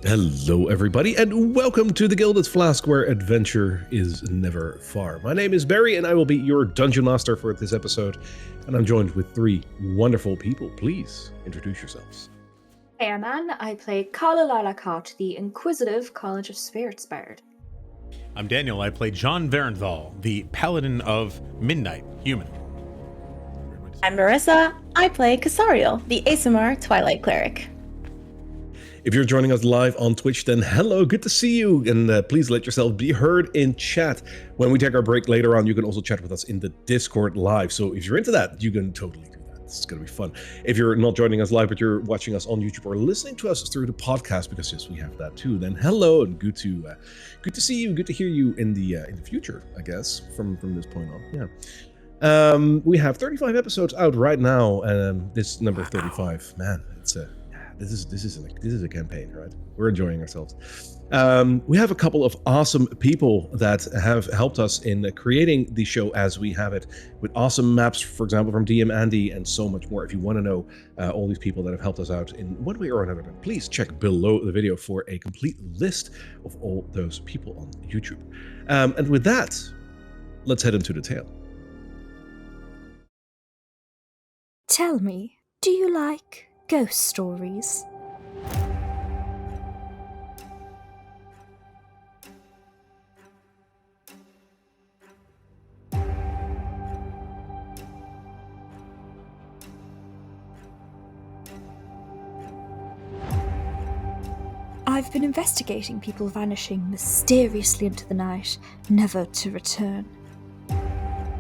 Hello everybody and welcome to the Gilded Flask where adventure is never far. My name is Barry and I will be your Dungeon Master for this episode, and I'm joined with three wonderful people. Please introduce yourselves. Hey, I'm Anne. I play Kala Lalakot, the Inquisitive College of Spirits Bard. I'm Daniel. I play John Varenthal, the Paladin of Midnight Human. I'm Marissa. I play Casariel, the ASMR Twilight Cleric. If you're joining us live on Twitch, then hello, good to see you, and please let yourself be heard in chat. When we take our break later on, you can also chat with us in the Discord live, so if you're into that, you can totally do that. This is going to be fun. If you're not joining us live, but you're watching us on YouTube or listening to us through the podcast, because yes, we have that too, then hello, and good to see you, good to hear you in the future, I guess, from this point on. Yeah. We have 35 episodes out right now, and this is number 35. Man, it's a... This is a campaign, right? We're enjoying ourselves. We have a couple of awesome people that have helped us in creating the show as we have it, with awesome maps, for example, from DM Andy, and so much more. If you want to know all these people that have helped us out in one way or another, then please check below the video for a complete list of all those people on YouTube. And with that, let's head into the tale. Tell me, do you like ghost stories? I've been investigating people vanishing mysteriously into the night, never to return.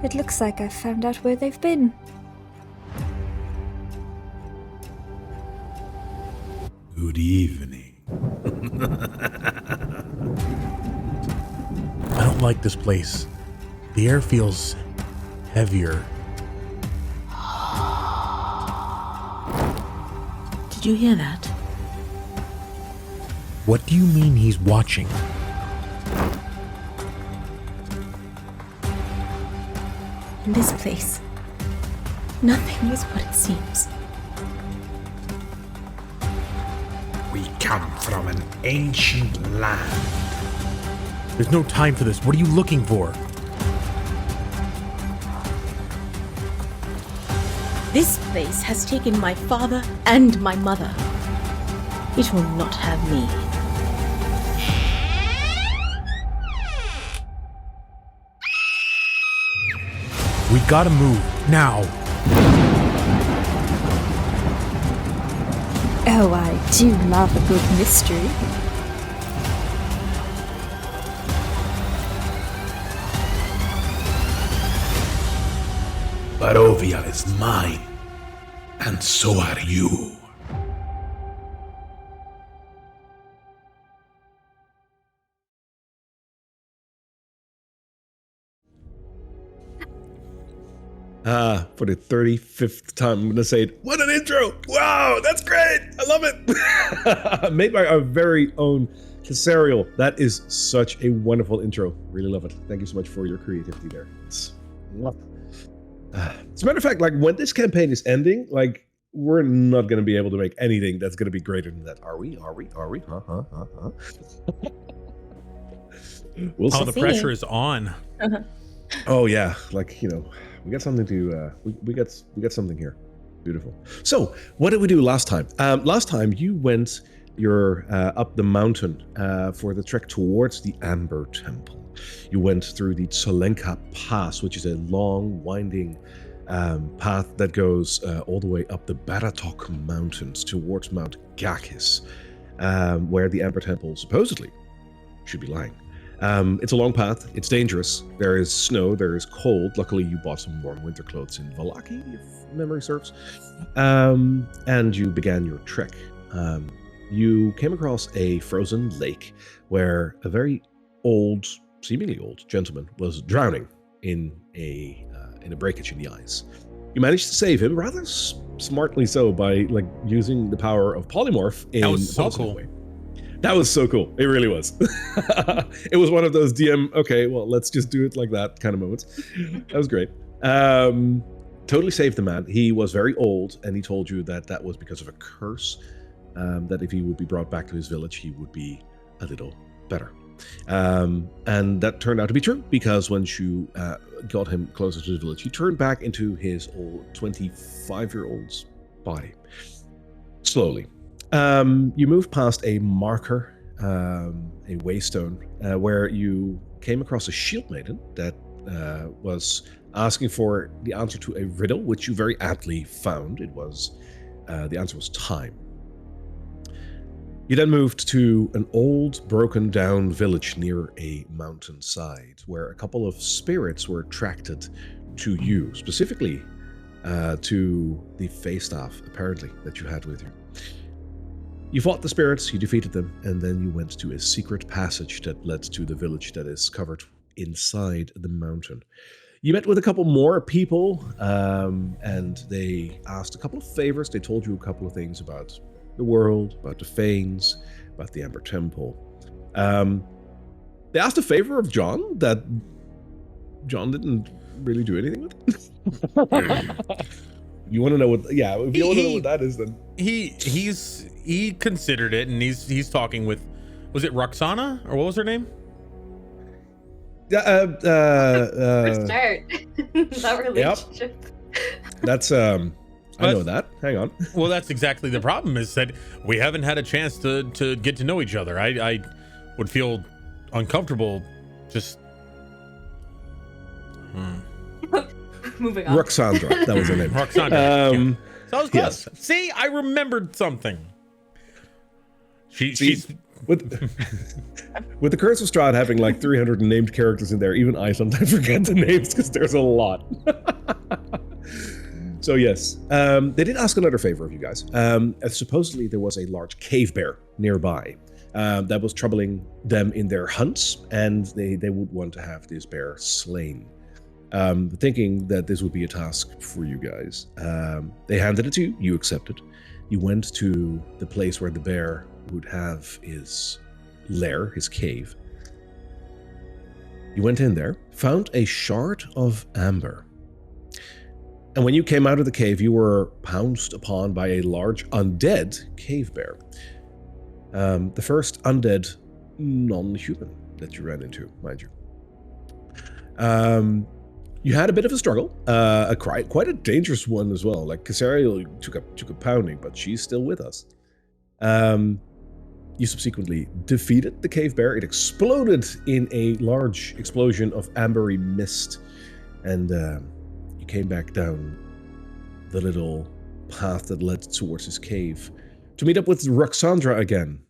It looks like I've found out where they've been. Good evening. I don't like this place. The air feels heavier. Did you hear that? What do you mean he's watching? In this place, nothing is what it seems. We come from an ancient land. There's no time for this. What are you looking for? This place has taken my father and my mother. It will not have me. We gotta move, now. Oh, I do love a good mystery. Barovia is mine, and so are you. For the 35th time, I'm going to say it. What an intro! Wow, that's great! I love it! Made by our very own Casariel. That is such a wonderful intro. Really love it. Thank you so much for your creativity there. As a matter of fact, like, when this campaign is ending, like, we're not going to be able to make anything that's going to be greater than that. Are we? We'll see. Oh, the pressure is on. Oh yeah, like, you know, we got something to we got something here. Beautiful. So what did we do last time? Last time you went up the mountain for the trek towards the Amber Temple. You went through the Tsolenka Pass, which is a long, winding path that goes all the way up the Baratok Mountains towards Mount Gakis, where the Amber Temple supposedly should be lying. It's a long path. It's dangerous. There is snow. There is cold. Luckily, you bought some warm winter clothes in Vallaki, if memory serves. And you began your trek. You came across a frozen lake where a very old, seemingly old gentleman was drowning in a breakage in the ice. You managed to save him, rather smartly so, by like using the power of polymorph in That was so a positive cool. way. That was so cool. It really was. It was one of those DM, okay, well, let's just do it like that kind of moments. That was great. Totally saved the man. He was very old, and he told you that that was because of a curse that if he would be brought back to his village, he would be a little better. And that turned out to be true, because when Shu got him closer to the village, he turned back into his old 25-year-old's body. Slowly. You moved past a marker, a waystone, where you came across a shield maiden that was asking for the answer to a riddle, which you very aptly found. It was the answer was time. You then moved to an old, broken-down village near a mountainside, where a couple of spirits were attracted to you, specifically to the Faestaff, apparently, that you had with you. You fought the spirits, you defeated them, and then you went to a secret passage that led to the village that is covered inside the mountain. You met with a couple more people, and they asked a couple of favors. They told you a couple of things about the world, about the Fanes, about the Amber Temple. They asked a favor of John that John didn't really do anything with. You want to know what? Yeah, if you want to know what that is, then he considered it, and he's talking with, was it Roxana, or what was her name? For start, that relationship. Yep. That's I know that. Hang on. Well, that's exactly the problem, is that we haven't had a chance to get to know each other. I would feel uncomfortable just... Moving on. Roxandra, that was her name. Roxandra. Yeah. So I was close. Yes. See, I remembered something. She's... With the Curse of Strahd having like 300 named characters in there, even I sometimes forget the names because there's a lot. So yes, they did ask another favor of you guys. Supposedly there was a large cave bear nearby that was troubling them in their hunts, and they would want to have this bear slain. Thinking that this would be a task for you guys. They handed it to you, you accepted. You went to the place where the bear would have his lair, his cave. You went in there, found a shard of amber. And when you came out of the cave, you were pounced upon by a large undead cave bear. The first undead non-human that you ran into, mind you. You had a bit of a struggle, quite a dangerous one as well. Like Casario took a pounding, but she's still with us. You subsequently defeated the cave bear. It exploded in a large explosion of ambery mist, and you came back down the little path that led towards his cave to meet up with Roxandra again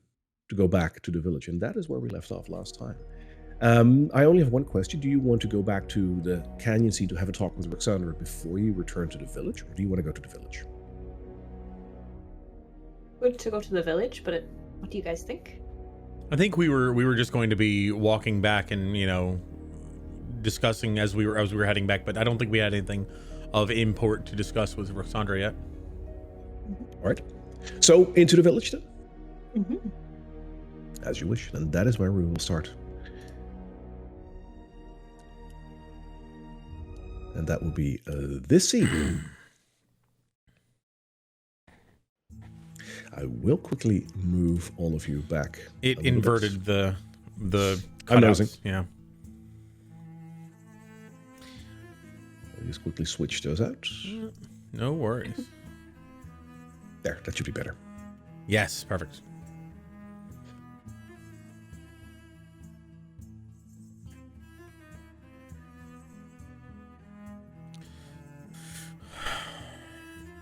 to go back to the village, and that is where we left off last time. I only have one question. Do you want to go back to the canyon sea to have a talk with Roxandra before you return to the village, or do you want to go to the village? Good to go to the village, but what do you guys think? I think we were just going to be walking back and, you know, discussing as we were heading back, but I don't think we had anything of import to discuss with Roxandra yet. All right. So into the village then? Mm-hmm. As you wish. And that is where we will start. And that will be this evening. I will quickly move all of you back. It inverted the I'm nosing. Yeah. I'll just quickly switch those out. No worries. There, that should be better. Yes, perfect.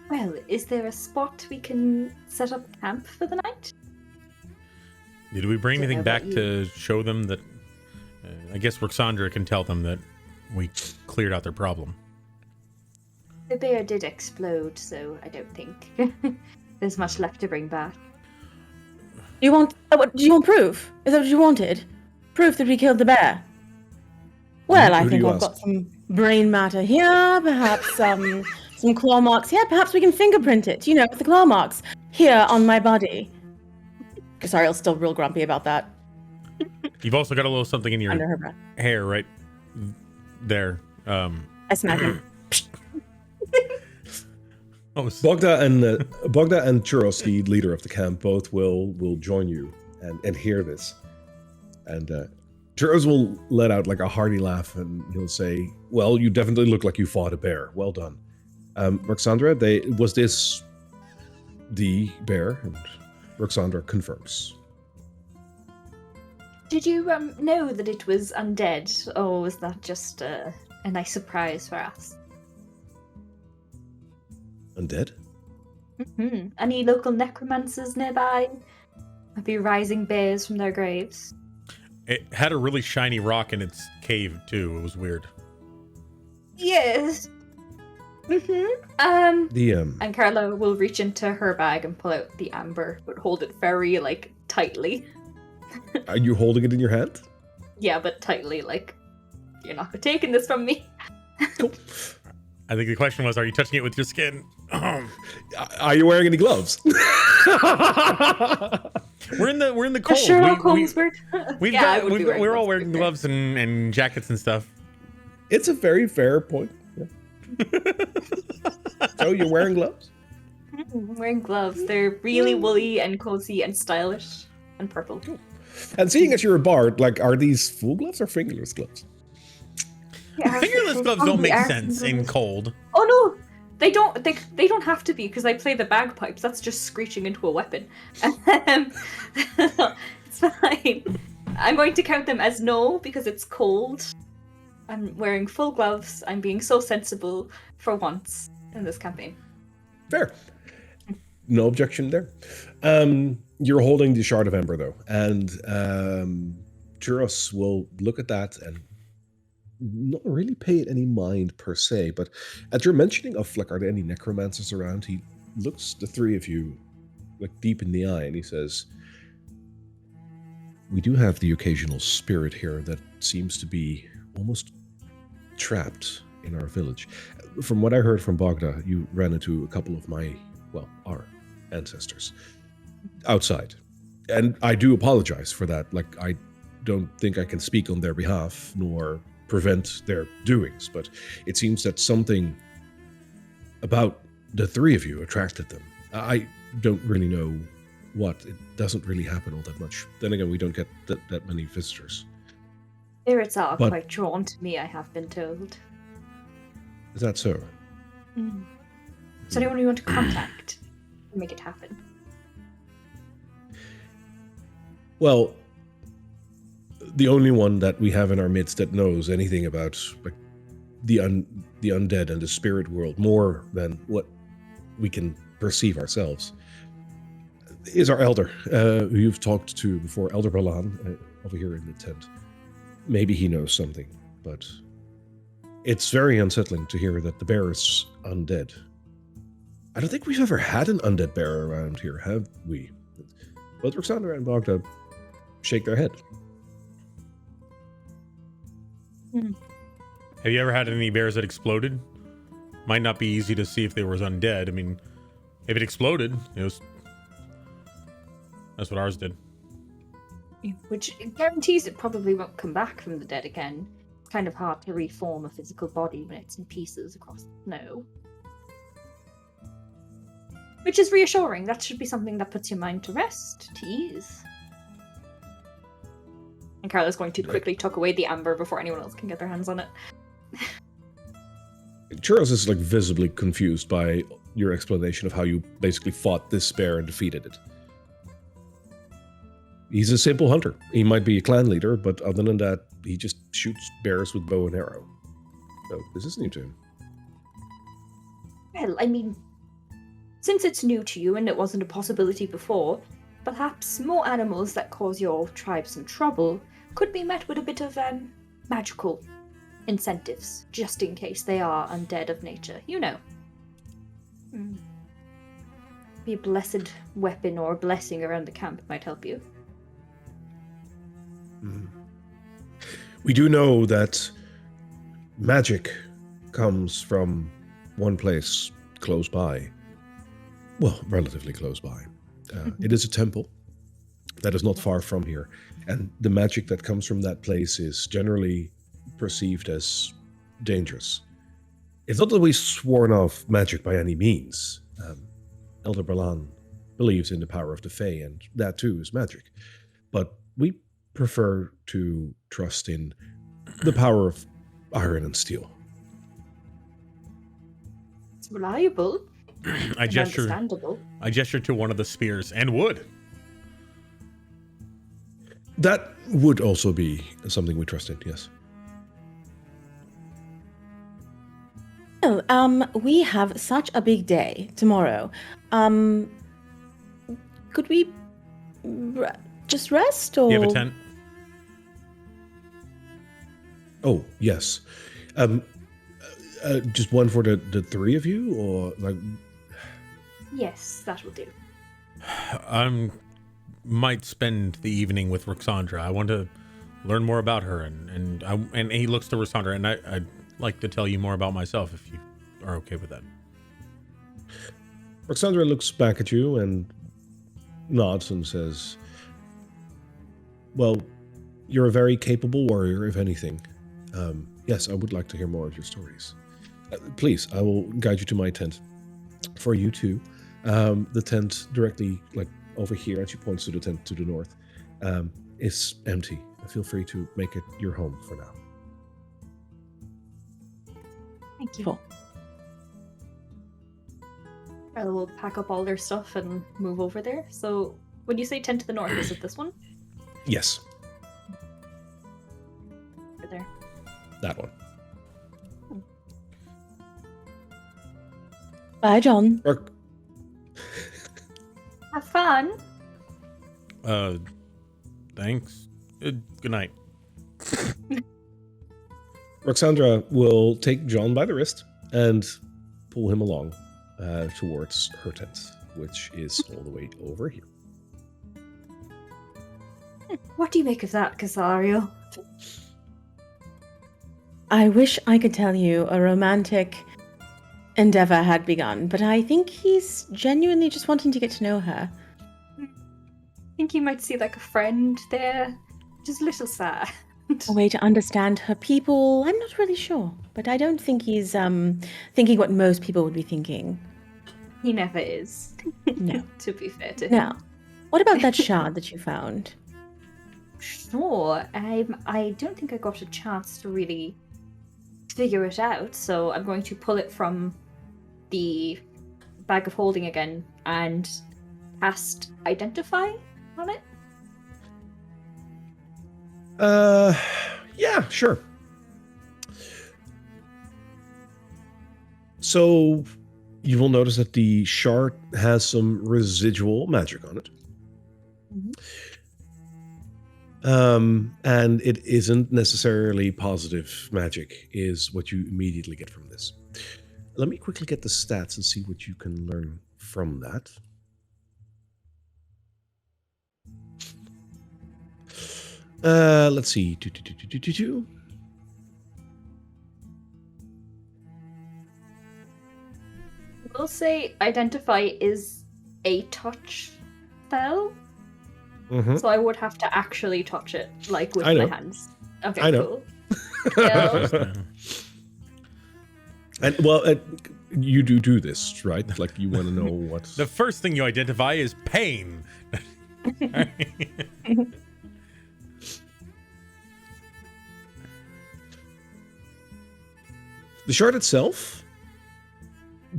Well, is there a spot we can set up camp for the night? Did we bring Don't anything know back about to show them that? I guess Roxandra can tell them that we cleared out their problem. The bear did explode, so I don't think there's much left to bring back. Do you want proof? Is that what you wanted? Proof that we killed the bear? Well, I Who do think you I've ask? got some brain matter here, perhaps some claw marks here. Perhaps we can fingerprint it, you know, with the claw marks here on my body. Casario's still real grumpy about that. You've also got a little something in your Under her breath. hair right there. I smack him. Bogda and Churros, the leader of the camp, both will join you and hear this. And Churros will let out like a hearty laugh, and he'll say, "Well, you definitely look like you fought a bear. Well done." Roxandra, was this the bear? And Roxandra confirms. Did you know that it was undead, or was that just a nice surprise for us? Undead? Mm-hmm. Any local necromancers nearby? Maybe rising bears from their graves? It had a really shiny rock in its cave too. It was weird. Yes. And Carla will reach into her bag and pull out the amber, but hold it very tightly. Are you holding it in your hand? Yeah, but tightly, you're not taking this from me. Cool. I think the question was, are you touching it with your skin? Are you wearing any gloves? We're in the cold. Sherlock Holmes word. We're all wearing gloves and jackets and stuff. It's a very fair point. Yeah. So you're wearing gloves? I'm wearing gloves. They're really woolly and cozy and stylish and purple. Cool. And seeing as you're a bard, are these full gloves or fingerless gloves? Yeah, Fingerless gloves don't make sense in cold. Oh no, they don't. They don't have to be, because I play the bagpipes. That's just screeching into a weapon. It's fine. I'm going to count them as no because it's cold. I'm wearing full gloves. I'm being so sensible for once in this campaign. Fair. No objection there. You're holding the shard of ember though, and Churros will look at that and not really pay it any mind per se, but at your mentioning of are there any necromancers around, he looks the three of you deep in the eye and he says, "We do have the occasional spirit here that seems to be almost trapped in our village. From what I heard from Bogda, you ran into a couple of our ancestors outside. And I do apologize for that. I don't think I can speak on their behalf nor prevent their doings, but it seems that something about the three of you attracted them. I don't really know what. It doesn't really happen all that much. Then again, we don't get that many visitors." Spirits are quite drawn to me, I have been told. Is that so? So anyone you want to contact and make it happen? Well, the only one that we have in our midst that knows anything about the undead and the spirit world more than what we can perceive ourselves is our elder, who you've talked to before, Elder Balan, over here in the tent. Maybe he knows something, but it's very unsettling to hear that the bear is undead. I don't think we've ever had an undead bear around here, have we? Both Roxandra and Bogda shake their head. Have you ever had any bears that exploded? Might not be easy to see if they were undead. I mean, if it exploded, that's what ours did. Which guarantees it probably won't come back from the dead again. It's kind of hard to reform a physical body when it's in pieces across the snow. Which is reassuring. That should be something that puts your mind to rest, to ease. And Carla's going to quickly tuck away the amber before anyone else can get their hands on it. Churros is visibly confused by your explanation of how you basically fought this bear and defeated it. He's a simple hunter. He might be a clan leader, but other than that, he just shoots bears with bow and arrow. So this is new to him. Well, I mean, since it's new to you and it wasn't a possibility before, perhaps more animals that cause your tribe some trouble could be met with a bit of magical incentives, just in case they are undead of nature, you know. Be a blessed weapon or a blessing around the camp might help you. We do know that magic comes from one place close by. Well, relatively close by. It is a temple that is not far from here. And the magic that comes from that place is generally perceived as dangerous. It's not that we've sworn off magic by any means. Elder Balan believes in the power of the Fae, and that too is magic. But we prefer to trust in the power of iron and steel. It's reliable. I and gesture understandable. to one of the spears and wood. That would also be something we trust in, yes. Well, we have such a big day tomorrow. Could we just rest, or? Do you have a tent? Oh, yes. Just one for the three of you, or like? Yes, that will do. Might spend the evening with Roxandra. I want to learn more about her, and he looks to Roxandra, and I'd like to tell you more about myself if you are okay with that. Roxandra looks back at you and nods and says, "Well, you're a very capable warrior, if anything. Yes, I would like to hear more of your stories. Please, I will guide you to my tent. For you too. The tent directly, like over here," and she points to the tent to the north, is empty. Feel free to make it your home for now. Thank you. Cool. I'll pack up all their stuff and move over there. So, when you say tent to the north, is it this one? Yes, Over there. that one. Bye, John. Have fun. Thanks. Good night. Roxandra will take John by the wrist and pull him along towards her tent, which is all the way over here. What do you make of that, Casario? I wish I could tell you a romantic endeavor had begun, but I think he's genuinely just wanting to get to know her. I think you might see like a friend there. Just a little sad. A way to understand her people. I'm not really sure, but I don't think he's thinking what most people would be thinking. He never is. No. To be fair to him. Now, what about that shard that you found? Sure. I don't think I got a chance to really figure it out, so I'm going to pull it from the bag of holding again and cast Identify on it. Yeah, sure. So you will notice that the shard has some residual magic on it. And it isn't necessarily positive magic, is what you immediately get from this. Let me quickly get the stats and see what you can learn from that. Let's see. We'll say Identify is a touch spell, so I would have to actually touch it, like with I know. my hands. Okay, I know. cool. Yeah. And well, you do this, right? Like you want to know what's The first thing you identify is pain. the shard itself.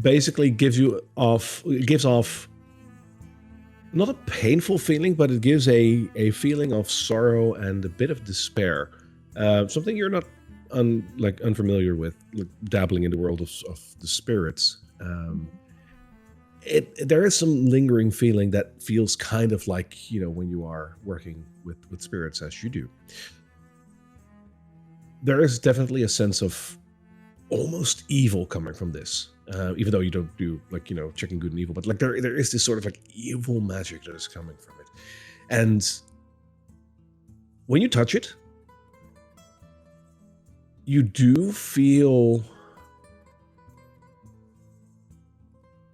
Basically, gives off not a painful feeling, but it gives a feeling of sorrow and a bit of despair. Something you're not unfamiliar with, like dabbling in the world of the spirits. There is some lingering feeling that feels kind of like, when you are working with spirits as you do. There is definitely a sense of almost evil coming from this. Even though you don't do chicken good and evil, but like there is this sort of like evil magic that is coming from it. And when you touch it, you do feel,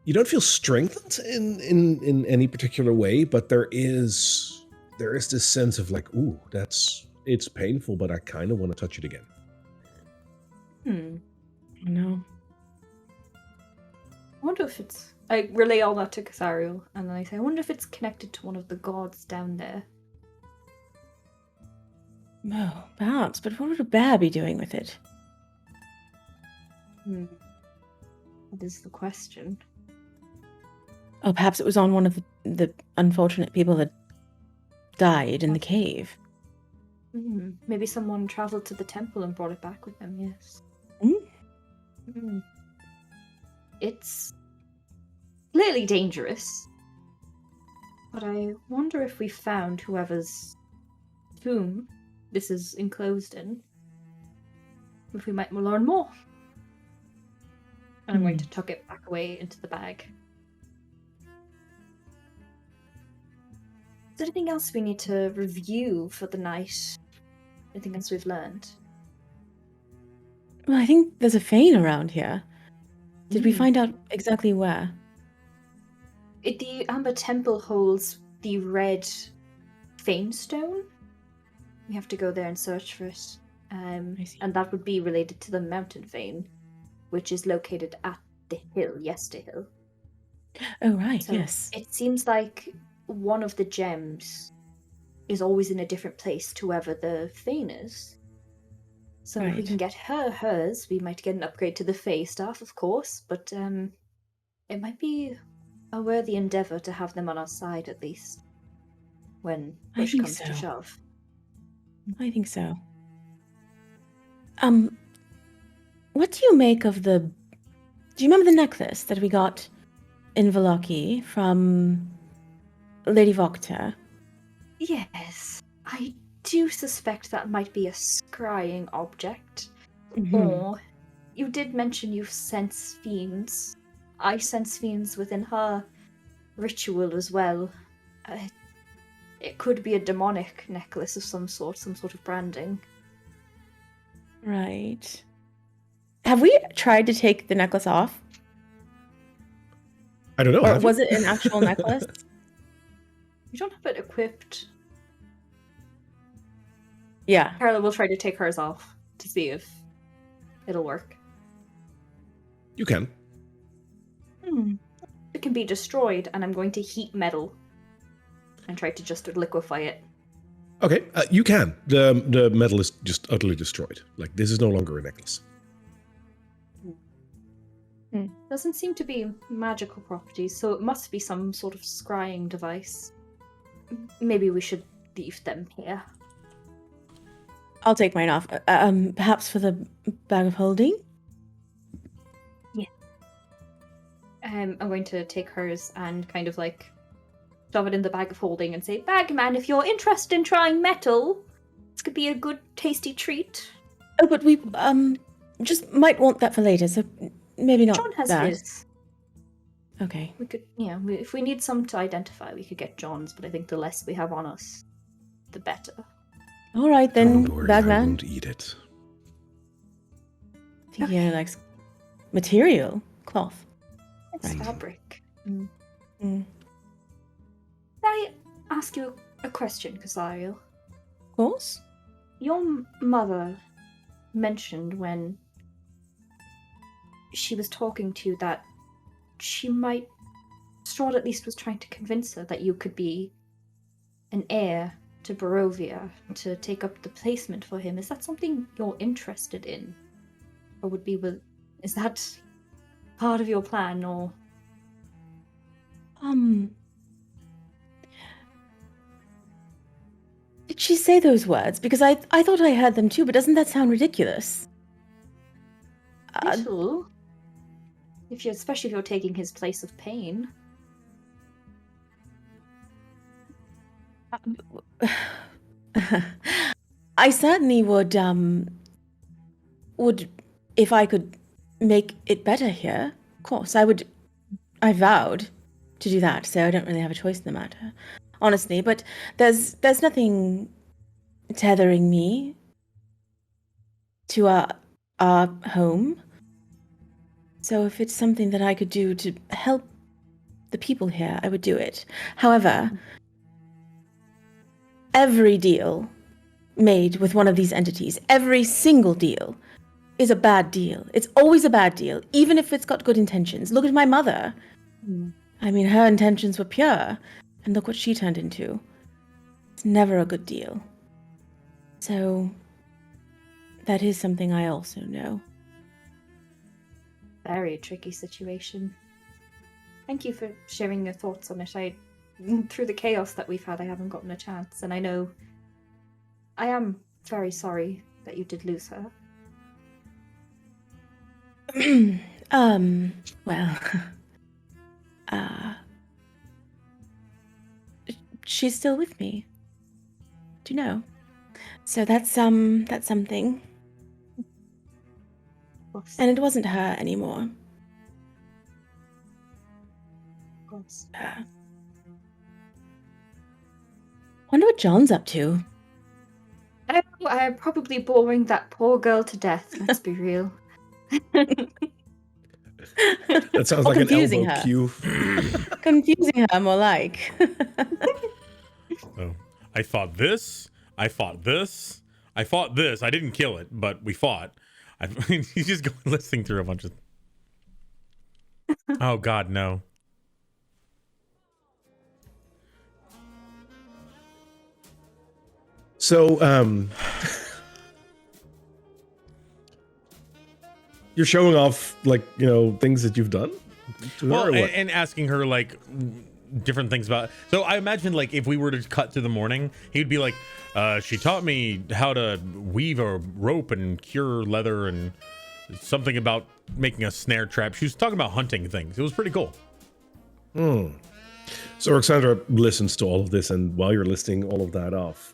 you don't feel strengthened in any particular way, but there is this sense of like, ooh, it's painful, but I kind of want to touch it again. No. wonder if it's... I relay all that to Casariel, and then I say, I wonder if it's connected to one of the gods down there. Oh, perhaps, but what would a bear be doing with it? That is the question. Oh, perhaps it was on one of the unfortunate people that died in the cave. Maybe someone travelled to the temple and brought it back with them, yes. It's clearly dangerous, but I wonder if we found whoever's tomb this is enclosed in, if we might learn more. And I'm going to tuck it back away into the bag. Is there anything else we need to review for the night? Anything else we've learned? Well, I think there's a fane around here. Did we find out exactly where? The Amber Temple holds the red fane stone. We have to go there and search for it. And that would be related to the mountain fane, which is located at the hill, Yester Hill. Oh, right, So yes. It seems like one of the gems is always in a different place to whoever the fane is. So if we Right. can get hers, we might get an upgrade to the Fae staff, of course, but it might be a worthy endeavour to have them on our side at least, when I push think comes to so. shove. I think so. What do you make of the... Do you remember the necklace that we got in Velaki from Lady Vocta? Yes, I do suspect that might be a scrying object. Mhm. Or, you did mention you sense fiends. I sense fiends within her ritual as well. It could be a demonic necklace of some sort of branding. Right. Have we tried to take the necklace off? I don't know. Or have you? was it an actual necklace? You don't have it equipped. Yeah. Carla will try to take hers off to see if it'll work. You can. It can be destroyed, and I'm going to heat metal and try to just liquefy it. Okay, you can. The metal is just utterly destroyed. Like, this is no longer a necklace. Doesn't seem to be magical properties, so it must be some sort of scrying device. Maybe we should leave them here. I'll take mine off. Perhaps for the bag of holding? I'm going to take hers and kind of like shove it in the bag of holding and say, Bagman, if you're interested in trying metal, this could be a good tasty treat. Oh, but we just might want that for later, so maybe not John has that. his. Okay. We could, if we need some to identify, we could get John's, but I think the less we have on us, the better. All right then, Don't worry, I Bagman. won't eat it. I think he likes material, cloth. It's Right. fabric. Mm. Can I ask you a question, Kazariel? Of course. Your mother mentioned when she was talking to you that she might... Strahd at least was trying to convince her that you could be an heir to Barovia to take up the placement for him. Is that something you're interested in? Or would be with... Is that part of your plan, or... Did she say those words? Because I thought I heard them too, but doesn't that sound ridiculous? Little. Especially if you're taking his place of pain. I certainly would, if I could make it better here, of course, I vowed to do that, so I don't really have a choice in the matter, honestly, but there's nothing tethering me to our home, so if it's something that I could do to help the people here, I would do it. However, every deal made with one of these entities, every single deal, is a bad deal. It's always a bad deal, even if it's got good intentions. Look at my mother. I mean, her intentions were pure, and look what she turned into. It's never a good deal. So, that is something I also know. Very tricky situation. Thank you for sharing your thoughts on it. Through the chaos that we've had, I haven't gotten a chance, and I know I am very sorry that you did lose her. Well, she's still with me. Do you know? So that's something. And it wasn't her anymore. Of course. Wonder what John's up to. Oh, I'm probably boring that poor girl to death, let's be real. That sounds Or like an confusing elbow her. cue. Confusing her, more like. Oh, I fought this. I fought this. I fought this. I didn't kill it, but we fought. I mean, he's just going listening through a bunch of. Oh God, no. So, you're showing off, like, you know, things that you've done to her, Well, or what? and asking her like different things about. So I imagine like if we were to cut to the morning, he'd be like, "She taught me how to weave a rope and cure leather and something about making a snare trap." She was talking about hunting things. It was pretty cool. So Roxandra listens to all of this, and while you're listing all of that off,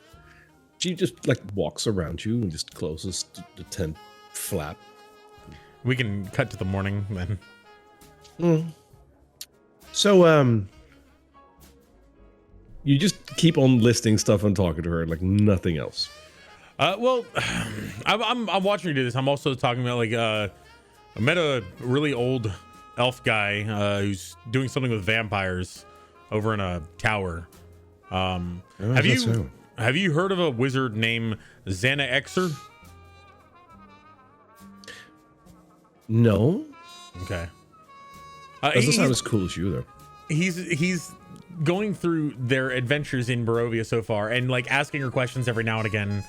she just like walks around you and just closes the tent flap. We can cut to the morning then. So, you just keep on listing stuff and talking to her like nothing else. Well, I'm watching her do this. I'm also talking about like I met a really old elf guy Oh, who's doing something with vampires over in a tower. Have you heard of a wizard named Xana Exer? No, Okay. doesn't sound as cool as you though. He's going through their adventures in Barovia so far and like asking her questions every now and again.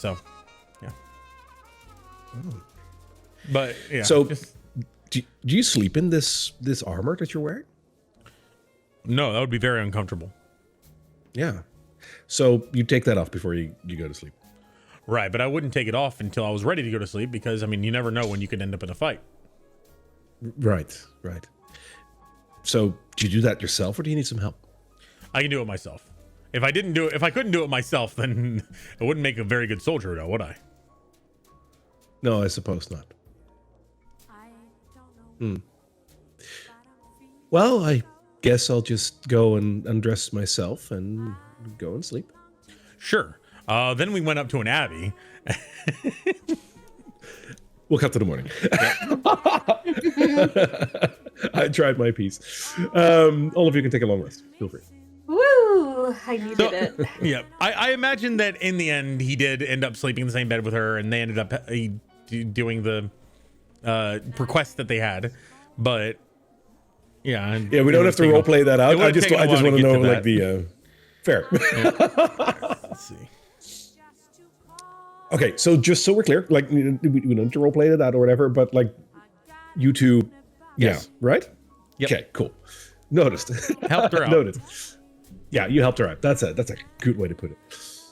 So, yeah. But yeah. So, do you sleep in this armor that you're wearing? No, that would be very uncomfortable. Yeah. So you take that off before you go to sleep. Right, but I wouldn't take it off until I was ready to go to sleep because I mean you never know when you could end up in a fight. Right. So do you do that yourself, or do you need some help? I can do it myself. If I couldn't do it myself, then I wouldn't make a very good soldier, though, would I? No, I suppose not. Well, I guess I'll just go and undress myself and go and sleep. Sure. Then we went up to an abbey. We'll cut to the morning. I tried my piece. All of you can take a long rest. Feel free. Woo! I needed it. Yeah, I imagine that in the end he did end up sleeping in the same bed with her, and they ended up doing the request that they had. But yeah, We don't have to role play that out. I just want to know like the. the fair. Let's see. Okay, so just so we're clear, like we don't have to role play that or whatever, but like you two, Yes. yeah, right? Yep. Okay, cool. Noticed. Helped her out. Noted. Yeah, you helped her out. That's a good way to put it.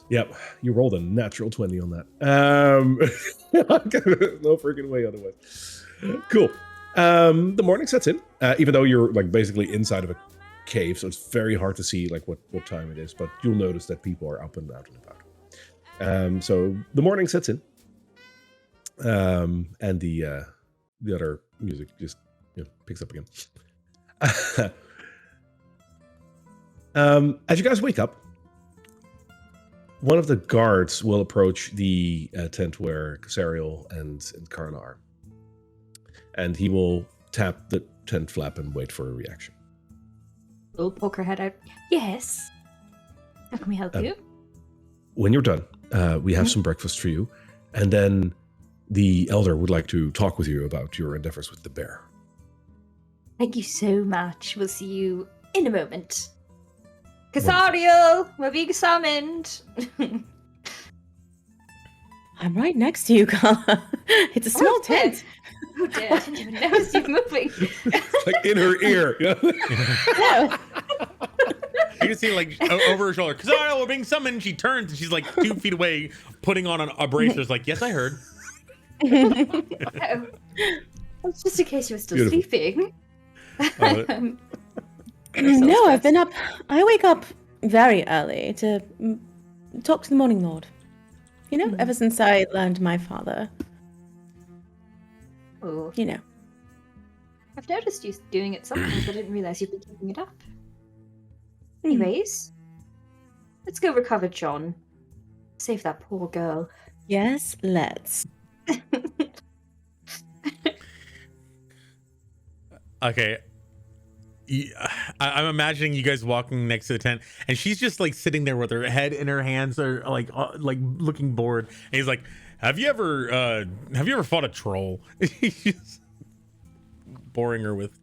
Yep, you rolled a natural 20 on that. No freaking way otherwise. Cool. The morning sets in, even though you're like basically inside of a cave, so it's very hard to see like what time it is, but you'll notice that people are up and out and about. So the morning sets in, and the other music just picks up again. As you guys wake up, one of the guards will approach the tent where Casariel and Karna are, and he will tap the tent flap and wait for a reaction. We'll poke her head out. Yes. How can we help you? When you're done, we have some breakfast for you, and then the elder would like to talk with you about your endeavors with the bear. Thank you so much. We'll see you in a moment. Casariel, we're being summoned. I'm right next to you, Carla. It's a small tent. Oh dear, I didn't even notice you moving. Like in her ear. Yeah. You can see like over her shoulder, Kazan, we're being summoned. She turns and she's like 2 feet away, putting on a bracer's like, yes, I heard. Oh. Well, just in case you were still Beautiful. sleeping. No, I've been up. I wake up very early to talk to the Morning Lord. You know, ever since I learned my father. Oh, You know. I've noticed you doing it sometimes. I didn't realize you've been keeping it up. Anyways, let's go recover John. Save that poor girl. Yes, let's. Okay. I'm imagining you guys walking next to the tent, and she's just like sitting there with her head in her hands, or like looking bored. And he's like, "Have you ever fought a troll?" He's just boring her with.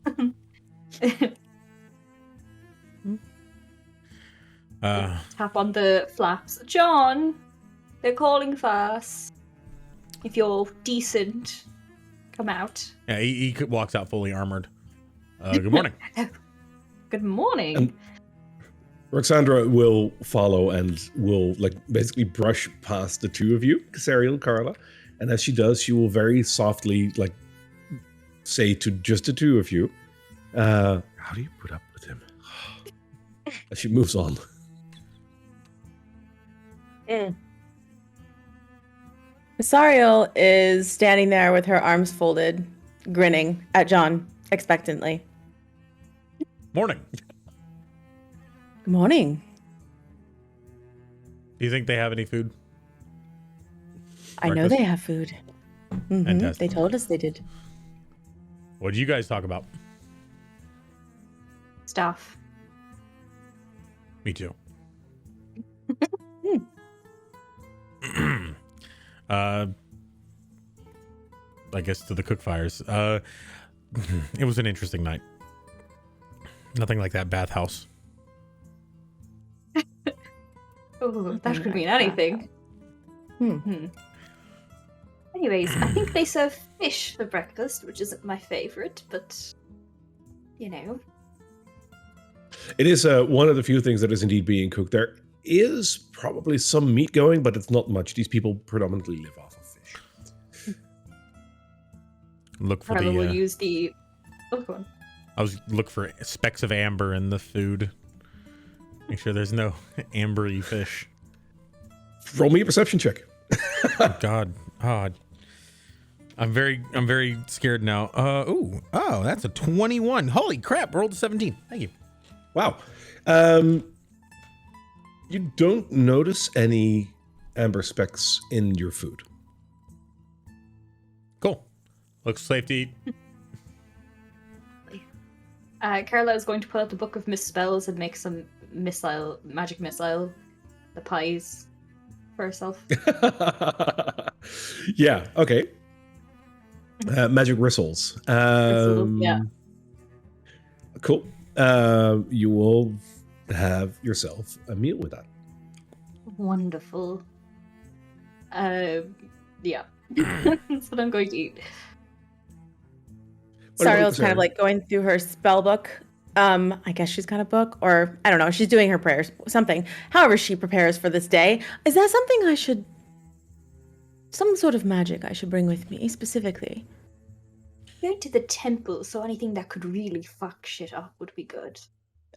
Tap on the flaps. John, they're calling for us. If you're decent, come out. Yeah, he walks out fully armored. Good morning. Good morning. And Roxandra will follow and will like basically brush past the two of you, Casariel and Carla. And as she does, she will very softly like say to just the two of you, how do you put up with him? As she moves on. Sariel is standing there with her arms folded, grinning at John expectantly. Morning. Good morning. Do you think they have any food? I know Breakfast? they have food. Mhm, Fantastic. they told us they did. What did you guys talk about? Stuff. Me too. I guess to the cook fires. It was an interesting night. Nothing like that bathhouse. Oh, that could mean anything. Anyways, I think they serve fish for breakfast, which isn't my favorite, but you know. It is one of the few things that is indeed being cooked. There is probably some meat going, but it's not much. These people predominantly live off of fish. Look for However, the. we'll use the. Oh, go on. I was look for specks of amber in the food. Make sure there's no ambery fish. Roll me a perception check. God, I'm very scared now. Oh, that's a 21. Holy crap! Rolled a 17. Thank you. Wow. You don't notice any amber specks in your food. Cool. Looks safe to eat. Carla is going to pull out the book of misspells and make some magic missile, the pies for herself. Yeah, okay. Magic whistles. Yeah. Cool. You will have yourself a meal with that. Wonderful. Yeah. That's what I'm going to eat. What about Sariel's kind Sarah? of like going through her spell book. I guess she's got a book, or I don't know, she's doing her prayers, something. However she prepares for this day. Is that something some sort of magic I should bring with me, specifically? Going to the temple, so anything that could really fuck shit up would be good.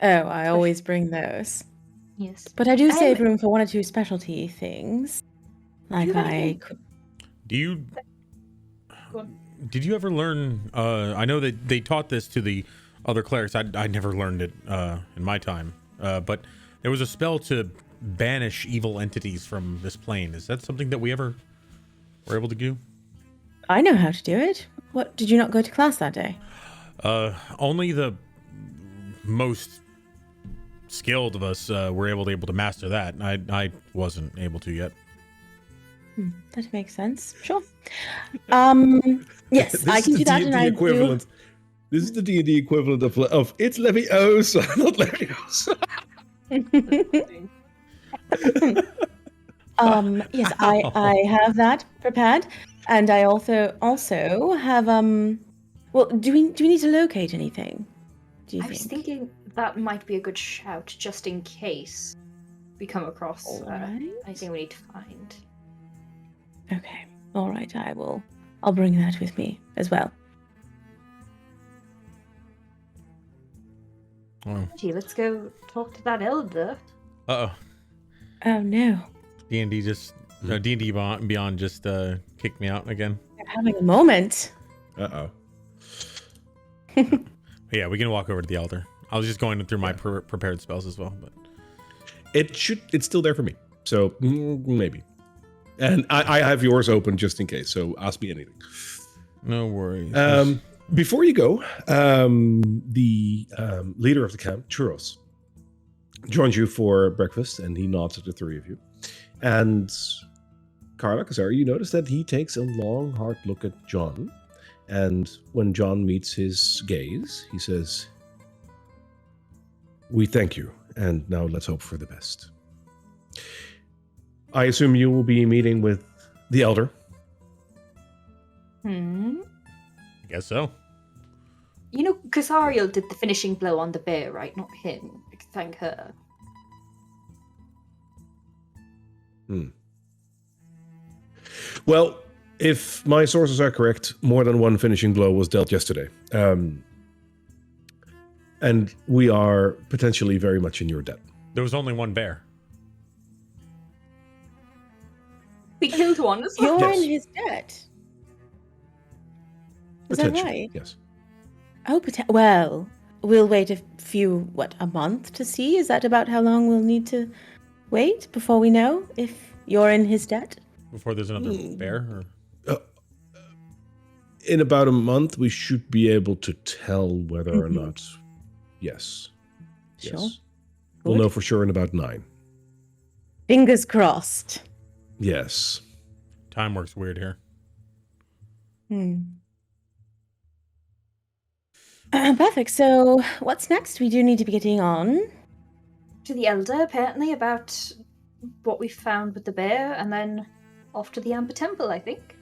Oh, I always bring those. Yes. But I do save room for one or two specialty things. Like you have any- Do you? Go on. Did you ever learn? I know that they taught this to the other clerics. I never learned it in my time. But there was a spell to banish evil entities from this plane. Is that something that we ever were able to do? I know how to do it. What, did you not go to class that day? Only the most skilled of us were able to master that. I wasn't able to yet. That makes sense. Sure. Yes, This I is can the do that, D&D and I equivalent. This is the D&D equivalent of it's Leviosa, not Leviosa. do. Yes, I have that prepared, and I also have Well, do we need to locate anything? Do you I was think? thinking that might be a good shout, just in case we come across Alright. anything we need to find. Okay. All right. I'll bring that with me as well. Oh. Gee, let's go talk to that elder. Uh-oh. Oh no. D&D just... No, D&D Beyond just kicked me out again. We're having a moment. Uh-oh. Yeah, we can walk over to the Elder. I was just going through my prepared spells as well, but... It's still there for me. So maybe. And I have yours open just in case, so ask me anything. No worries. Before you go, the leader of the camp, Churros, joins you for breakfast, and he nods at the three of you. And Carla, Kazari, you notice that he takes a long, hard look at John. And when John meets his gaze, he says, "We thank you, and now let's hope for the best." I assume you will be meeting with the elder. Hmm. I guess so. You know, Casariel did the finishing blow on the bear, right? Not him. I can thank her. Well, if my sources are correct, more than one finishing blow was dealt yesterday. And we are potentially very much in your debt. There was only one bear. We killed one as well. You're Yes. in his debt. Is that Potentially, right? yes. Oh, well, we'll wait a month to see? Is that about how long we'll need to wait before we know if you're in his debt? Before there's another bear? Or... In about a month, we should be able to tell whether or not. Yes. Sure. Yes. We'll Good. know for sure in about 9. Fingers crossed. Yes. Time works weird here. Perfect. So, what's next? We do need to be getting on. To the elder, apparently, about what we found with the bear, and then off to the Amber Temple, I think.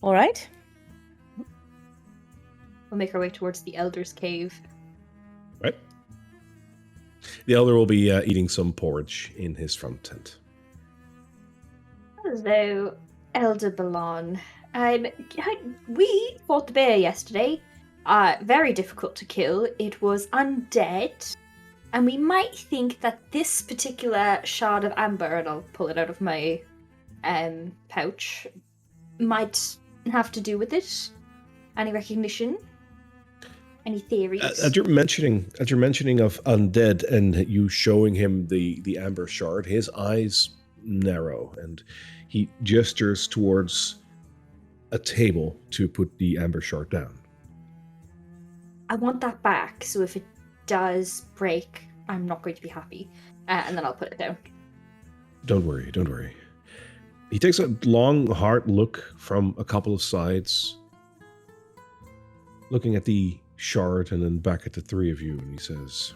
All right. We'll make our way towards the elder's cave. Right. The elder will be eating some porridge in his front tent. Hello, Elder Balon. We fought the bear yesterday. Very difficult to kill. It was undead. And we might think that this particular shard of amber, and I'll pull it out of my pouch, might have to do with it. Any recognition? Any theories? As you're mentioning of undead and you showing him the amber shard, his eyes narrow and he gestures towards a table to put the amber shard down. I want that back, so if it does break, I'm not going to be happy. And then I'll put it down. Don't worry. He takes a long, hard look from a couple of sides, looking at the shard and then back at the three of you, and he says,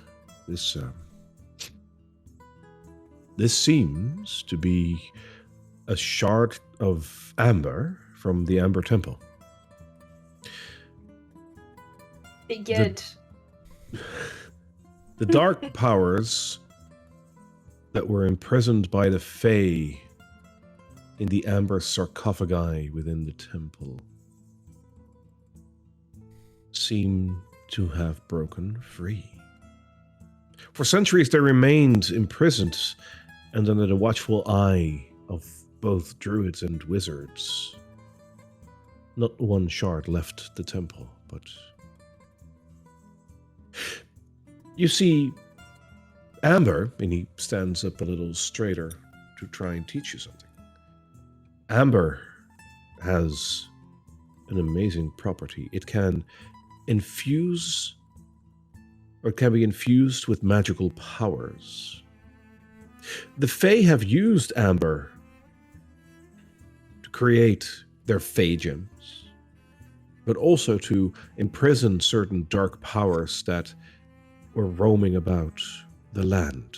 This seems to be a shard of amber from the Amber Temple. Figured. The dark powers that were imprisoned by the Fae in the amber sarcophagi within the temple seem to have broken free. For centuries they remained imprisoned and under the watchful eye of both druids and wizards. Not one shard left the temple, but you see, Amber, and he stands up a little straighter to try and teach you something. Amber has an amazing property. It can infuse, or it can be infused with magical powers. The Fae have used amber create their phagems, but also to imprison certain dark powers that were roaming about the land,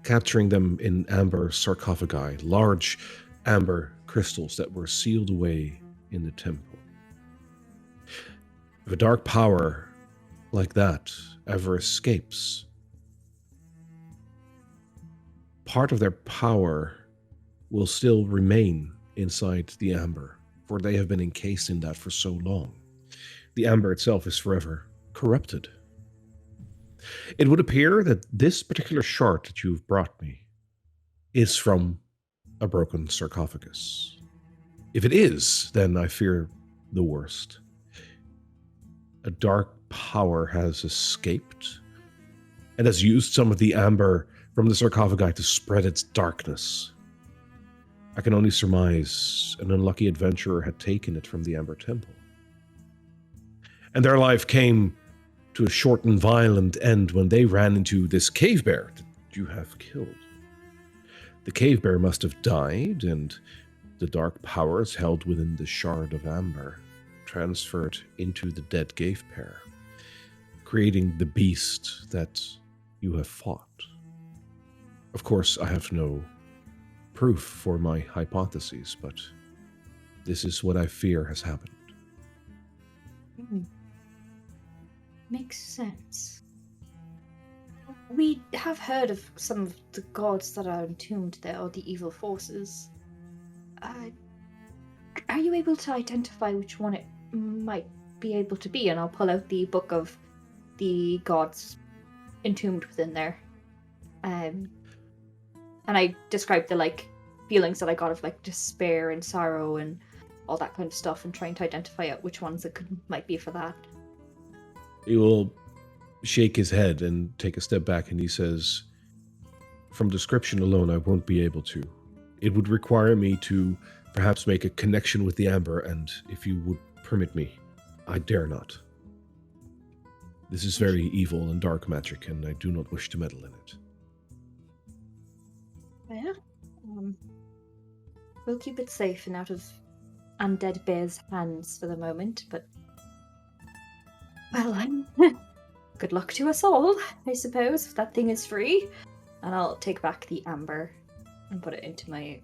capturing them in amber sarcophagi, large amber crystals that were sealed away in the temple. If a dark power like that ever escapes, part of their power will still remain inside the amber, for they have been encased in that for so long. The amber itself is forever corrupted. It would appear that this particular shard that you've brought me is from a broken sarcophagus. If it is, then I fear the worst. A dark power has escaped and has used some of the amber from the sarcophagi to spread its darkness. I can only surmise an unlucky adventurer had taken it from the Amber Temple. And their life came to a short and violent end when they ran into this cave bear that you have killed. The cave bear must have died, and the dark powers held within the shard of amber transferred into the dead cave bear, creating the beast that you have fought. Of course, I have no proof for my hypotheses, but this is what I fear has happened. Makes sense. We have heard of some of the gods that are entombed there, or the evil forces. Are you able to identify which one it might be able to be? And I'll pull out the book of the gods entombed within there. And I describe the feelings that I got of despair and sorrow and all that kind of stuff, and trying to identify out which ones it might be for that. He will shake his head and take a step back, and he says, from description alone, I won't be able to. It would require me to perhaps make a connection with the amber, and if you would permit me, I dare not. This is very evil and dark magic, and I do not wish to meddle in it. Yeah. We'll keep it safe and out of undead bear's hands for the moment, but well, good luck to us all, I suppose, if that thing is free. And I'll take back the amber and put it into my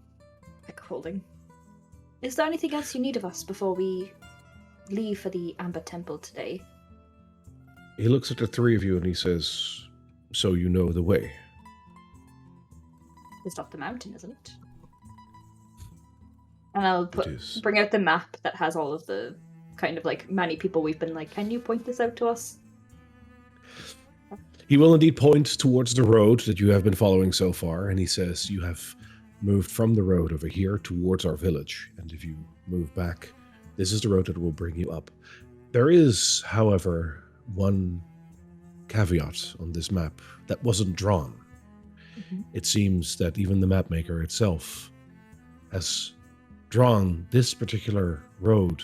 pick holding. Is there anything else you need of us before we leave for the Amber Temple today? He looks at the three of you and he says, so you know the way. It's up the mountain, isn't it? And I'll bring out the map that has all of the kind of many people we've been can you point this out to us? He will indeed point towards the road that you have been following so far, and he says you have moved from the road over here towards our village, and if you move back, this is the road that will bring you up. There is, however, one caveat on this map that wasn't drawn. Mm-hmm. It seems that even the map maker itself has drawn this particular road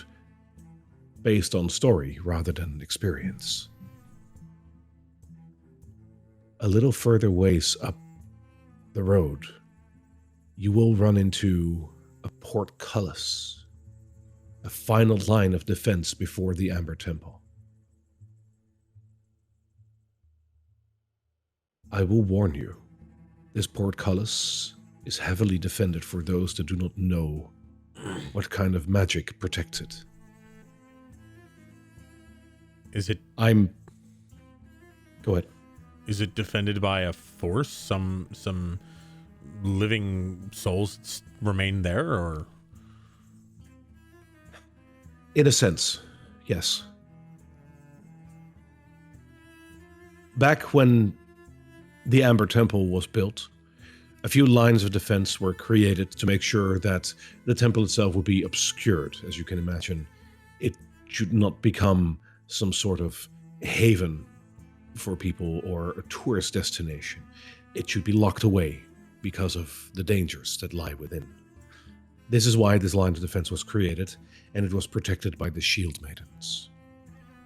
based on story rather than experience. A little further ways up the road, you will run into a portcullis, a final line of defense before the Amber Temple. I will warn you, this portcullis is heavily defended for those that do not know what kind of magic protects it. Is it... Go ahead. Is it defended by a force? Some living souls remain there, or? In a sense, yes. Back when the Amber Temple was built, a few lines of defense were created to make sure that the temple itself would be obscured. As you can imagine, it should not become some sort of haven for people or a tourist destination. It should be locked away because of the dangers that lie within. This is why this line of defense was created, and it was protected by the Shield Maidens.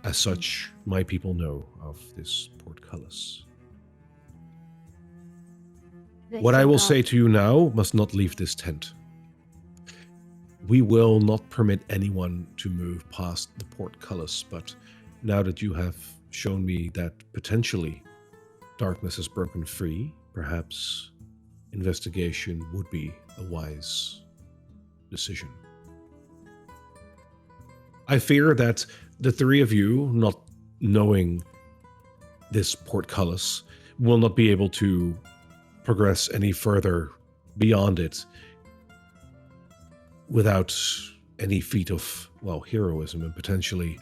As such, my people know of this portcullis. What I will say to you now must not leave this tent. We will not permit anyone to move past the portcullis, but now that you have shown me that potentially darkness has broken free, perhaps investigation would be a wise decision. I fear that the three of you, not knowing this portcullis, will not be able to progress any further beyond it without any feat of, well, heroism and potentially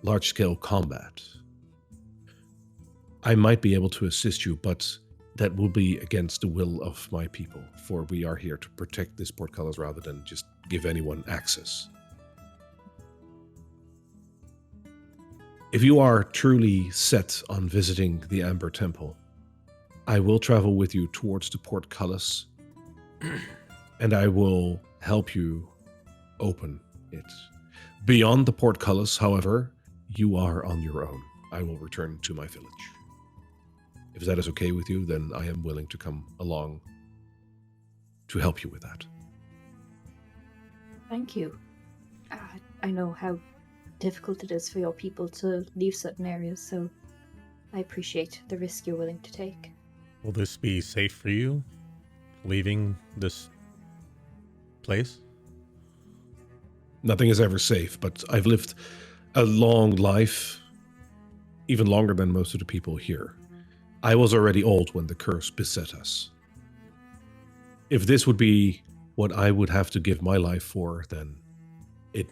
large-scale combat. I might be able to assist you, but that will be against the will of my people, for we are here to protect this portcullis rather than just give anyone access. If you are truly set on visiting the Amber Temple, I will travel with you towards the portcullis, and I will help you open it. Beyond the portcullis, however, you are on your own. I will return to my village. If that is okay with you, then I am willing to come along to help you with that. Thank you. I know how difficult it is for your people to leave certain areas, so I appreciate the risk you're willing to take. Will this be safe for you, leaving this place? Nothing is ever safe, but I've lived a long life, even longer than most of the people here. I was already old when the curse beset us. If this would be what I would have to give my life for, then it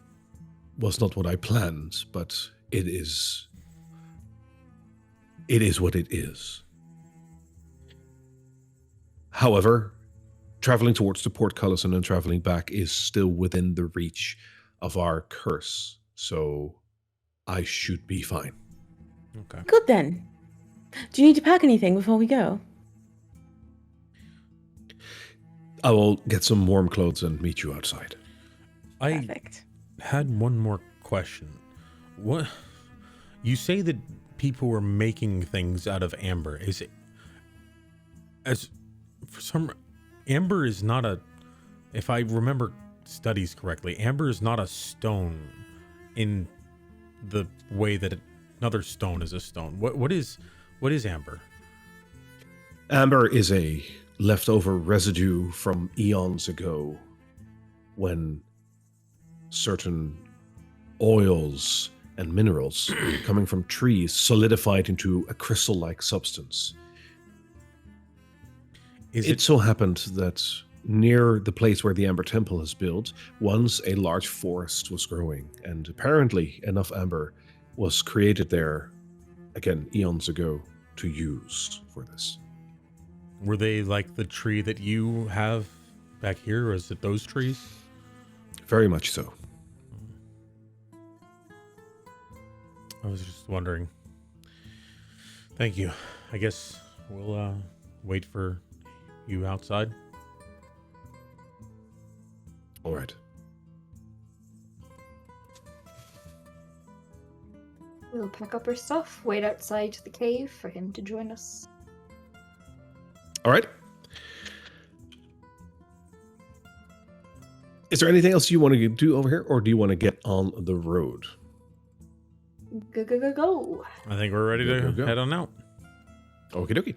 was not what I planned, but it is what it is. However, traveling towards the portcullis and then traveling back is still within the reach of our curse, so I should be fine. Okay. Good then. Do you need to pack anything before we go? I will get some warm clothes and meet you outside. I Perfect. had one more question. What you say that people were making things out of amber? Is it as for some amber is not a, if I remember studies correctly, amber is not a stone in the way that another stone is a stone. What is amber? Amber is a leftover residue from eons ago when certain oils and minerals coming from trees solidified into a crystal-like substance. It so happened that near the place where the Amber Temple is built, once a large forest was growing, and apparently enough amber was created there, again, eons ago, to use for this. Were they like the tree that you have back here, or is it those trees? Very much so. I was just wondering. Thank you. I guess we'll wait for you outside. All right. We'll pack up our stuff, wait outside the cave for him to join us. All right. Is there anything else you want to do over here, or do you want to get on the road? Go. I think we're ready to Go. head on out. Okie dokie.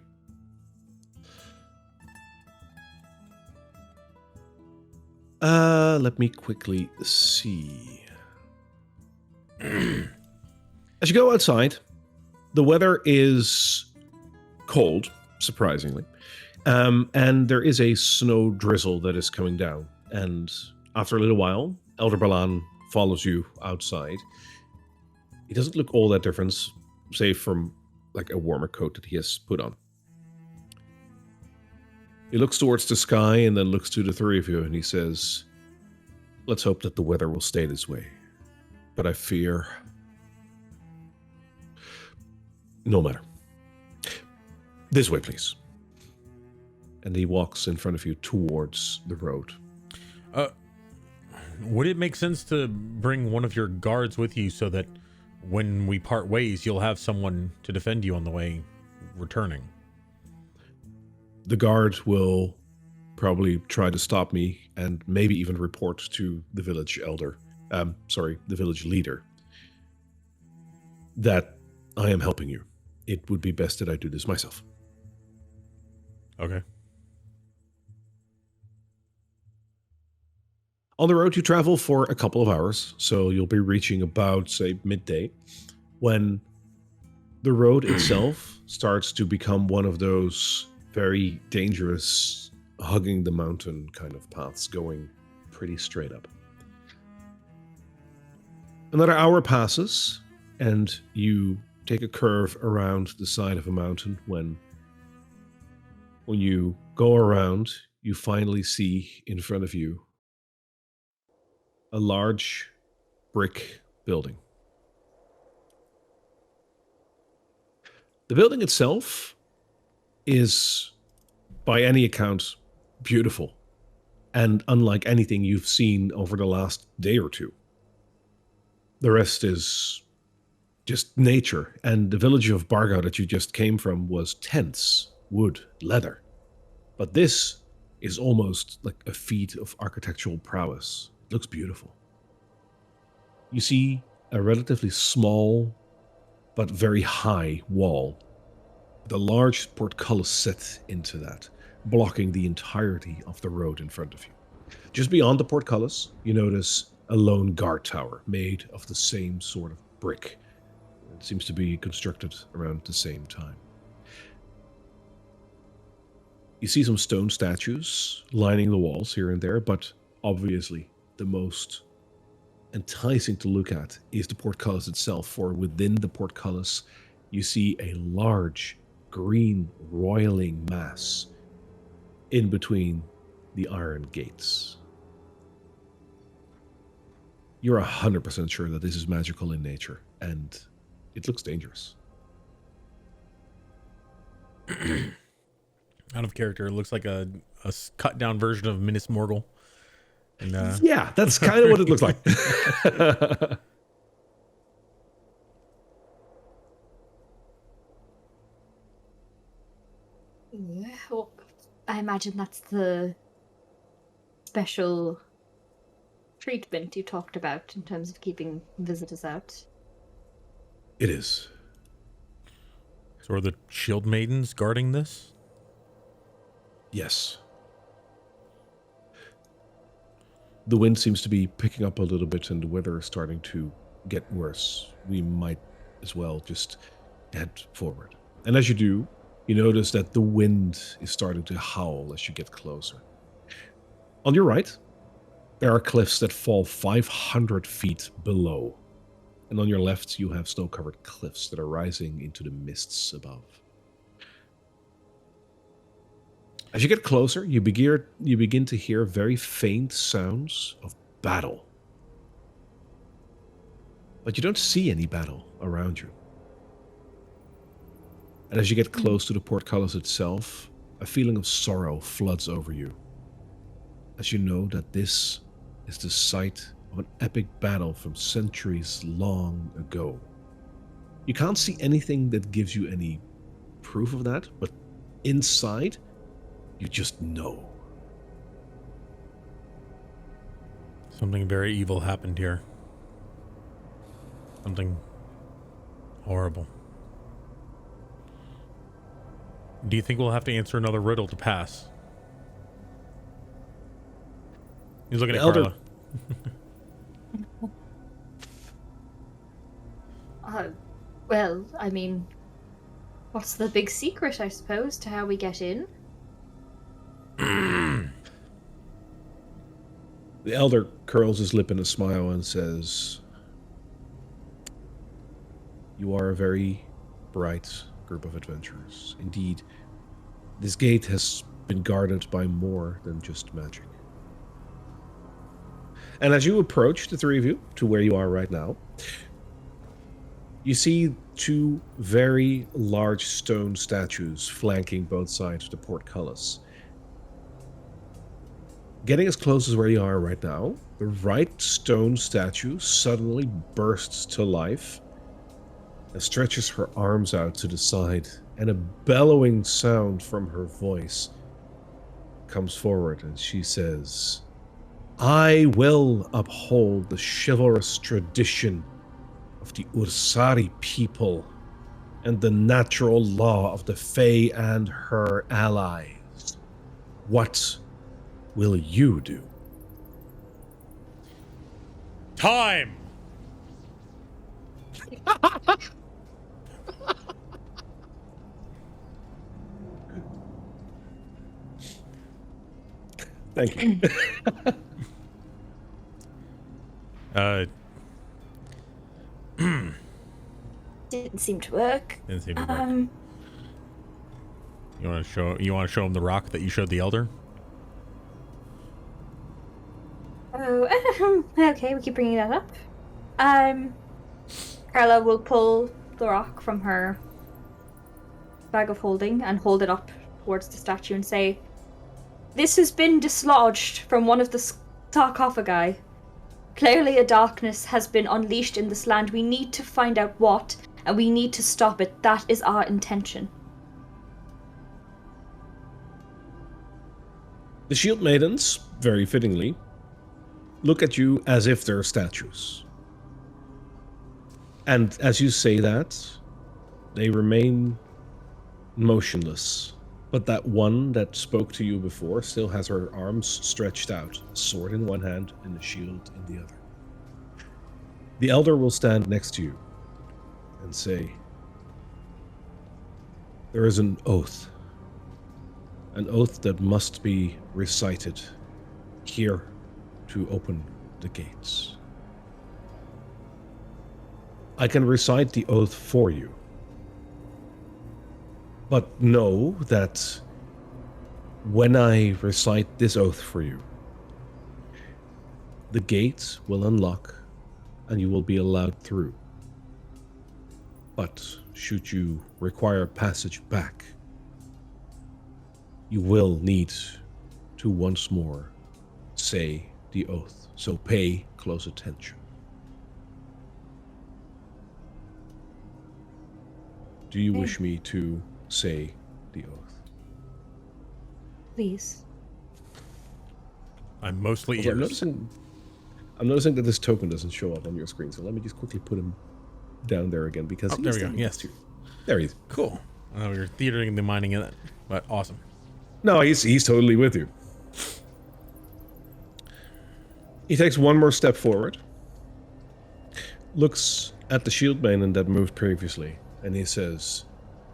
Let me quickly see. As you go outside, the weather is cold, surprisingly, and there is a snow drizzle that is coming down. And after a little while, Elder Balan follows you outside. He doesn't look all that different, save from like a warmer coat that he has put on. He looks towards the sky and then looks to the three of you and he says, "Let's hope that the weather will stay this way. But I fear... No matter. This way, please." And he walks in front of you towards the road. Would it make sense to bring one of your guards with you so that when we part ways, you'll have someone to defend you on the way returning? The guard will probably try to stop me and maybe even report to the village elder. The village leader. That I am helping you. It would be best that I do this myself. Okay. On the road, you travel for a couple of hours, so you'll be reaching about, say, midday, when the road itself starts to become one of those very dangerous, hugging the mountain kind of paths, going pretty straight up. Another hour passes, and you take a curve around the side of a mountain. When you go around, you finally see in front of you a large brick building. The building itself is, by any account, beautiful and unlike anything you've seen over the last day or two. The rest is just nature, and the village of Bargau that you just came from was tents, wood, leather. But this is almost like a feat of architectural prowess. It looks beautiful. You see a relatively small but very high wall with a large portcullis set into that, blocking the entirety of the road in front of you. Just beyond the portcullis, you notice a lone guard tower made of the same sort of brick. It seems to be constructed around the same time. You see some stone statues lining the walls here and there, but obviously the most enticing to look at is the portcullis itself, for within the portcullis you see a large green roiling mass in between the iron gates. You're 100% sure that this is magical in nature, and it looks dangerous. Out of character, it looks like a cut down version of Minas Morgul. And, yeah, that's kind of what it looks like. Well, I imagine that's the special treatment you talked about in terms of keeping visitors out. It is. So are the shield maidens guarding this? Yes. The wind seems to be picking up a little bit and the weather is starting to get worse. We might as well just head forward. And as you do, you notice that the wind is starting to howl as you get closer. On your right, there are cliffs that fall 500 feet below. And on your left, you have snow-covered cliffs that are rising into the mists above. As you get closer, you begin to hear very faint sounds of battle. But you don't see any battle around you. And as you get close to the portcullis itself, a feeling of sorrow floods over you, as you know that this is the site of an epic battle from centuries long ago. You can't see anything that gives you any proof of that, but inside, you just know. Something very evil happened here. Something horrible. Do you think we'll have to answer another riddle to pass? He's looking at Elder. Carla. Well, I mean, what's the big secret, I suppose, to how we get in? The elder curls his lip in a smile and says, "You are a very bright group of adventurers. Indeed, this gate has been guarded by more than just magic." And as you approach, the three of you, to where you are right now, you see two very large stone statues flanking both sides of the portcullis. Getting as close as where you are right now, the right stone statue suddenly bursts to life and stretches her arms out to the side and a bellowing sound from her voice comes forward, and she says, I will uphold the chivalrous tradition of the Ursari people and the natural law of the Fae and her allies. What will you do? Time. Thank you. Didn't seem to work. Didn't seem to work. You want to show him the rock that you showed the elder? Oh, okay, we keep bringing that up. Carla will pull the rock from her bag of holding and hold it up towards the statue and say, this has been dislodged from one of the sarcophagi. Clearly a darkness has been unleashed in this land. We need to find out what, and we need to stop it. That is our intention. The shield maidens, very fittingly, look at you as if they're statues. And as you say that, they remain motionless. But that one that spoke to you before still has her arms stretched out, a sword in one hand and a shield in the other. The elder will stand next to you and say, there is an oath that must be recited here to open the gates. I can recite the oath for you, but know that when I recite this oath for you, the gates will unlock and you will be allowed through. But should you require passage back, you will need to once more say the oath. So pay close attention. Do you wish me to say the oath? Please. I'm mostly Also, ears. I'm noticing that this token doesn't show up on your screen, so let me just quickly put him down there again because Oh, there we go. Yes. There he is. Cool. I know we were theatering the mining in it, but awesome. No, he's totally with you. He takes one more step forward, looks at the shield maiden that moved previously, and he says,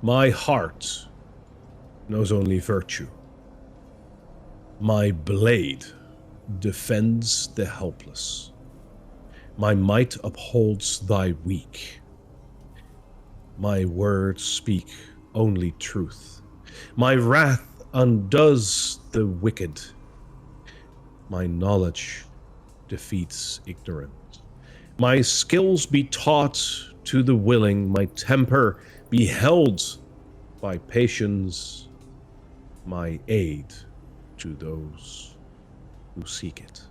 my heart knows only virtue. My blade defends the helpless. My might upholds thy weak. My words speak only truth. My wrath undoes the wicked. My knowledge defeats ignorance. My skills be taught to the willing. My temper be held by patience. My aid to those who seek it.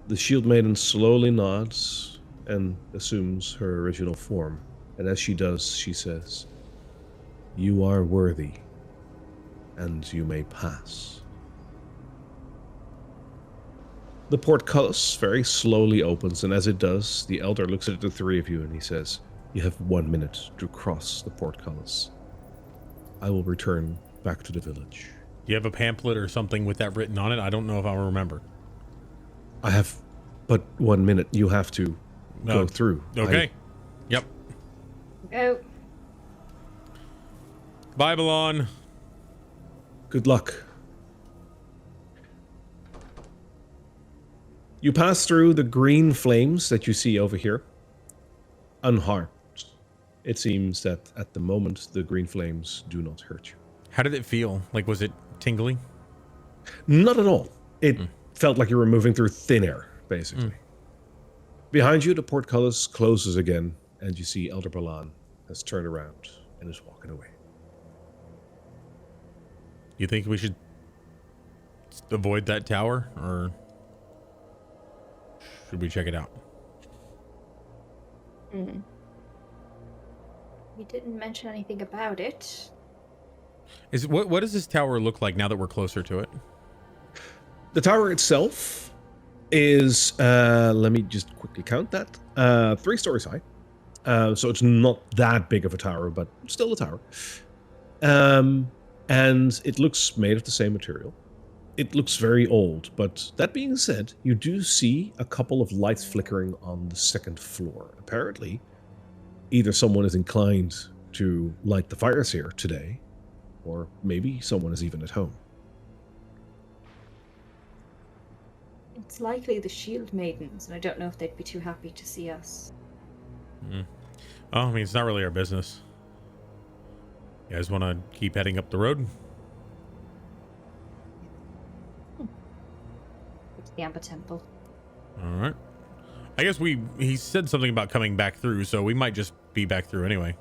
The shield maiden slowly nods and assumes her original form. And as she does, she says, you are worthy, and you may pass. The portcullis very slowly opens, and as it does, the elder looks at the three of you and he says, you have 1 minute to cross the portcullis. I will return back to the village. Do you have a pamphlet or something with that written on it? I don't know if I'll remember. I have but 1 minute. You have to go through. Okay. Yep. Go. Babylon. Good luck. You pass through the green flames that you see over here, unharmed. It seems that at the moment, the green flames do not hurt you. How did it feel? Like, was it tingly? Not at all. It felt like you were moving through thin air, basically. Behind you, the portcullis closes again, and you see Elder Balan has turned around and is walking away. You think we should avoid that tower, or should we check it out? Hmm. We didn't mention anything about it. What does this tower look like now that we're closer to it? The tower itself is, let me just quickly count that, 3 stories high. So it's not that big of a tower, but still a tower. And it looks made of the same material. It looks very old, but that being said, you do see a couple of lights flickering on the 2nd floor. Apparently, either someone is inclined to light the fires here today, or maybe someone is even at home. It's likely the Shield Maidens, and I don't know if they'd be too happy to see us. Oh, I mean, it's not really our business. You guys want to keep heading up the road? It's the Amber Temple. All right. I guess he said something about coming back through, so we might just be back through anyway.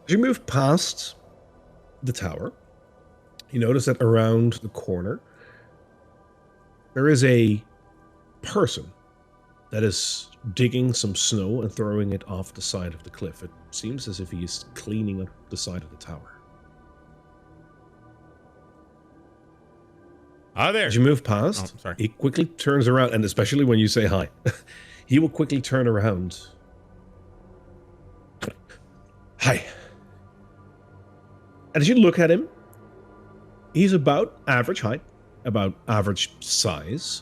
As you move past the tower, you notice that around the corner, there is a person that is digging some snow and throwing it off the side of the cliff. It seems as if he is cleaning up the side of the tower. Ah, there. As you move past, Oh, sorry. he quickly turns around, and especially when you say hi, he will quickly turn around. Hi. And as you look at him, he's about average height, about average size,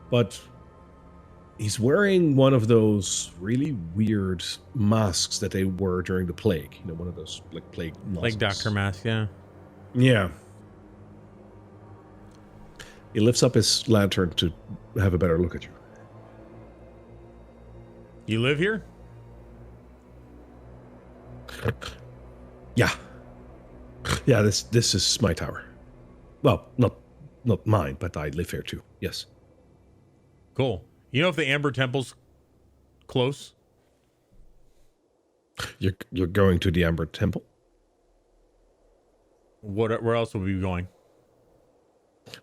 but he's wearing one of those really weird masks that they wore during the plague. You know, one of those like plague Like nozzles. Dr. Mask, yeah. Yeah. He lifts up his lantern to have a better look at you. You live here? Yeah. Yeah, this is my tower. Well, not mine, but I live here too. Yes. Cool. You know if the Amber Temple's close? You're going to the Amber Temple? Where else would we be going?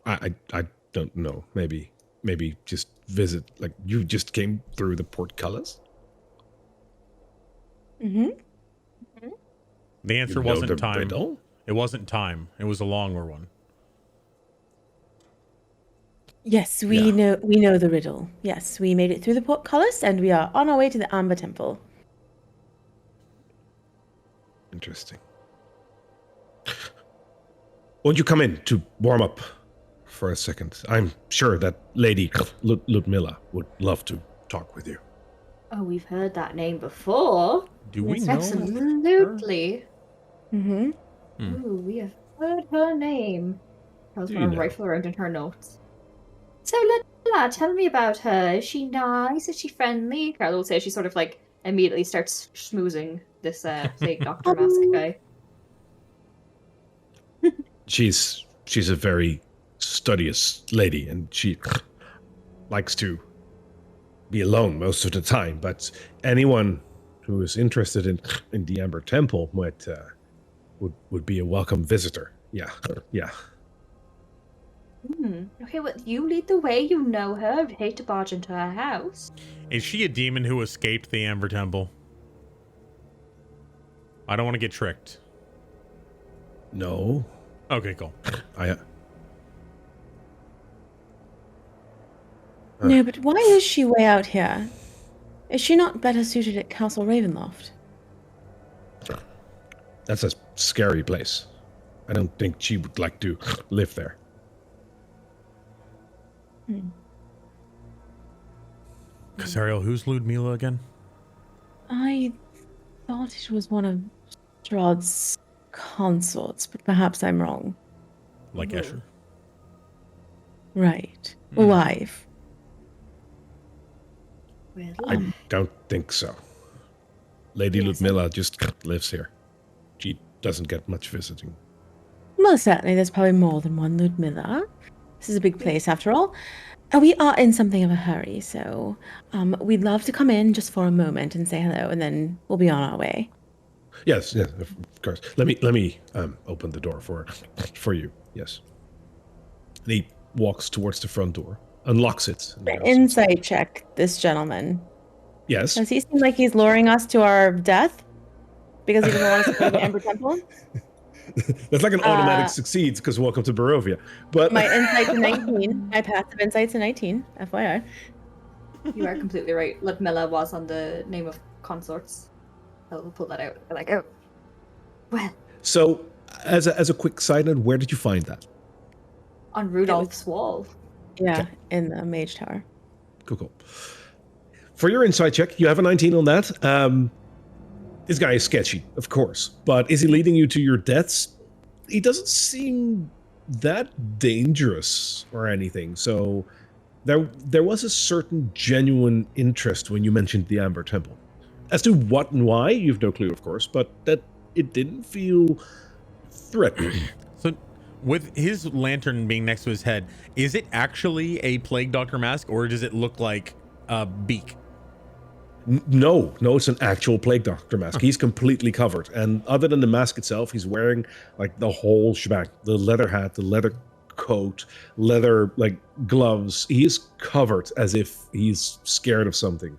I don't know. Maybe just visit. Like you just came through the portcullis. Mm-hmm. The answer You know wasn't the time. riddle? It wasn't time. It was a longer one. Yes, we know the riddle. Yes, we made it through the portcullis, and we are on our way to the Amber Temple. Interesting. Won't you come in to warm up for a second? I'm sure that Lady Ludmilla would love to talk with you. Oh, we've heard that name before. Do we Yes, know? Absolutely. Mm-hmm. Ooh, we have heard her name. I was Do going you to know? rifle around in her notes. So, Lila, tell me about her. Is she nice? Is she friendly? Carla will say she sort of like immediately starts schmoozing this fake Dr. Mask guy. She's a very studious lady, and she likes to be alone most of the time. But anyone who is interested in the Amber Temple would be a welcome visitor. Yeah. Okay, well, you lead the way. You know her. I'd hate to barge into her house. Is she a demon who escaped the Amber Temple? I don't want to get tricked. No, Okay, cool. No, but why is she way out here? Is she not better suited at Castle Ravenloft? That's a scary place. I don't think she would like to live there. Casariel, who's Ludmilla again? I thought it was one of Strahd's consorts, but perhaps I'm wrong. Like Escher? Right. A wife. Well, I don't think so. Lady Yes, Ludmilla just lives here. She doesn't get much visiting. Most certainly, there's probably more than one Ludmilla. This is a big place, after all. And we are in something of a hurry, so we'd love to come in just for a moment and say hello, and then we'll be on our way. Yes, of course. Let me open the door for you. Yes. And he walks towards the front door, unlocks it. And goes inside. Insight check, this gentleman. Yes. Does he seem like he's luring us to our death because he doesn't want us to go to the Ember Temple? That's like an automatic succeeds because welcome to Barovia. But My insight's a 19. My passive insight's a 19. FYI. You are completely right. Ludmilla was on the name of consorts. I'll pull that out. They're like, oh, well, so, as a quick side note, where did you find that? on Rudolph's wall. Yeah, Okay. in the Mage Tower. Cool. For your insight check, you have a 19 on that. This guy is sketchy, of course, but is he leading you to your deaths? He doesn't seem that dangerous or anything. So there was a certain genuine interest when you mentioned the Amber Temple. As to what and why, you've no clue, of course, but that it didn't feel threatening. So, with his lantern being next to his head, is it actually a Plague Doctor mask, or does it look like a beak? No, it's an actual Plague Doctor mask. He's completely covered. And other than the mask itself, he's wearing like the whole shebang. The leather hat, the leather coat, leather like gloves. He is covered as if he's scared of something.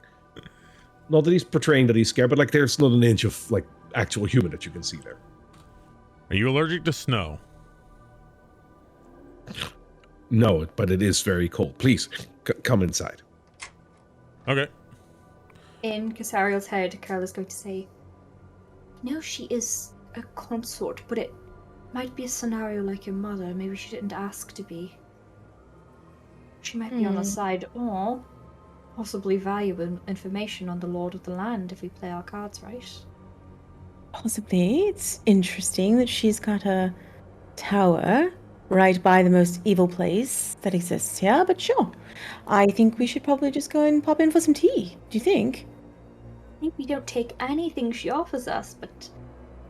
Not that he's portraying that he's scared, but like there's not an inch of like actual human that you can see there. Are you allergic to snow? No, but it is very cold. Please, come inside. Okay. In Casariel's head, Carol is going to say, no, she is a consort, but it might be a scenario like your mother. Maybe she didn't ask to be. She might be on our side, or possibly valuable information on the Lord of the Land if we play our cards right. Possibly. It's interesting that she's got a tower right by the most evil place that exists here, but sure. I think we should probably just go and pop in for some tea. Do you think? I think we don't take anything she offers us, but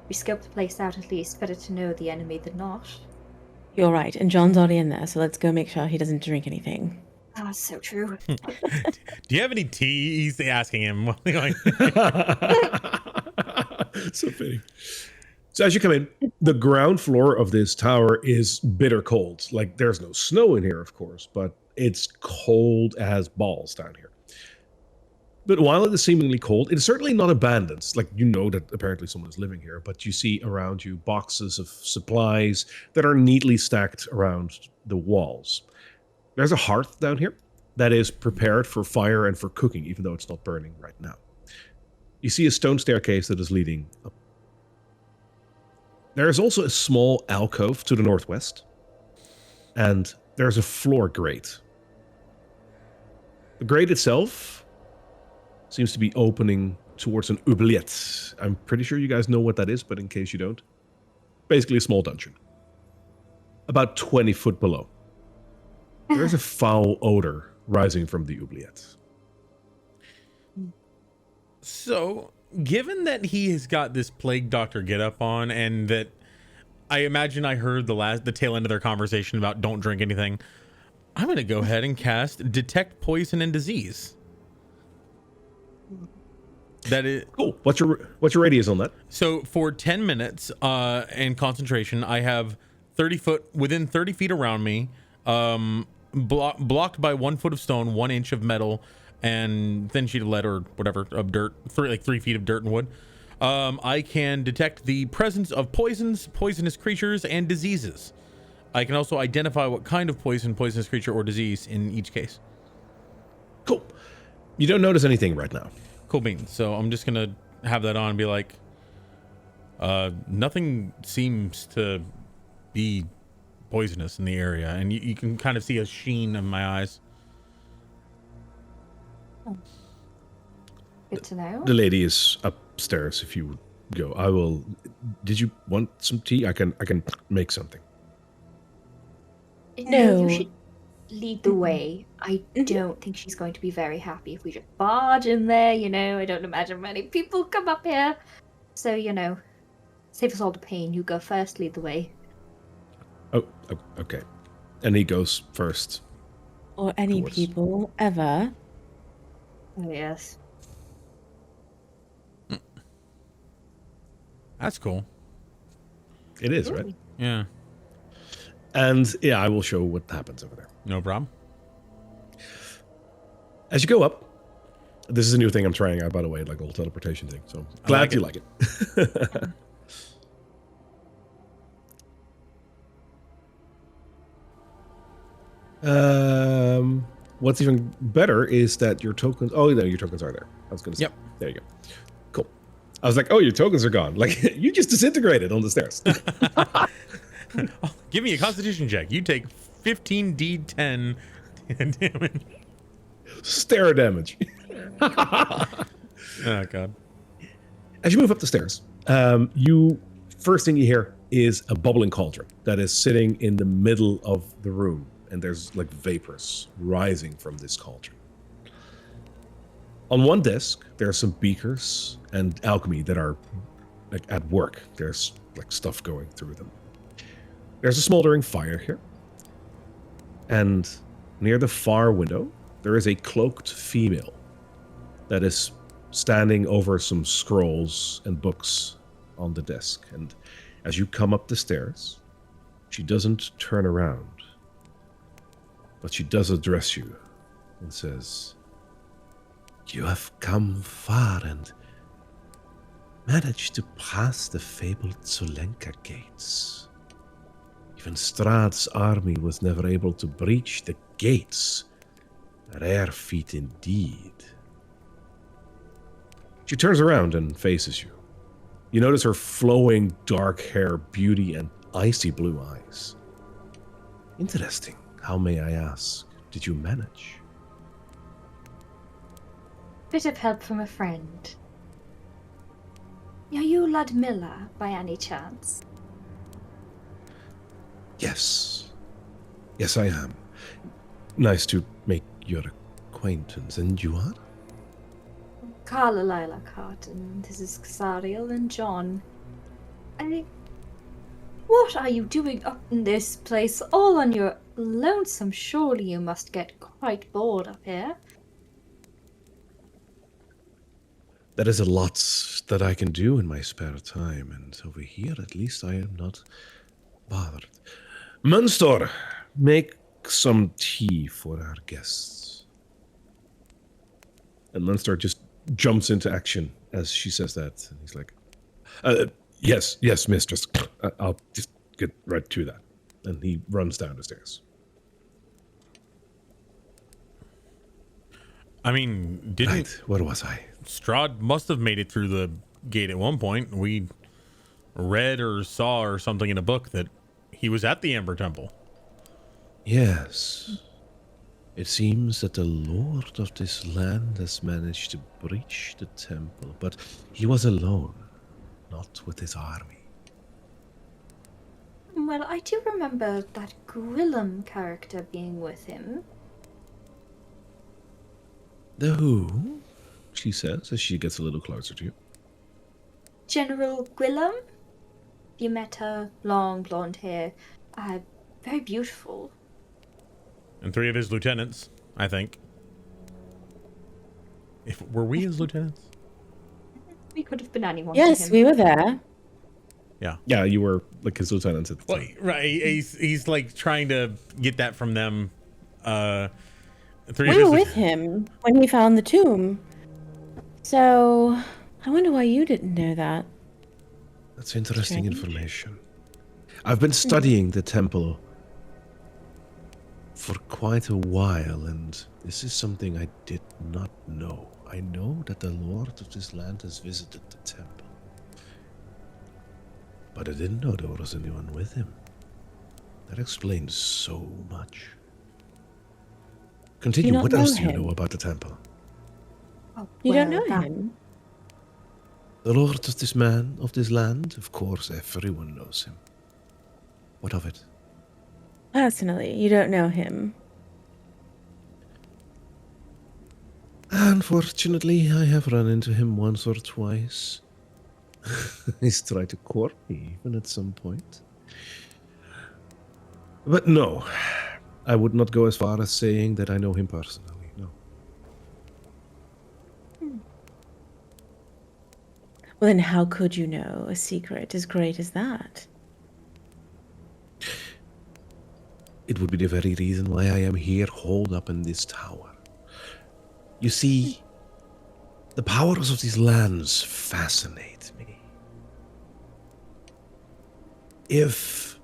we scope the place out at least. Better to know the enemy than not. You're right, and John's already in there, so let's go make sure he doesn't drink anything. Ah, so true. Do you have any tea? He's asking him. So fitting. So as you come in, the ground floor of this tower is bitter cold. Like there's no snow in here, of course, but it's cold as balls down here. But while it is seemingly cold, it is certainly not abandoned. Like you know that apparently someone is living here, but you see around you boxes of supplies that are neatly stacked around the walls. There's a hearth down here that is prepared for fire and for cooking, even though it's not burning right now. You see a stone staircase that is leading up. There is also a small alcove to the northwest, and there's a floor grate. The grate itself seems to be opening towards an oubliette. I'm pretty sure you guys know what that is, but in case you don't, basically a small dungeon. About 20 foot below. There's a foul odor rising from the oubliette. So, given that he has got this Plague Doctor getup on, and that I imagine I heard the tail end of their conversation about don't drink anything, I'm going to go ahead and cast Detect Poison and Disease. That is cool. What's your radius on that? So for 10 minutes and concentration, I have 30 within 30 feet around me, blocked by 1 foot of stone, 1 inch of metal, and thin sheet of lead or whatever of dirt, 3 feet of dirt and wood. I can detect the presence of poisons, poisonous creatures, and diseases. I can also identify what kind of poison, poisonous creature, or disease in each case. Cool. You don't notice anything right now. Cool beans. So I'm just gonna have that on and be like, nothing seems to be poisonous in the area, and you can kind of see a sheen in my eyes. Good to know. The lady is upstairs. If you would go, I will. Did you want some tea? I can make something. No, you should lead the way. I don't think she's going to be very happy if we just barge in there, I don't imagine many people come up here. So, save us all the pain. You go first, lead the way. Oh, okay. And he goes first. Or any people ever. Oh, yes. That's cool. It is, right? Yeah. And yeah, I will show what happens over there. No problem. As you go up, This is a new thing I'm trying out, by the way, like a little teleportation thing. So glad you like it. What's even better is that your tokens. Oh, no, your tokens are there. I was going to say. Yep. There you go. Cool. I was like, oh, your tokens are gone. Like, you just disintegrated on the stairs. Give me a Constitution check. You take 15d10 damage. Stair damage. Oh god. As you move up the stairs, first thing you hear is a bubbling cauldron that is sitting in the middle of the room, and there's like vapors rising from this cauldron. On one desk, there are some beakers and alchemy that are like at work. There's like stuff going through them. There's a smoldering fire here, and near the far window, there is a cloaked female that is standing over some scrolls and books on the desk. And as you come up the stairs, she doesn't turn around, but she does address you and says, "You have come far and managed to pass the fabled Zulenka gates. Even Strahd's army was never able to breach the gates. A rare feat indeed." She turns around and faces you. You notice her flowing dark hair, beauty, and icy blue eyes. Interesting. How, may I ask, did you manage? Bit of help from a friend. Are you Ludmilla, by any chance? Yes. Yes, I am. Nice to make your acquaintance. And you are? Carla Lila Carton. This is Xariel and John. What are you doing up in this place all on your lonesome? Surely you must get quite bored up here. There is a lot that I can do in my spare time, and over here at least I am not bothered. Munster, make some tea for our guests. And Munster just jumps into action as she says that. And he's like, yes, mistress. I'll just get right to that. And he runs down the stairs. I mean, didn't Right, where was I? Strahd must have made it through the gate at one point. We read or saw or something in a book that he was at the Amber Temple. Yes. It seems that the lord of this land has managed to breach the temple, but he was alone, not with his army. Well, I do remember that Gwillem character being with him. The who? She says as she gets a little closer to you. General Gwillem? You met her, long blonde hair, very beautiful. And 3 of his lieutenants, I think. Were we his lieutenants? We could have been anyone. to Yes, him. we were there. Yeah. Yeah, you were like his lieutenants at the Well, time. right. He's like trying to get that from them. 3 of We his were with him when he found the tomb. So, I wonder why you didn't know that. That's interesting Strange. information. I've been studying the temple for quite a while, and this is something I did not know. I know that the lord of this land has visited the temple, but I didn't know there was anyone with him. That explains so much. Continue. not What know else do you him? know about the temple? Oh, You don't well, know that- him. The lord of this man, of this land? Of course, everyone knows him. What of it? Personally, you don't know him. Unfortunately, I have run into him once or twice. He's tried to court me, even at some point. But no, I would not go as far as saying that I know him personally, no. Well, then how could you know a secret as great as that? It would be the very reason why I am here, holed up in this tower. You see, The powers of these lands fascinate me. If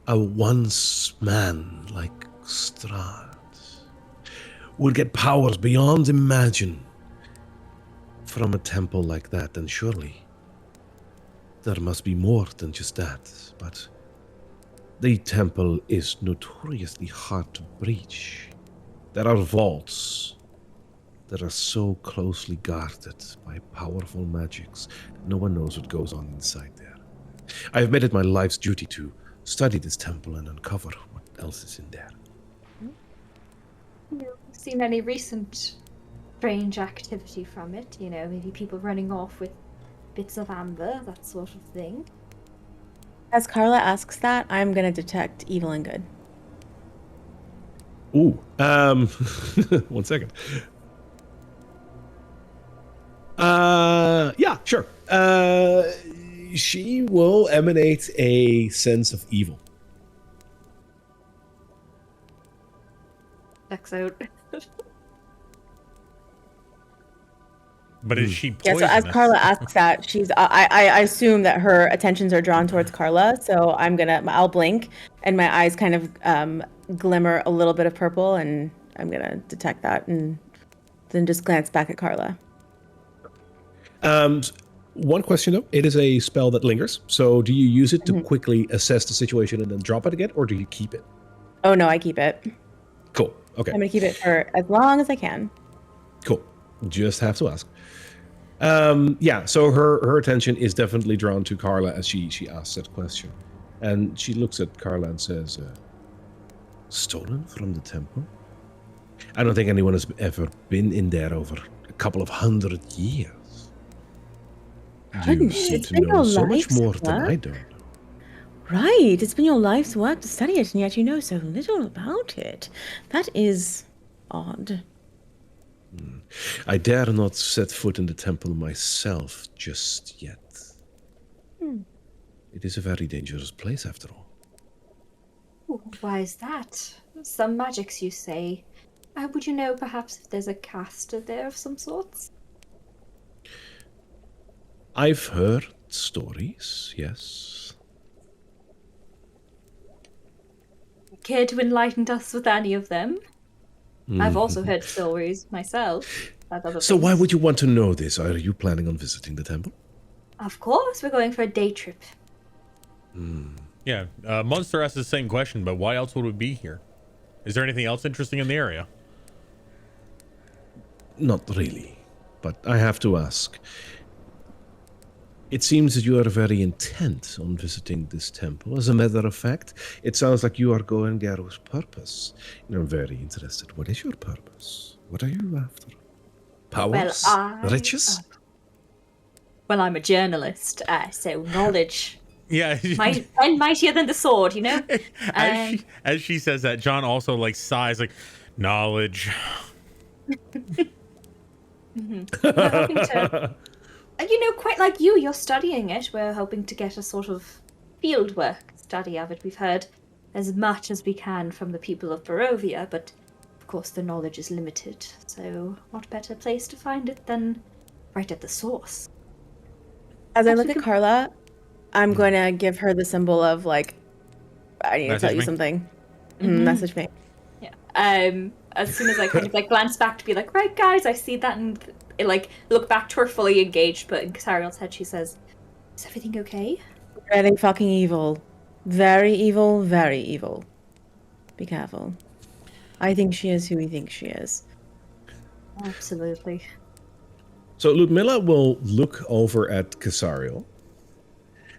a once man like Strahd would get powers beyond imagine from a temple like that, then surely there must be more than just that. But the temple is notoriously hard to breach. There are vaults that are so closely guarded by powerful magics. No one knows what goes on inside there. I have made it my life's duty to study this temple and uncover what else is in there. You seen any recent strange activity from it? You know, maybe people running off with bits of amber, that sort of thing. As Carla asks that, I'm gonna detect evil and good. Ooh, 1 second. Yeah, sure. She will emanate a sense of evil. Checks out. But is she Yeah, poisonous? so as Carla asks that, she's I assume that her attentions are drawn towards Carla, so I'll blink and my eyes kind of glimmer a little bit of purple, and I'm gonna detect that and then just glance back at Carla. One question though, it is a spell that lingers. So do you use it to quickly assess the situation and then drop it again, or do you keep it? Oh no, I keep it. Cool. Okay. I'm gonna keep it for as long as I can. Cool. Just have to ask. Yeah, so her attention is definitely drawn to Carla as she asks that question. And she looks at Carla and says, stolen from the temple? I don't think anyone has ever been in there over a couple of 100 years. You Goodness, seem it's to been know your so much life's more than I work. don't know. Right, it's been your life's work to study it, and yet you know so little about it. That is odd. I dare not set foot in the temple myself just yet. It is a very dangerous place, after all. Ooh, why is that? Some magics, you say. Would you know perhaps if there's a caster there of some sorts? I've heard stories, yes. Care to enlighten us with any of them? I've also heard stories myself about other So why things. would you want to know this? Are you planning on visiting the temple? Of course, we're going for a day trip. Yeah, Monster asked the same question, but why else would we be here? Is there anything else interesting in the area? Not really, but I have to ask. It seems that you are very intent on visiting this temple. As a matter of fact, it sounds like you are going there with purpose. And I'm very interested. What is your purpose? What are you after? Powers? Riches? Well, I'm a journalist, so knowledge. Yeah. And mightier than the sword, you know? As she says that, John also like sighs, like, knowledge. We're hoping to, you know, quite like you're studying it. We're hoping to get a sort of fieldwork study of it. We've heard as much as we can from the people of Barovia, but of course the knowledge is limited. So what better place to find it than right at the source? As I look at Carla, I'm going to give her the symbol of, like, I need to tell you something. Message me. Yeah. As soon as I kind of like glance back to be like, right guys, I see that, and like look back to her fully engaged, but in Casariel's head she says, is everything okay? Very fucking evil. Very evil, very evil. Be careful. I think she is who we think she is. Absolutely. So Ludmilla will look over at Casariel,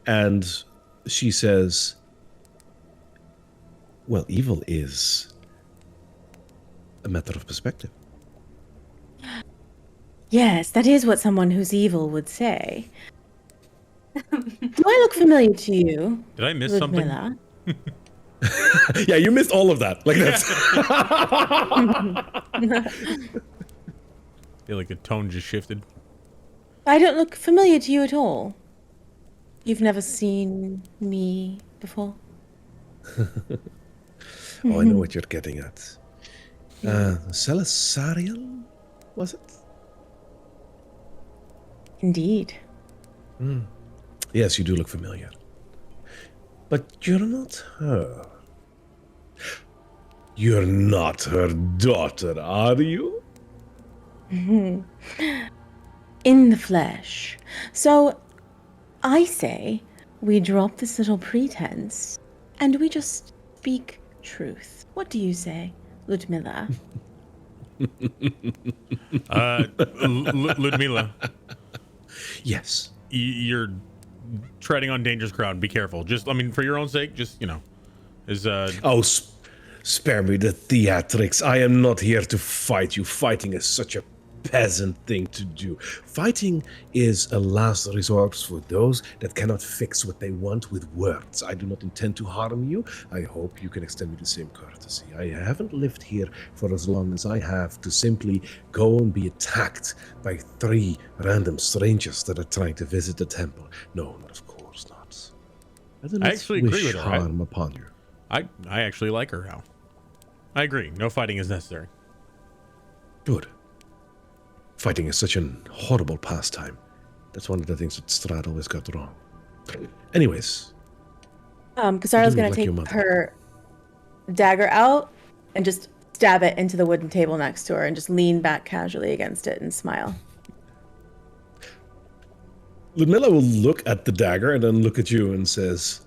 and she says, well, evil is a matter of perspective. Yes, that is what someone who's evil would say. Do I look familiar to you? Did I miss something? Ludmilla? Yeah, you missed all of that. Like that's Yeah, like the tone just shifted. I don't look familiar to you at all. You've never seen me before? Oh, I know what you're getting at. Celisariel, was it? Indeed. Yes, you do look familiar. But you're not her. You're not her daughter, are you? In the flesh. So, I say we drop this little pretense and we just speak truth. What do you say, Ludmilla? Ludmila, Yes. you're treading on dangerous ground. Be careful. Just, I mean, for your own sake, just, Oh, spare me the theatrics. I am not here to fight you. Fighting is such a peasant thing to do. Fighting is a last resort for those that cannot fix what they want with words. I do not intend to harm you. I hope you can extend me the same courtesy. I haven't lived here for as long as I have to simply go and be attacked by 3 random strangers that are trying to visit the temple. No, not of course not. I do not actually wish agree with her. harm upon you. I actually like her, Hal. I agree. No fighting is necessary. Good. Fighting is such an horrible pastime. That's one of the things that Strahd always got wrong. Anyways. Kasara's do gonna like your take mother. her dagger out and just stab it into the wooden table next to her and just lean back casually against it and smile. Ludmilla will look at the dagger and then look at you and says,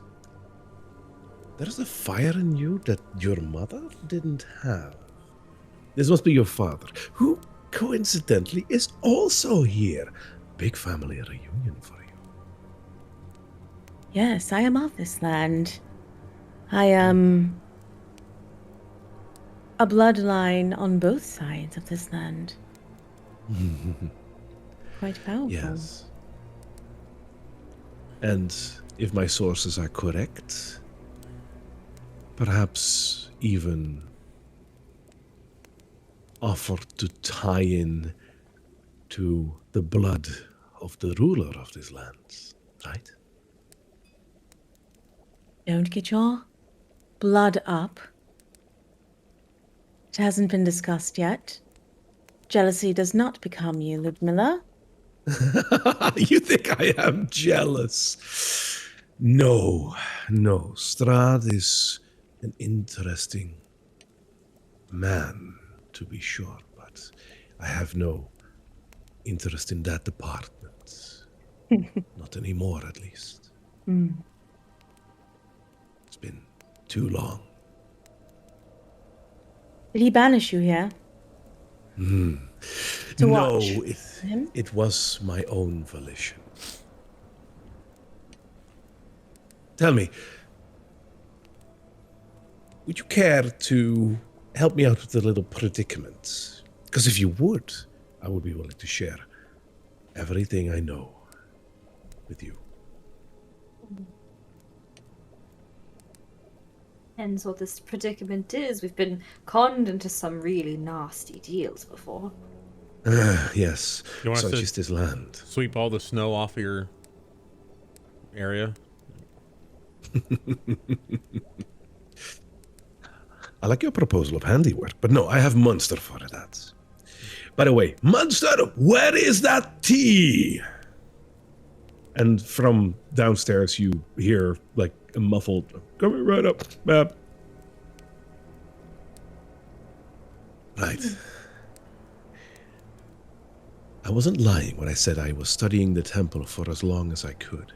"There's a fire in you that your mother didn't have. This must be your father, who coincidentally is also here. Big family reunion for you." Yes, I am of this land. I am a bloodline on both sides of this land. Quite powerful. Yes. And if my sources are correct, perhaps even offer to tie in to the blood of the ruler of these lands, right? Don't get your blood up. It hasn't been discussed yet. Jealousy does not become you, Ludmilla. You think I am jealous? No, no. Strahd is an interesting man, to be sure, but I have no interest in that department. Not anymore, at least. It's been too long. Did he banish you here? To No, watch him? it was my own volition. Tell me, would you care to help me out with a little predicament? Because if you would, I would be willing to share everything I know with you. Depends what this predicament is. We've been conned into some really nasty deals before. Yes, You want us such to- is this land. Sweep all the snow off of your area. I like your proposal of handiwork, but no, I have Munster for that. By the way, Munster, where is that tea? And from downstairs, you hear like a muffled, "Coming right up, ma'am." Right. I wasn't lying when I said I was studying the temple for as long as I could.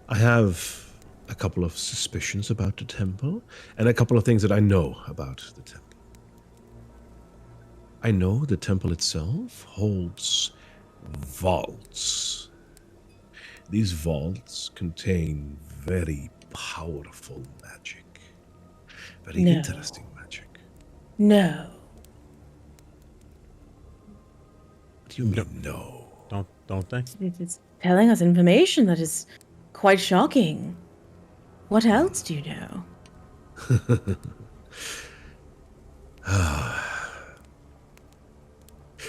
I have a couple of suspicions about the temple, and a couple of things that I know about the temple. I know the temple itself holds vaults. These vaults contain very powerful magic. Very No. interesting magic. No. What do you mean, no? Don't they? It is telling us information that is quite shocking. What else do you know?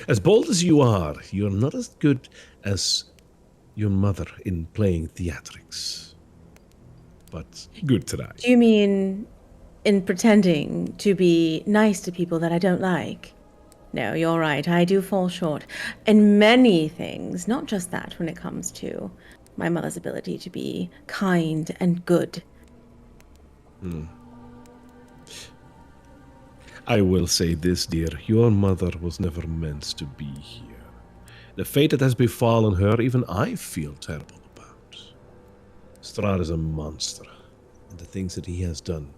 As bold as you are, you're not as good as your mother in playing theatrics. But good try. Do you mean in pretending to be nice to people that I don't like? No, you're right. I do fall short in many things, not just that when it comes to my mother's ability to be kind and good. I will say this, dear. Your mother was never meant to be here. The fate that has befallen her, even I feel terrible about. Strahd is a monster, and the things that he has done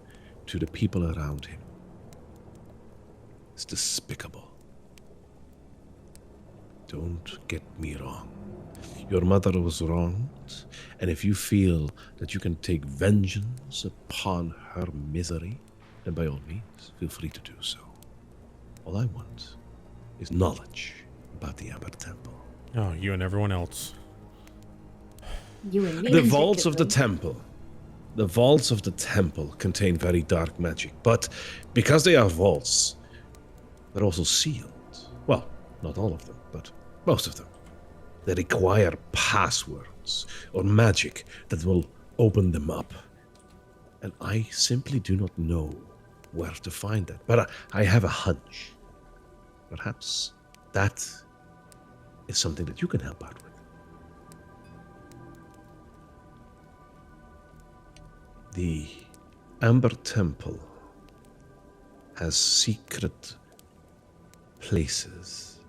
to the people around him is despicable. Don't get me wrong. Your mother was wronged, and if you feel that you can take vengeance upon her misery, then by all means, feel free to do so. All I want is knowledge about the Amber Temple. Oh, you and everyone else. You and me. The in vaults of the particular. temple. The vaults of the temple contain very dark magic, but because they are vaults, they're also sealed. Well, not all of them, but most of them. They require passwords or magic that will open them up. And I simply do not know where to find that. But I have a hunch. Perhaps that is something that you can help out with. The Amber Temple has secret places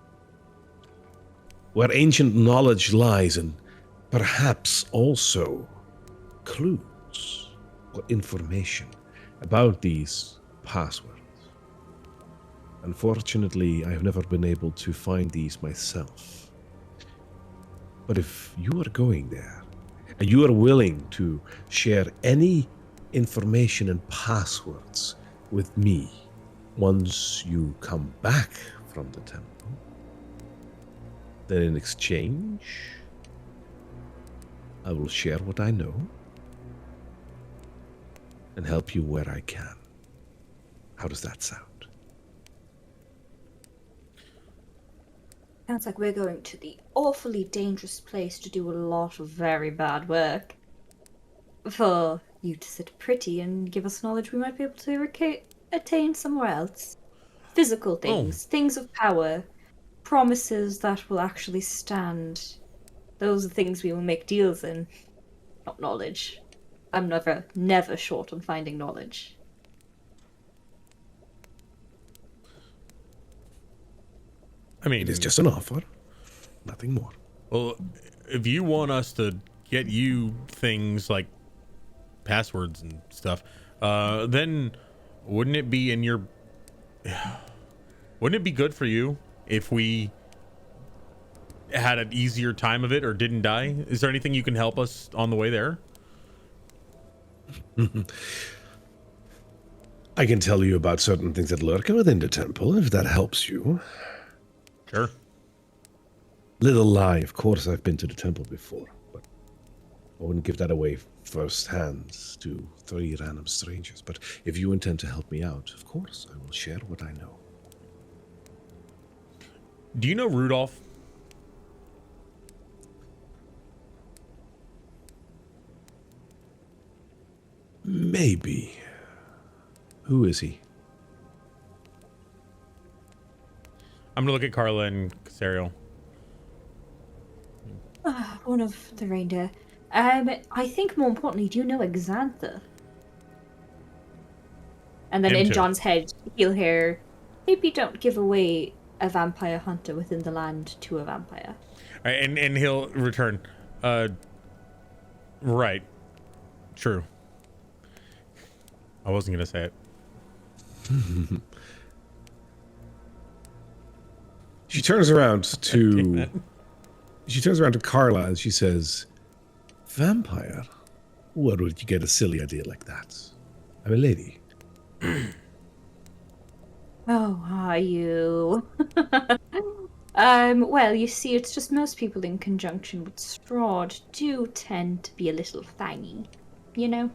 where ancient knowledge lies, and perhaps also clues or information about these passwords. Unfortunately, I have never been able to find these myself. But if you are going there, and you are willing to share any information and passwords with me once you come back from the temple, then in exchange, I will share what I know and help you where I can. How does that sound? Sounds like we're going to the awfully dangerous place to do a lot of very bad work. For you to sit pretty and give us knowledge we might be able to attain somewhere else. Physical things, things of power, promises that will actually stand. Those are things we will make deals in, not knowledge. I'm never short on finding knowledge. I mean, It is just an offer, nothing more. well, if you want us to get you things like passwords and stuff, then wouldn't it be wouldn't it be good for you if we had an easier time of it or didn't die? Is there anything you can help us on the way there? I can tell you about certain things that lurk within the temple, if that helps you. Sure. Little lie, of course I've been to the temple before, but I wouldn't give that away firsthand to 3 random strangers. But if you intend to help me out, of course I will share what I know. Do you know Rudolph? Maybe. Who is he? I'm gonna look at Carla and Casario. One of the reindeer. I think more importantly, do you know Exantha? And then Him in too. John's head, he'll hear, maybe don't give away a vampire hunter within the land to a vampire. All right, and he'll return. Right. True. I wasn't gonna say it. She turns around to Carla and she says, "Vampire? Where would you get a silly idea like that? I'm a lady." Oh, are you? Well, you see, it's just most people in conjunction with Strahd do tend to be a little fangy, you know?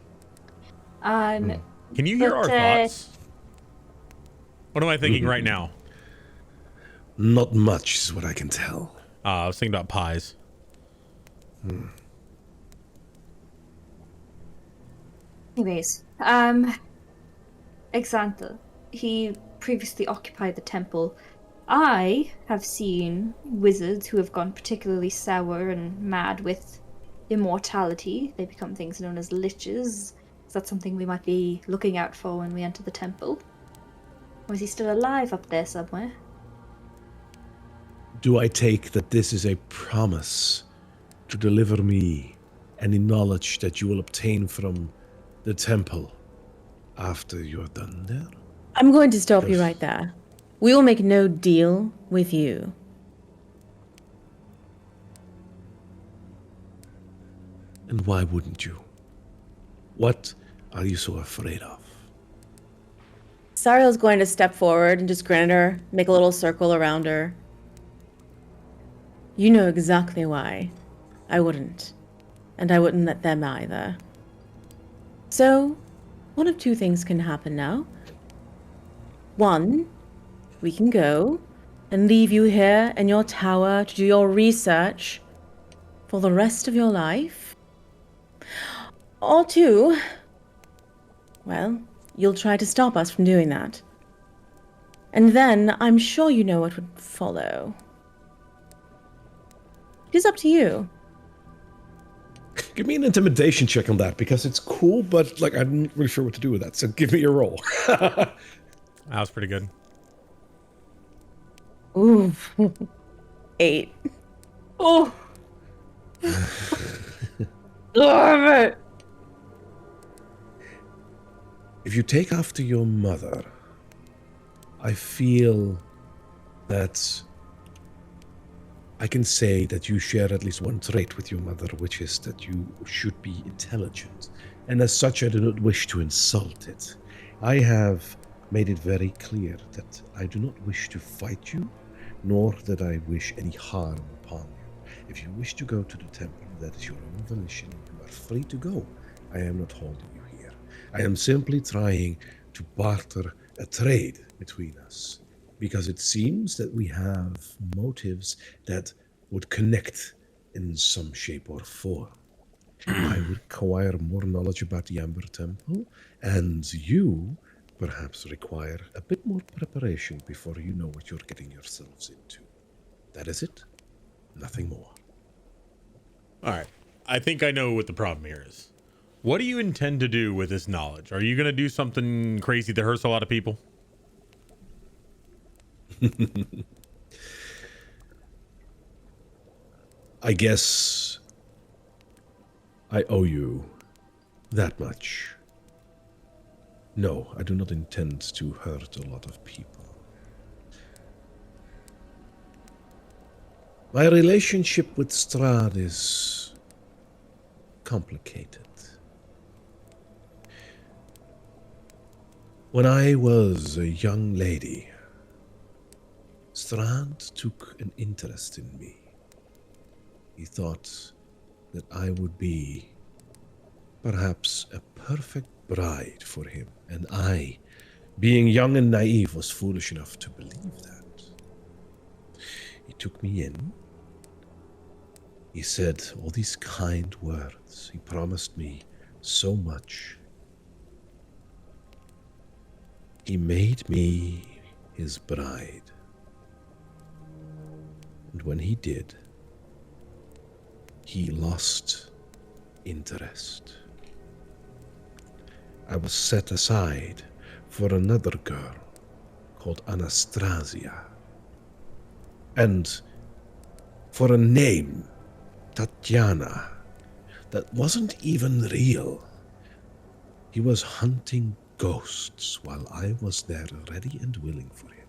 Can you hear But, our thoughts? What am I thinking right now? Not much is what I can tell. I was thinking about pies. Anyways, Exantha, he previously occupied the temple I have seen wizards who have gone particularly sour and mad with immortality. They become things known as liches. Is that something we might be looking out for when we enter the temple? Or is he still alive up there somewhere? Do I take that this is a promise to deliver me any knowledge that you will obtain from the temple after you're done there? I'm going to stop you Yes. right there. We will make no deal with you. And why wouldn't you? What are you so afraid of? Sariel's going to step forward and just grin at her, make a little circle around her. You know exactly why. I wouldn't. And I wouldn't let them either. So, one of two things can happen now. One, we can go and leave you here in your tower to do your research for the rest of your life. Or two, well, you'll try to stop us from doing that. And then I'm sure you know what would follow. It is up to you. Give me an intimidation check on that, because it's cool, but like I'm not really sure what to do with that. So give me a roll. That was pretty good. Ooh. 8. Oh! Love it! If you take after your mother, I feel that I can say that you share at least one trait with your mother, which is that you should be intelligent. And as such, I do not wish to insult it. I have made it very clear that I do not wish to fight you, nor that I wish any harm upon you. If you wish to go to the temple, that is your own volition. You are free to go. I am not holding you here. I am simply trying to barter a trade between us, because it seems that we have motives that would connect in some shape or form. I would acquire more knowledge about the Amber Temple, and you perhaps require a bit more preparation before you know what you're getting yourselves into. That is it. Nothing more. All right. I think I know what the problem here is. What do you intend to do with this knowledge? Are you going to do something crazy that hurts a lot of people? I guess I owe you that much. No, I do not intend to hurt a lot of people. My relationship with Strahd is complicated. When I was a young lady, Strahd took an interest in me. He thought that I would be perhaps a perfect bride for him, and I, being young and naive, was foolish enough to believe that. He took me in. He said all these kind words. He promised me so much. He made me his bride. And when he did, he lost interest. I was set aside for another girl called Anastasia. And for a name, Tatiana, that wasn't even real. He was hunting ghosts while I was there ready and willing for him.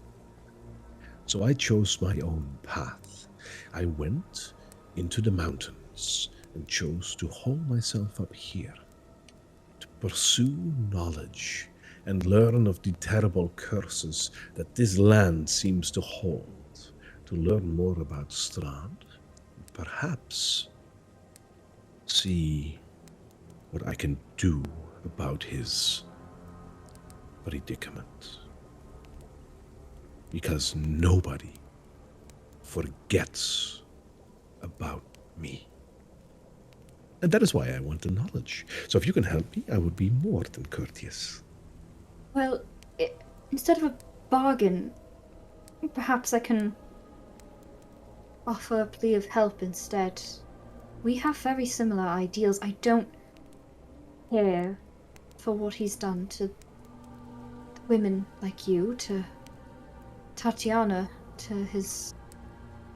So I chose my own path. I went into the mountains and chose to hole myself up here, to pursue knowledge and learn of the terrible curses that this land seems to hold, to learn more about Strahd, and perhaps see what I can do about his predicament. Because nobody forgets about me. And that is why I want the knowledge. So if you can help me, I would be more than courteous. Well, instead of a bargain, Perhaps I can offer a plea of help instead. We have very similar ideals. I don't care for what he's done to women like you, to Tatiana, to his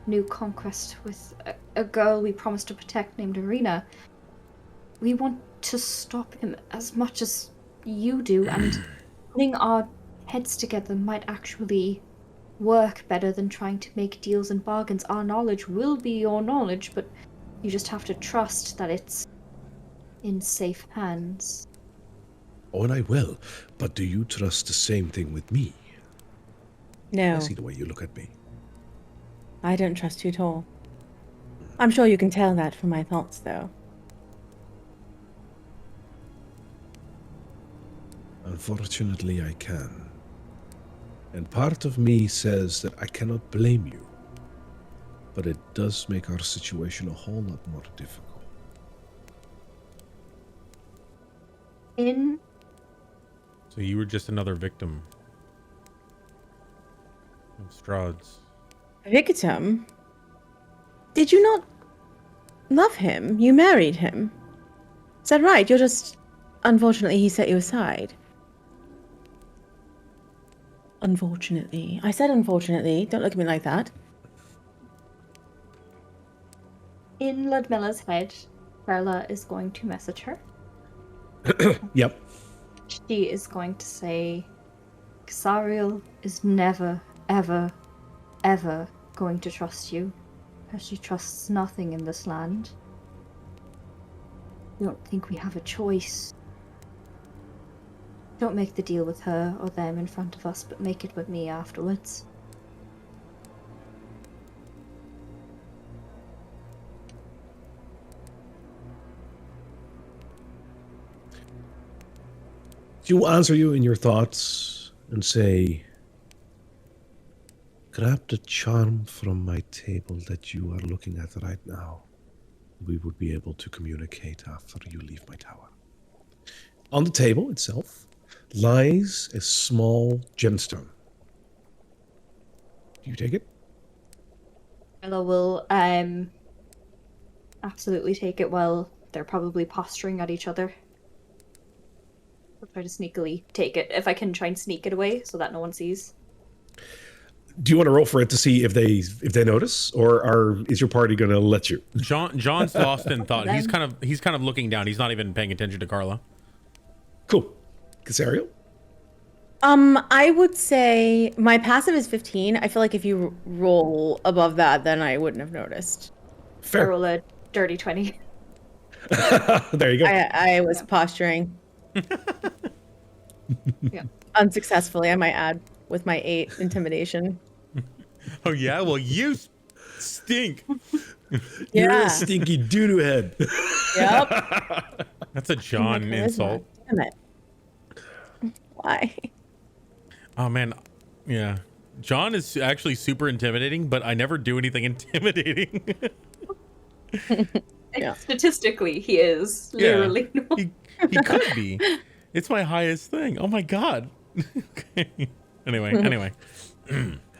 new conquest with a girl we promised to protect named Irina. We want to stop him as much as you do, and putting our heads together might actually work better than trying to make deals and bargains. Our knowledge will be your knowledge, but you just have to trust that it's in safe hands. Oh, and I will. But do you trust the same thing with me? No, I see the way you look at me. I don't trust you at all. I'm sure you can tell that from my thoughts, though. Unfortunately, I can. And part of me says that I cannot blame you. But it does make our situation a whole lot more difficult. So you were just another victim of Strahd's. Victim? Did you not love him? You married him. Is that right? You're just... Unfortunately, he set you aside. Unfortunately. I said unfortunately. Don't look at me like that. In Ludmilla's head, Carla is going to message her. Yep. She is going to say, Xariel is never, ever, ever going to trust you, because she trusts nothing in this land. I don't think we have a choice. Don't make the deal with her or them in front of us, but make it with me afterwards. She will answer you in your thoughts and say, grab the charm from my table that you are looking at right now. We would be able to communicate after you leave my tower. On the table itself lies a small gemstone. Do you take it? Ella will absolutely take it while they're probably posturing at each other. I'll try to sneakily take it, if I can try and sneak it away so that no one sees. Do you want to roll for it to see if they notice, or is your party going to let you? John's lost in thought. Then- He's kind of looking down. He's not even paying attention to Carla. Cool. Casariel? I would say my passive is 15. I feel like if you roll above that, then I wouldn't have noticed. I Fair. roll a dirty 20. There you go. I was posturing. Yeah. Unsuccessfully, I might add, with my 8 intimidation. Oh yeah, well you stink. You're Yeah. a stinky doo-doo head. Yep. That's a John Charisma. insult. Damn it. Why? Oh man, yeah. John is actually super intimidating, but I never do anything intimidating. Yeah. Statistically, he is. Literally. He could be. It's my highest thing. Oh my god. Okay. Anyway.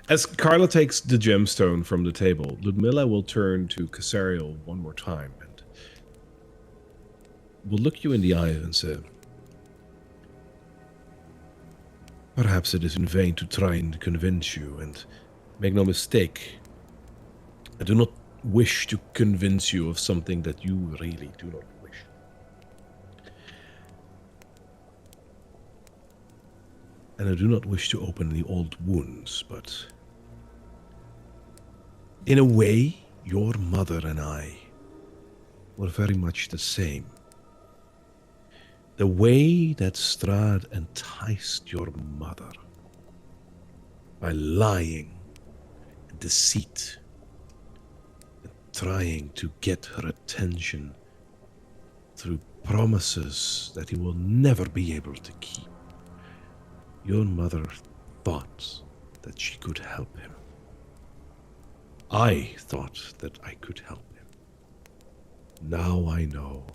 As Carla takes the gemstone from the table, Ludmilla will turn to Casariel one more time and will look you in the eye and say, perhaps it is in vain to try and convince you, and make no mistake, I do not wish to convince you of something that you really do not wish. And I do not wish to open the old wounds, but in a way, your mother and I were very much the same. The way that Strahd enticed your mother by lying and deceit and trying to get her attention through promises that he will never be able to keep. Your mother thought that she could help him. I thought that I could help him. Now I know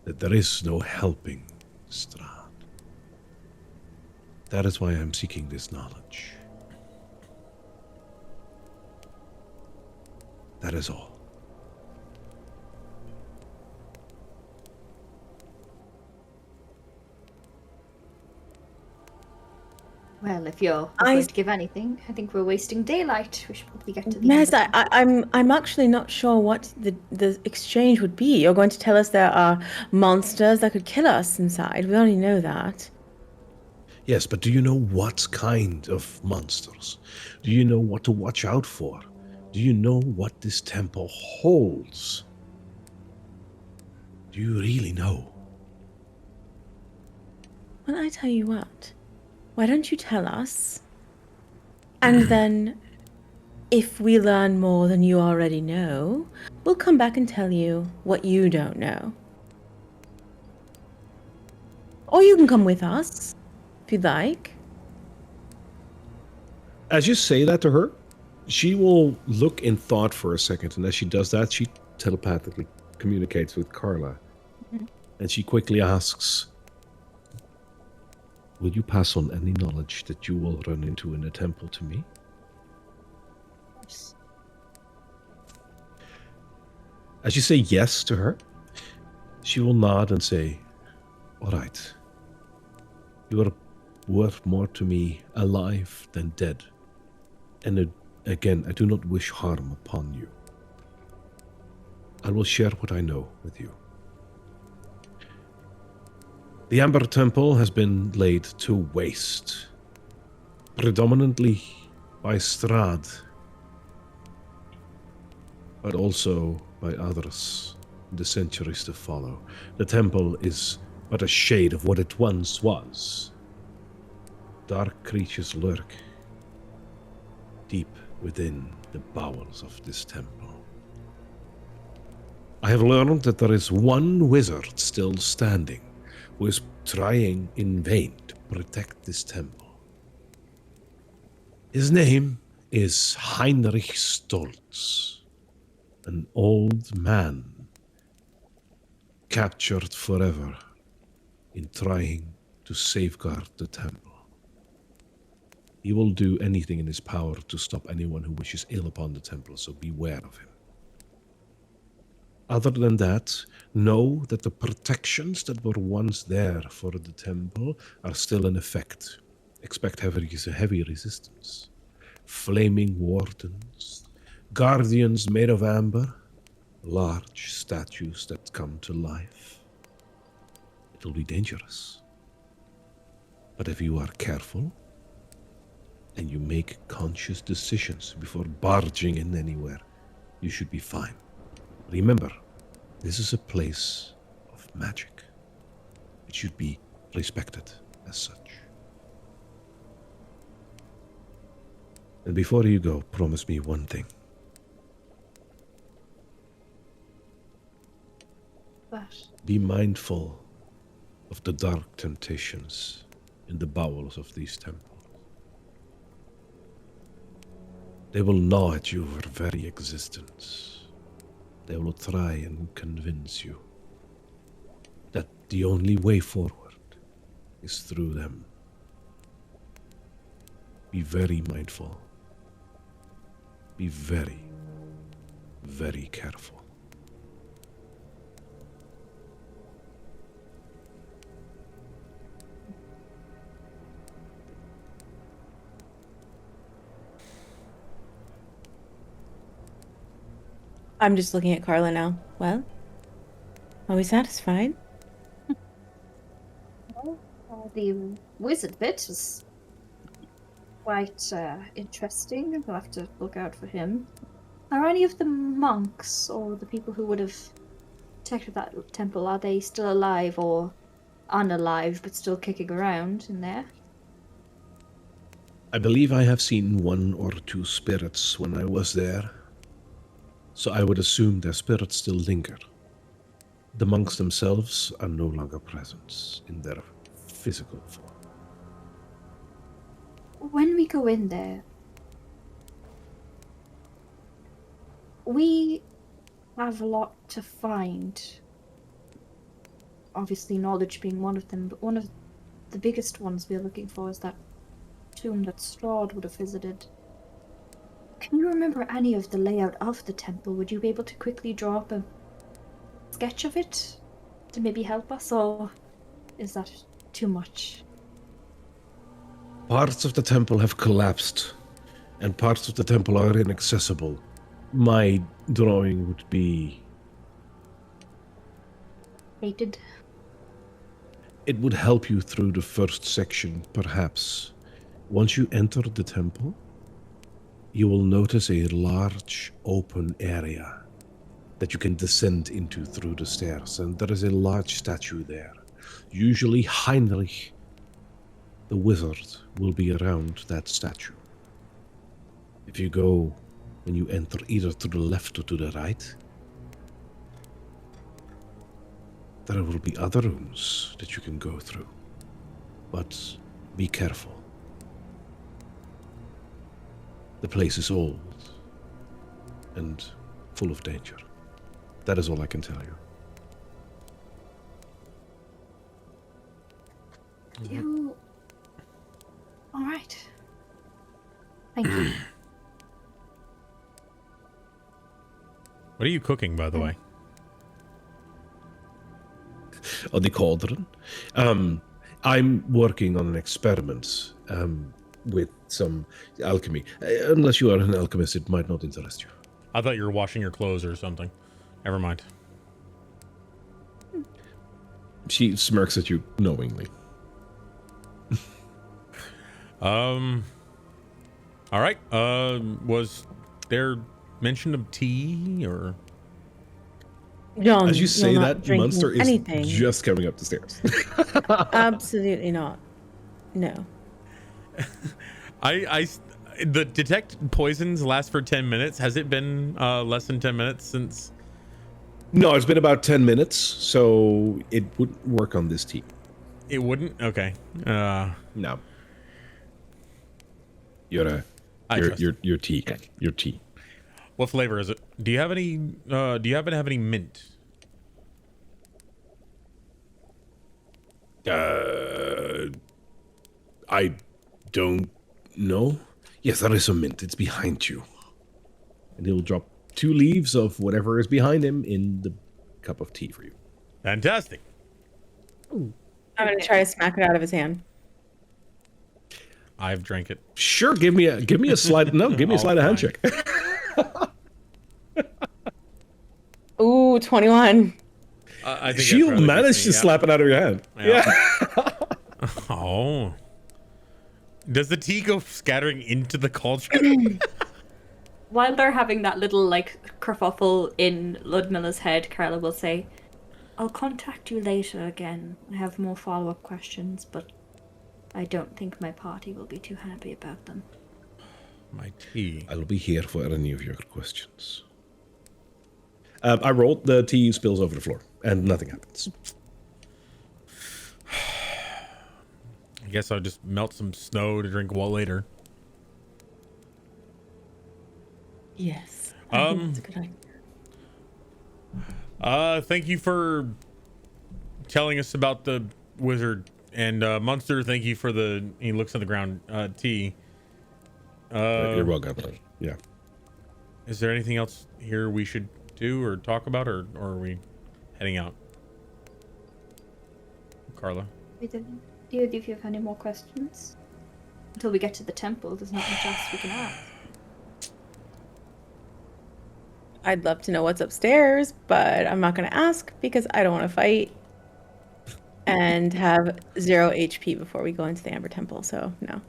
that there is no helping Strahd. That is why I'm seeking this knowledge. That is all. Well, if you're not going to give anything, I think we're wasting daylight. We should probably get to the Yes, end. I'm actually not sure what the exchange would be. You're going to tell us there are monsters that could kill us inside. We already know that. Yes, but do you know what kind of monsters? Do you know what to watch out for? Do you know what this temple holds? Do you really know? Well, I tell you what. Why don't you tell us? And then, if we learn more than you already know, we'll come back and tell you what you don't know. Or you can come with us, if you'd like. As you say that to her, she will look in thought for a second, and as she does that, she telepathically communicates with Carla. And she quickly asks, will you pass on any knowledge that you will run into in the temple to me? As you say yes to her, she will nod and say, all right. You are worth more to me alive than dead. And again, I do not wish harm upon you. I will share what I know with you. The Amber Temple has been laid to waste, predominantly by Strahd, but also by others in the centuries to follow. The temple is but a shade of what it once was. Dark creatures lurk deep within the bowels of this temple. I have learned that there is one wizard still standing who is trying in vain to protect this temple. His name is Heinrich Stolz, an old man captured forever in trying to safeguard the temple. He will do anything in his power to stop anyone who wishes ill upon the temple, so beware of him. Other than that, know that the protections that were once there for the temple are still in effect. Expect heavy resistance. Flaming wardens, guardians made of amber, large statues that come to life. It'll be dangerous. But if you are careful, and you make conscious decisions before barging in anywhere, you should be fine. Remember, this is a place of magic. It should be respected as such. And before you go, promise me one thing. But Be mindful of the dark temptations in the bowels of these temples. They will gnaw at your very existence. They will try and convince you that the only way forward is through them. Be very mindful. Be very, very careful. I'm just looking at Carla now. Well, are we satisfied? the wizard bit is quite interesting. We'll have to look out for him. Are any of the monks or the people who would have protected that temple, are they still alive or unalive but still kicking around in there? I believe I have seen one or two spirits when I was there, so I would assume their spirits still linger. The monks themselves are no longer present in their physical form. When we go in there, we have a lot to find. Obviously, knowledge being one of them, but one of the biggest ones we're looking for is that tomb that Strahd would have visited. Can you remember any of the layout of the temple? Would you be able to quickly draw up a sketch of it to maybe help us, or is that too much? Parts of the temple have collapsed, and parts of the temple are inaccessible. My drawing would be... Hated. It would help you through the first section, perhaps. Once you enter the temple, you will notice a large open area that you can descend into through the stairs, and there is a large statue there. Usually Heinrich, the wizard, will be around that statue. If you go and you enter either to the left or to the right, there will be other rooms that you can go through. But be careful. The place is old and full of danger. That is all I can tell you. All right. Thank you. What are you cooking, by the way? Oh, the cauldron. I'm working on an experiment with some alchemy. Unless you are an alchemist, it might not interest you. I thought you were washing your clothes or something. Never mind. She smirks at you knowingly. All right. Was there mention of tea or? John, As you say you're not that, drinking Munster is anything. just coming up the stairs. Absolutely not. No. The detect poisons last for 10 minutes. Has it been less than 10 minutes since? No, it's been about 10 minutes, so it wouldn't work on this tea. It wouldn't? Okay. No. Your tea. Your tea. What flavor is it? Do you have any? Do you happen to have any mint? I don't know. Yes, there is some mint. It's behind you. And he'll drop 2 leaves of whatever is behind him in the cup of tea for you. Fantastic. I'm gonna try to smack it out of his hand. I've drank it. Sure, give me a slide. No, give me a slide of hand check. Ooh, 21. I think She'll manage to slap it out of your hand. Yeah. Oh. Does the tea go scattering into the cauldron? While they're having that little, like, kerfuffle in Ludmilla's head, Carla will say, I'll contact you later again. I have more follow-up questions, but I don't think my party will be too happy about them. My tea. I'll be here for any of your questions. I rolled, the tea spills over the floor, and nothing happens. I guess I'll just melt some snow to drink while later. Yes. I think that's a good idea. Thank you for telling us about the wizard, and Munster, thank you for the, he looks on the ground, tea. You're welcome. Yeah. Is there anything else here we should do or talk about, or are we heading out? Carla? Do you have any more questions? Until we get to the temple, there's not much else we can ask. I'd love to know what's upstairs, but I'm not going to ask because I don't want to fight and have 0 HP before we go into the Amber Temple, so no.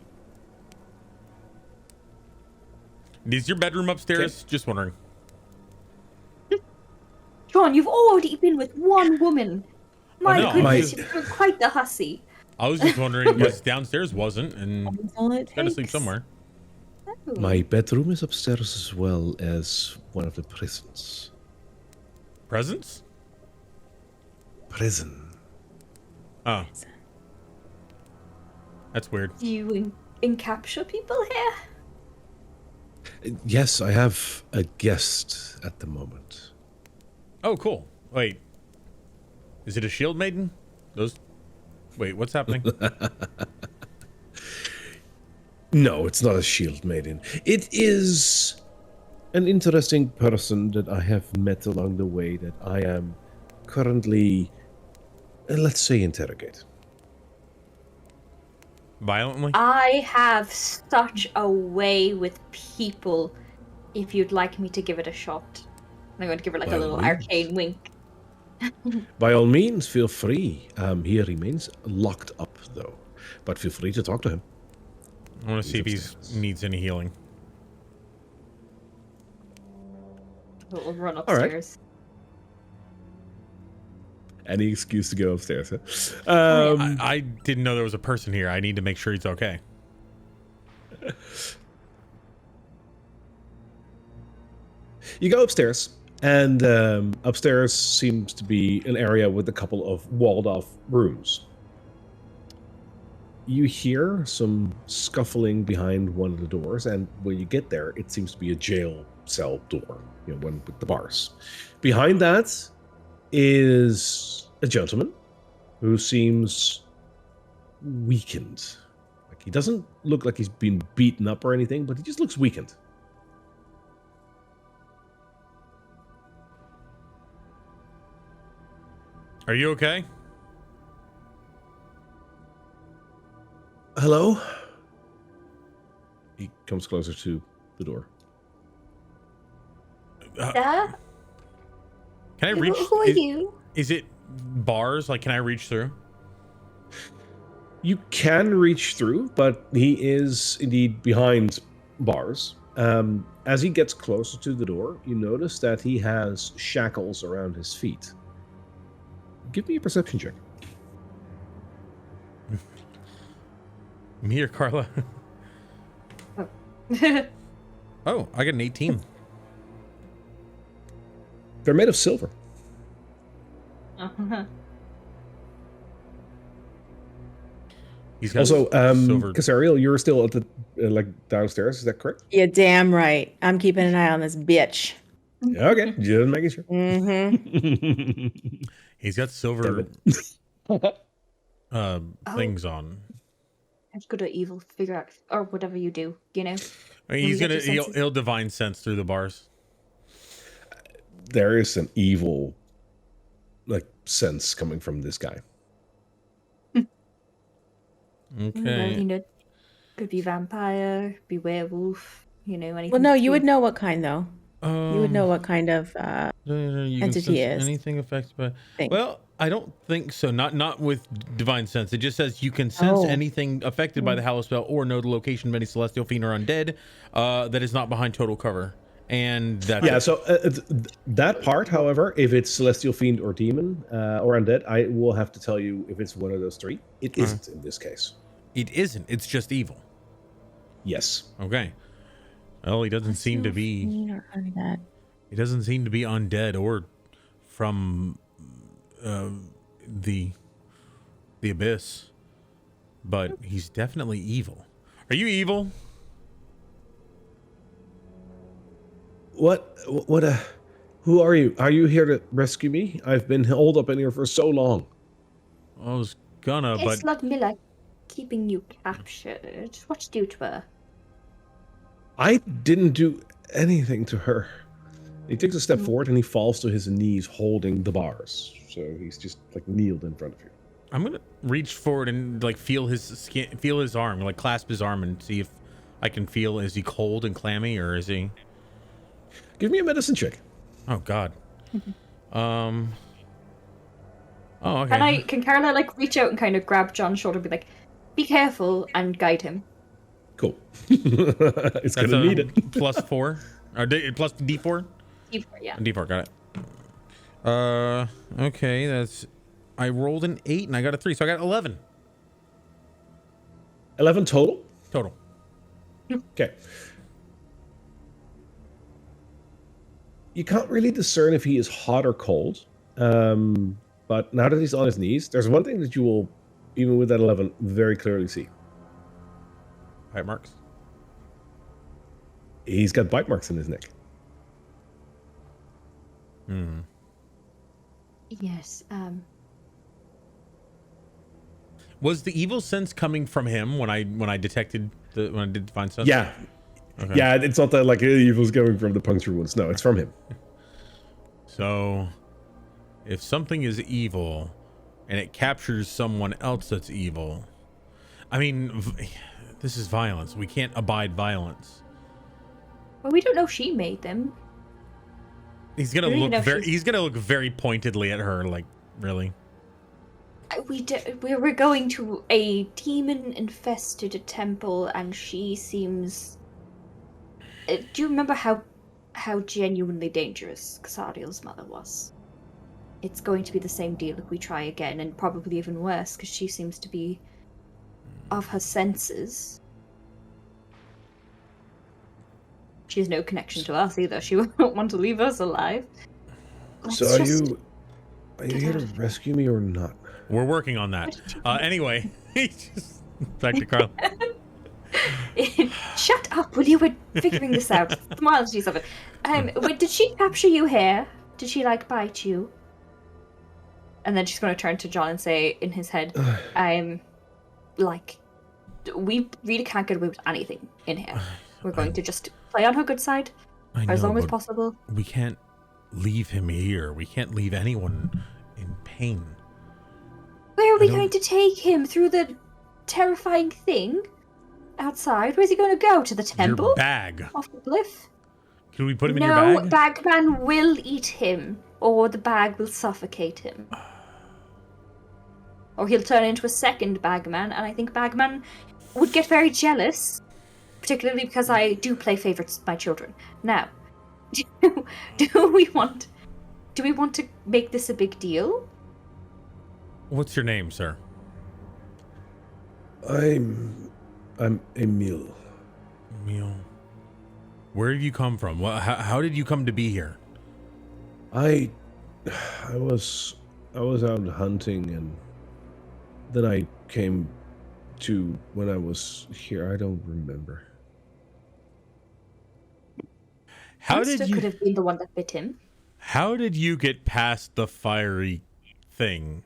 Is your bedroom upstairs? Just wondering. John, you've already been with one woman. My no, goodness, you're quite the hussy. I was just wondering because downstairs wasn't, and That's all it gotta sleep takes. somewhere. My bedroom is upstairs as well as one of the prisons. Presents? Prison. Oh. That's weird. Do you encapture people here? Yes, I have a guest at the moment. Oh, cool. Wait. Is it a shield maiden? Those. Wait, what's happening? No, it's not a shield maiden. It is an interesting person that I have met along the way that I am currently, let's say, interrogate. Violently? I have such a way with people. If you'd like me to give it a shot, I'm going to give her like By a all little means. arcane wink. By all means, feel free. He remains locked up, though. But feel free to talk to him. I want to see if he upstairs. needs any healing. We'll run right. upstairs. Any excuse to go upstairs, huh? I didn't know there was a person here. I need to make sure he's okay. You go upstairs, and upstairs seems to be an area with a couple of walled-off rooms. You hear some scuffling behind one of the doors, and when you get there, it seems to be a jail cell door, one with the bars. Behind that is a gentleman who seems weakened. Like, he doesn't look like he's been beaten up or anything, but he just looks weakened. Are you okay? Hello? He comes closer to the door. Sir? Can I reach? Who are you? Is it bars? Like, can I reach through? You can reach through, but he is indeed behind bars. As he gets closer to the door, you notice that he has shackles around his feet. Give me a perception check. Me or Carla? Oh, I got an 18. They're made of silver. He's got Also, silver. Casariel, you're still at the downstairs. Is that correct? You're damn right. I'm keeping an eye on this bitch. Okay, just making sure. Mm-hmm. He's got silver things on. I'm good at evil. Figure out or whatever you do. I mean, When he's you get gonna your senses- he'll divine sense through the bars. There is an evil, sense coming from this guy. Okay. Well, could be vampire, be werewolf. Anything. Well, no, you between. would know what kind, though. You would know what kind of You can entity sense is. anything affected by. thing. Well, I don't think so. Not with divine sense. It just says you can sense Oh. anything affected by the hallow spell or know the location of any celestial fiend or undead that is not behind total cover. And that's Yeah, it. so that part, however, if it's celestial fiend or demon or undead, I will have to tell you if it's one of those three. It isn't in this case. It isn't. It's just evil. Yes. Okay. Well, he doesn't seem to be. Undead. He doesn't seem to be undead or from the abyss, but he's definitely evil. Are you evil? What? Who are you? Are you here to rescue me? I've been holed up in here for so long. I was gonna, but It's not Miller keeping you captured. What you do to her? I didn't do anything to her. He takes a step forward and he falls to his knees holding the bars. So he's just kneeled in front of you. I'm gonna reach forward and feel his skin, feel his arm, clasp his arm and see if I can feel, is he cold and clammy or is he? Give me a medicine check. Oh God. Oh, okay. Can Carla reach out and kind of grab John's shoulder and be like, be careful, and guide him? Cool. It's That's gonna need it. +4 or plus D4. Yeah. D4, got it. Okay, I rolled an 8 and I got a 3, so I got 11 11 total. total. Okay. You can't really discern if he is hot or cold. But now that he's on his knees, there's one thing that you will, even with that 11, very clearly see. Bite marks. He's got bite marks in his neck. Yes. Was the evil sense coming from him when I detected when I did divine sense? Yeah. Okay. Yeah, it's not that like evil's coming from the puncture wounds. No, it's from him. So, if something is evil, and it captures someone else that's evil, I mean, this is violence. We can't abide violence. Well, we don't know if she made them. He's gonna He's gonna look very pointedly at her, like, really. We were going to a demon-infested temple, and she seems. Do you remember how genuinely dangerous Casadiel's mother was? It's going to be the same deal if we try again, and probably even worse, because she seems to be of her senses. She has no connection to us either. She won't want to leave us alive. So are you here to rescue me or not? We're working on that. Anyway, back to Carla. Shut up, will you? We're figuring this out. The moralities of it. Did she capture you here? Did she, like, bite you? And then she's going to turn to John and say in his head, we really can't get away with anything in here. We're going to just play on her good side for as long as possible. We can't leave him here. We can't leave anyone in pain. Where are we going to take him? Through the terrifying thing? Outside? Where's he going to go? To the temple? Your bag. Off the cliff? Can we put him in your bag? No, Bagman will eat him, or the bag will suffocate him. Or he'll turn into a second Bagman, and I think Bagman would get very jealous, particularly because I do play favorites with my children. Now, do we want to make this a big deal? What's your name, sir? I'm Emil. Emil. Where have you come from? How did you come to be here? I was out hunting, and then I came to when I was here. I don't remember. Monster could have been the one that bit him. How did you get past the fiery thing?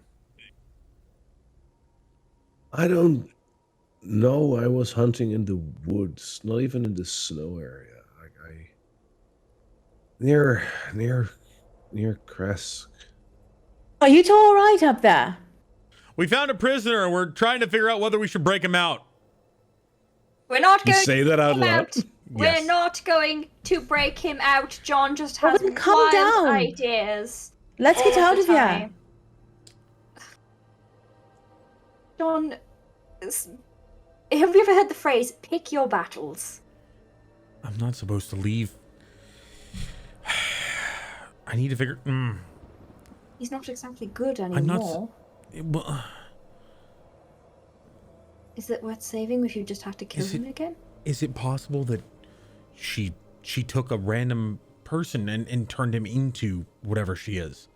I don't know. I was hunting in the woods, not even in the snow area. Near Kresk. Are you two all right up there? We found a prisoner, and we're trying to figure out whether we should break him out. We're not going to say that out loud. We're not going to break him out. John just has calm wild down. ideas. Let's get out of here. John, have you ever heard the phrase, pick your battles? I'm not supposed to leave. I need to figure... He's not exactly good anymore. Is it worth saving if you just have to kill him again? Is it possible that she took a random person and turned him into whatever she is?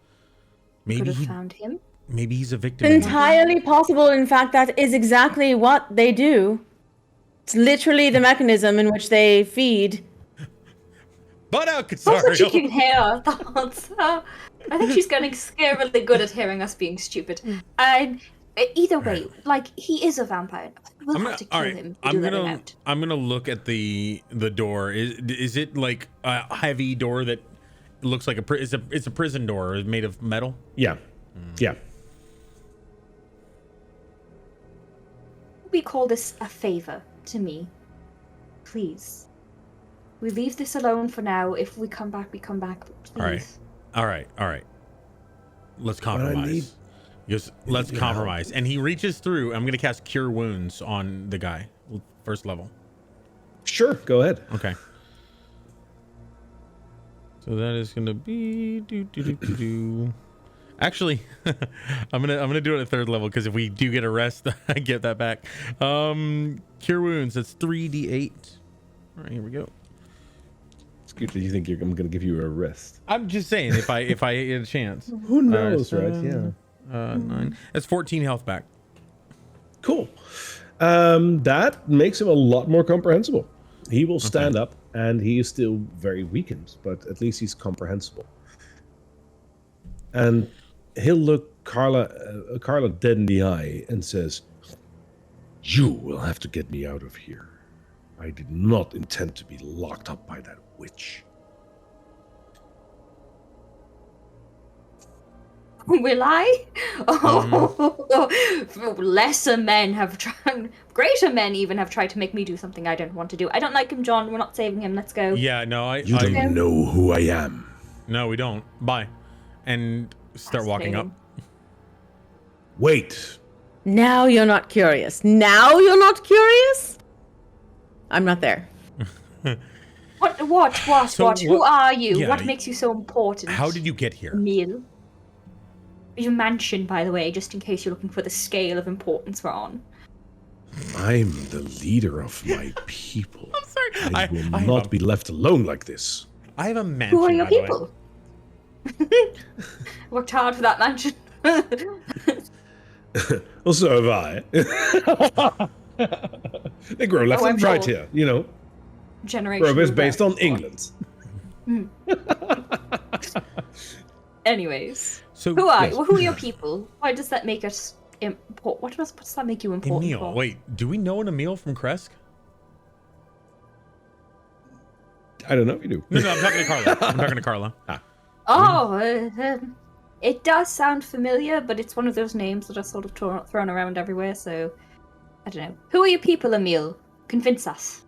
Maybe could have found him. Maybe he's a victim. Entirely possible. In fact, that is exactly what they do. It's literally the mechanism in which they feed. But out, Also, she can hear our thoughts. I think she's getting scarily good at hearing us being stupid. Either way, like, he is a vampire. We'll have to kill him. I'm gonna look at the door. Is it like a heavy door that looks like it's a prison door made of metal? Yeah. Yeah. We call this a favor to me. Please. We leave this alone for now. If we come back, we come back. Please. All right. Let's compromise. Let's compromise. And he reaches through. I'm going to cast Cure Wounds on the guy. First level. Sure. Go ahead. Okay. So that is going to be... Actually, I'm gonna do it at third level, because if we do get a rest, I get that back. Cure Wounds. That's 3d8. All right, here we go. Do you think I'm gonna give you a rest? I'm just saying, if I get a chance. Who knows, right? Yeah. 9. That's 14 health back. Cool. That makes him a lot more comprehensible. He will stand up, and he is still very weakened, but at least he's comprehensible. And he'll look Carla dead in the eye and says, "You will have to get me out of here." I did not intend to be locked up by that witch. Will I? Oh, lesser men have tried, greater men even have tried to make me do something I don't want to do. I don't like him, John. We're not saving him. Let's go. Yeah, no, You don't know who I am. No, we don't. Bye. And start walking up. Wait. Now you're not curious. Now you're not curious? I'm not there. What? So Who are you? yeah, What makes you so important? How did you get here? Emil? Your mansion, by the way, just in case you're looking for the scale of importance we're on. I'm the leader of my people. I'm sorry. I will not be left alone like this. I have a mansion. Who are your by the way. people? Worked hard for that mansion. Well, so have I. They grow left Oh, and I'm right sure. here, you know. Generation. Grove is based on England. Anyways, So who are yes. you? Who are your people? Why does that make us important? What does that make you important Emil. for? Wait, do we know an Emil from Kresk? I don't know if you do. No, I'm talking to Carla. I'm talking to Carla. Oh, it does sound familiar, but it's one of those names that are sort of thrown around everywhere. So I don't know. Who are your people, Emil? Convince us.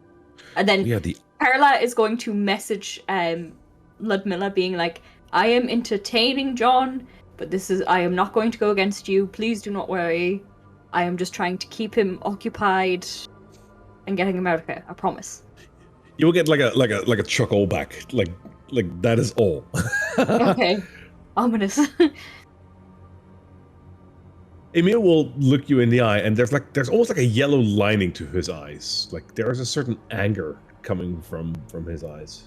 And then Yeah, Carla is going to message Ludmilla, being like, I am entertaining John, but I am not going to go against you. Please do not worry. I am just trying to keep him occupied and getting him out of here. I promise. you will get like a chuckle back. Like that is all. Okay. Ominous. Emil will look you in the eye, and there's almost like a yellow lining to his eyes. Like there is a certain anger coming from his eyes.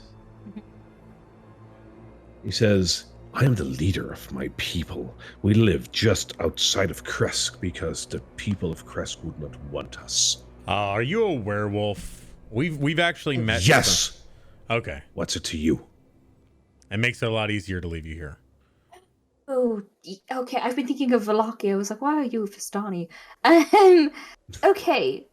He says, I am the leader of my people. We live just outside of Kresk because the people of Kresk would not want us. Are you a werewolf? We've actually met. Yes! Okay. What's it to you? It makes it a lot easier to leave you here. Oh, okay. I've been thinking of Valaki. I was like, why are you Vistani? Okay.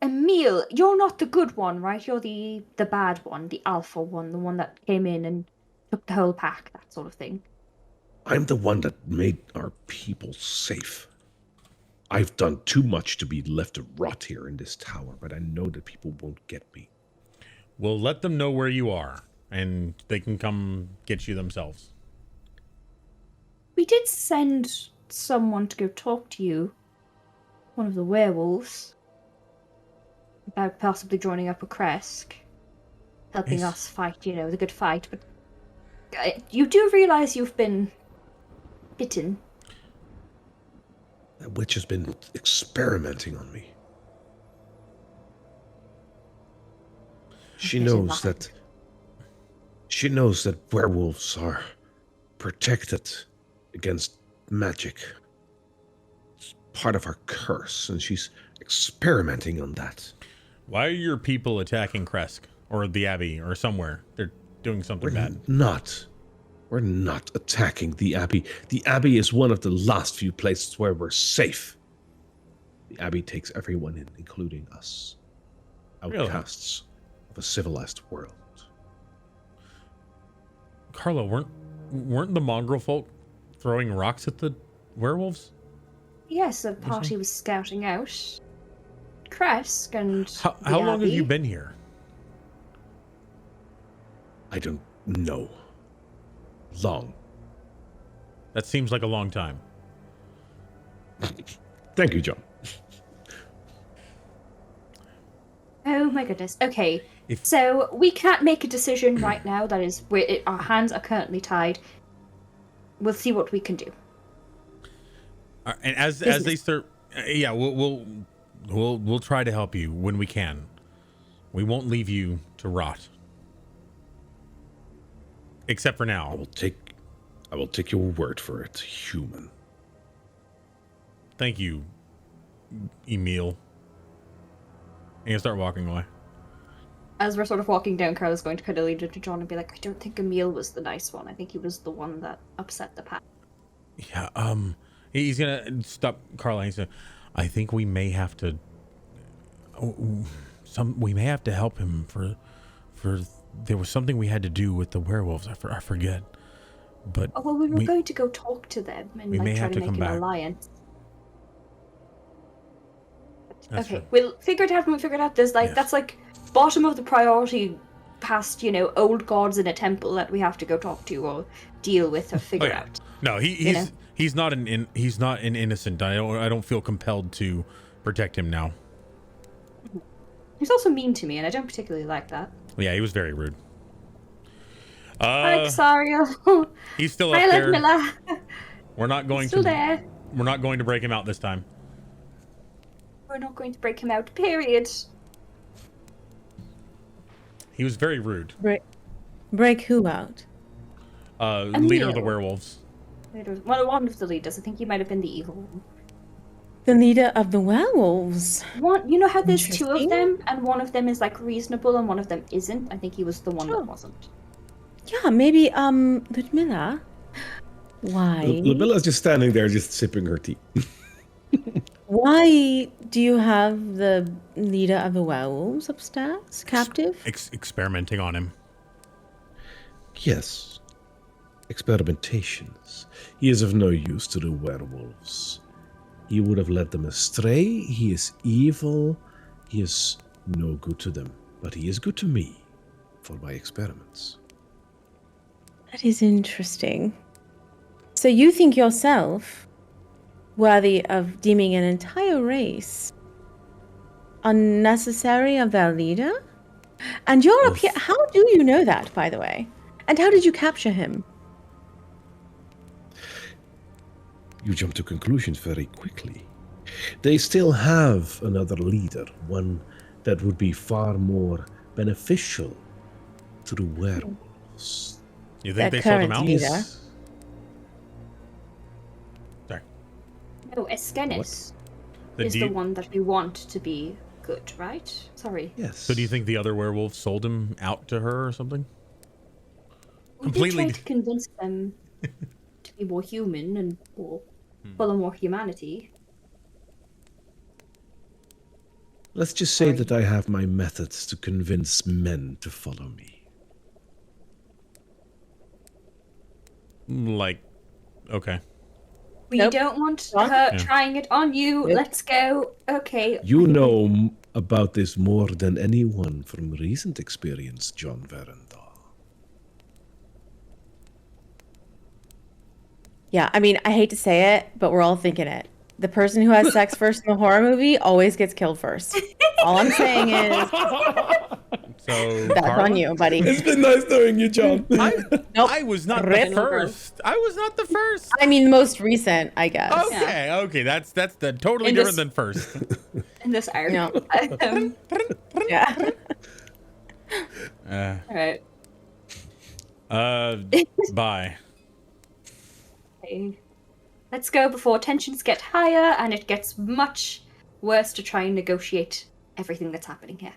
Emil, you're not the good one, right? You're the bad one, the alpha one, the one that came in and took the whole pack, that sort of thing. I'm the one that made our people safe. I've done too much to be left to rot here in this tower, but I know that people won't get me. We'll let them know where you are, and they can come get you themselves. We did send someone to go talk to you, one of the werewolves, about possibly joining up with Kresk, helping Yes. us fight, the good fight, but you do realize you've been bitten. That witch has been experimenting on me. She knows that werewolves are protected against magic. It's part of our curse, and she's experimenting on that. Why are your people attacking Kresk or the Abbey or somewhere? They're doing something bad. We're not attacking the Abbey. The Abbey is one of the last few places where we're safe. The Abbey takes everyone in, including us. Really? Outcasts of a civilized world. Carla, weren't the mongrel folk throwing rocks at the werewolves? Yes, a party was scouting out Kresk and How the long have you Abbey. been here? I don't know. Long. That seems like a long time. Thank you, John. Oh my goodness. Okay, If- so we can't make a decision right now. That is, our hands are currently tied. We'll see what we can do. And as they start, yeah, we'll try to help you when we can. We won't leave you to rot. Except for I now. will take your word for it, human. Thank you, Emil. And you start walking away. As we're sort of walking down, Carla's going to kind of lead into John and be like, I don't think Emil was the nice one. I think he was the one that upset the pack. Yeah, he's gonna stop Carla. He said, I think we may have to we may have to help him for there was something we had to do with the werewolves. I forget. But Oh, well, we were going to go talk to them and we may like try have to to make come an back. alliance. That's Okay, true. we'll figure it out when we figure it out. There's like Yes. that's like bottom of the priority past, old gods in a temple that we have to go talk to or deal with or figure yeah. out. No, You know? he's not an innocent. I don't feel compelled to protect him now. He's also mean to me, and I don't particularly like that. Yeah, he was very rude. Hi, Xariel. He's still Hi, up there. Ludmilla. We're not going Still to there. We're not going to break him out this time. We're not going to break him out, period. He was very rude. Break who out? Leader of the Emil. werewolves. Well, one of the leaders. I think he might have been the evil one. The leader of the werewolves. One, you know how there's two of Interesting. them, and one of them is like reasonable, and one of them isn't. I think he was the one Sure. that wasn't. Yeah, maybe Ludmilla. Why? Lubilla's just standing there, just sipping her tea. Why do you have the leader of the werewolves upstairs, captive? Experimenting on him. Yes. Experimentations. He is of no use to the werewolves. He would have led them astray. He is evil. He is no good to them. But he is good to me for my experiments. That is interesting. So you think yourself worthy of deeming an entire race unnecessary of their leader? And you're up here. How do you know that, by the way? And how did you capture him? You jump to conclusions very quickly. They still have another leader, one that would be far more beneficial to the werewolves. You think That they sold him current out? leader. Sorry. No, Eskenis The is do the you- one that we want to be good, right? Sorry. Yes. So do you think the other werewolf sold him out to her or something? We did Completely try to convince them to be more human and more full of more humanity. Let's just say that I have my methods to convince men to follow me. Like, okay. We Nope. don't want What? her Yeah. trying it on you. Nope. Let's go. Okay. You know about this more than anyone from recent experience, John Verendal. Yeah, I mean, I hate to say it, but we're all thinking it. The person who has sex first in the horror movie always gets killed first. All I'm saying is So that's Carla? on you, buddy. It's been nice knowing you, John. Nope. I was not Rip. the first. I was not the first. I mean, most recent, I guess. Okay, that's the totally In different this- than first. In this arc. No. Um, Yeah. all right. Bye. Okay. Let's go before tensions get higher and it gets much worse to try and negotiate everything that's happening here.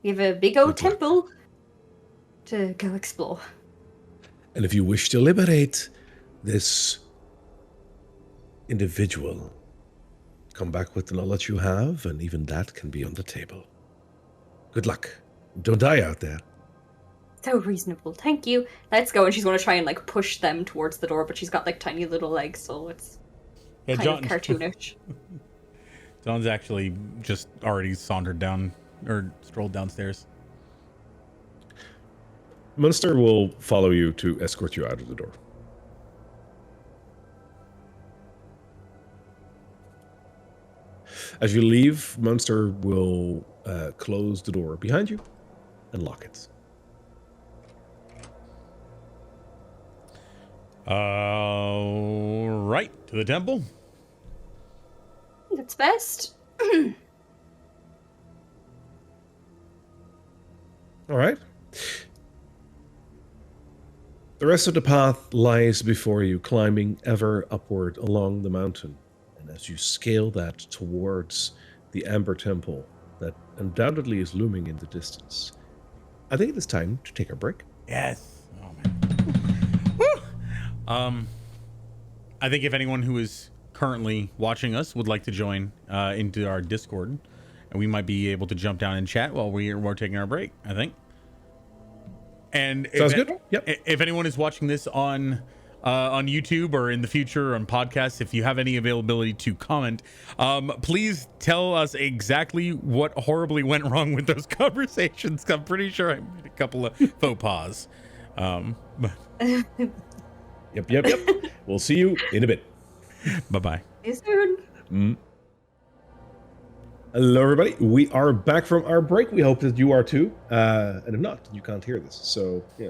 We have a big old Good luck. temple to go explore. And if you wish to liberate this individual, come back with the knowledge you have, and even that can be on the table. Good luck. Don't die out there. So reasonable. Thank you. Let's go. And she's going to try and like push them towards the door, but she's got like tiny little legs, so it's Yeah, kind of cartoonish. John's actually just already sauntered down or strolled downstairs. Munster will follow you to escort you out of the door. As you leave, Munster will close the door behind you and lock it. Right to the temple. That's best. All right. The rest of the path lies before you, climbing ever upward along the mountain. And as you scale that towards the Amber Temple that undoubtedly is looming in the distance, I think it is time to take a break. Yes. Oh man. Woo! I think if anyone who is currently watching us would like to join into our Discord, and we might be able to jump down and chat while we're taking our break, I think. And Sounds good. Yep. If anyone is watching this on YouTube or in the future on podcasts, if you have any availability to comment, please tell us exactly what horribly went wrong with those conversations. I'm pretty sure I made a couple of faux pas. Yep. We'll see you in a bit. Bye-bye. See you soon. Hello, everybody. We are back from our break. We hope that you are too. And if not, you can't hear this. So, yeah.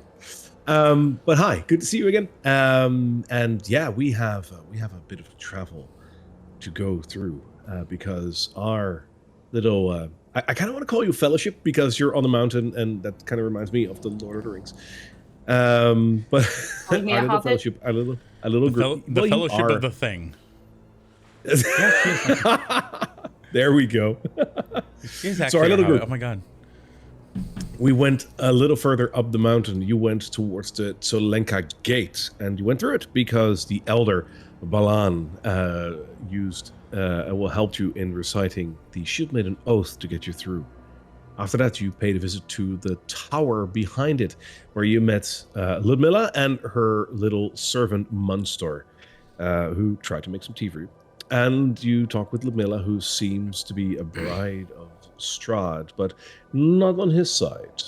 But hi, good to see you again. And yeah, we have a bit of travel to go through because our little I kind of want to call you fellowship because you're on the mountain, and that kind of reminds me of the Lord of the Rings. But our little fellowship, our little group, the fellowship of the thing. There we go. So our little group. Oh my god. We went a little further up the mountain. You went towards the Solenka gate, and you went through it because the elder Balan helped you in reciting the Shield Maiden Oath to get you through. After that, you paid a visit to the tower behind it, where you met Ludmilla and her little servant Munster, who tried to make some tea for you. And you talk with Ludmilla, who seems to be a bride of Strahd, but not on his side.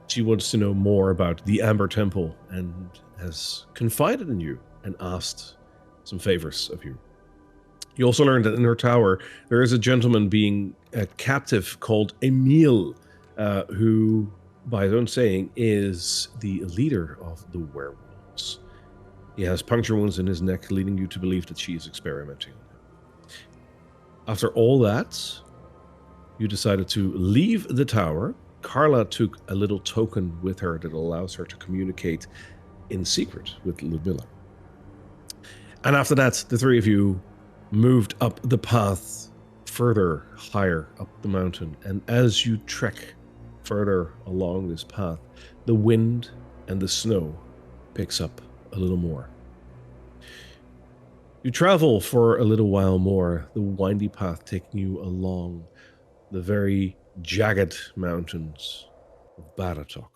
She wants to know more about the Amber Temple and has confided in you and asked some favors of you. You also learned that in her tower, there is a gentleman being a captive called Emil, who, by his own saying, is the leader of the werewolves. He has puncture wounds in his neck, leading you to believe that she is experimenting on him. After all that, you decided to leave the tower. Carla took a little token with her that allows her to communicate in secret with Ludmilla. And after that, the three of you moved up the path further higher up the mountain. And as you trek further along this path, the wind and the snow picks up a little more. You travel for a little while more, the windy path taking you along the very jagged mountains of Baratok.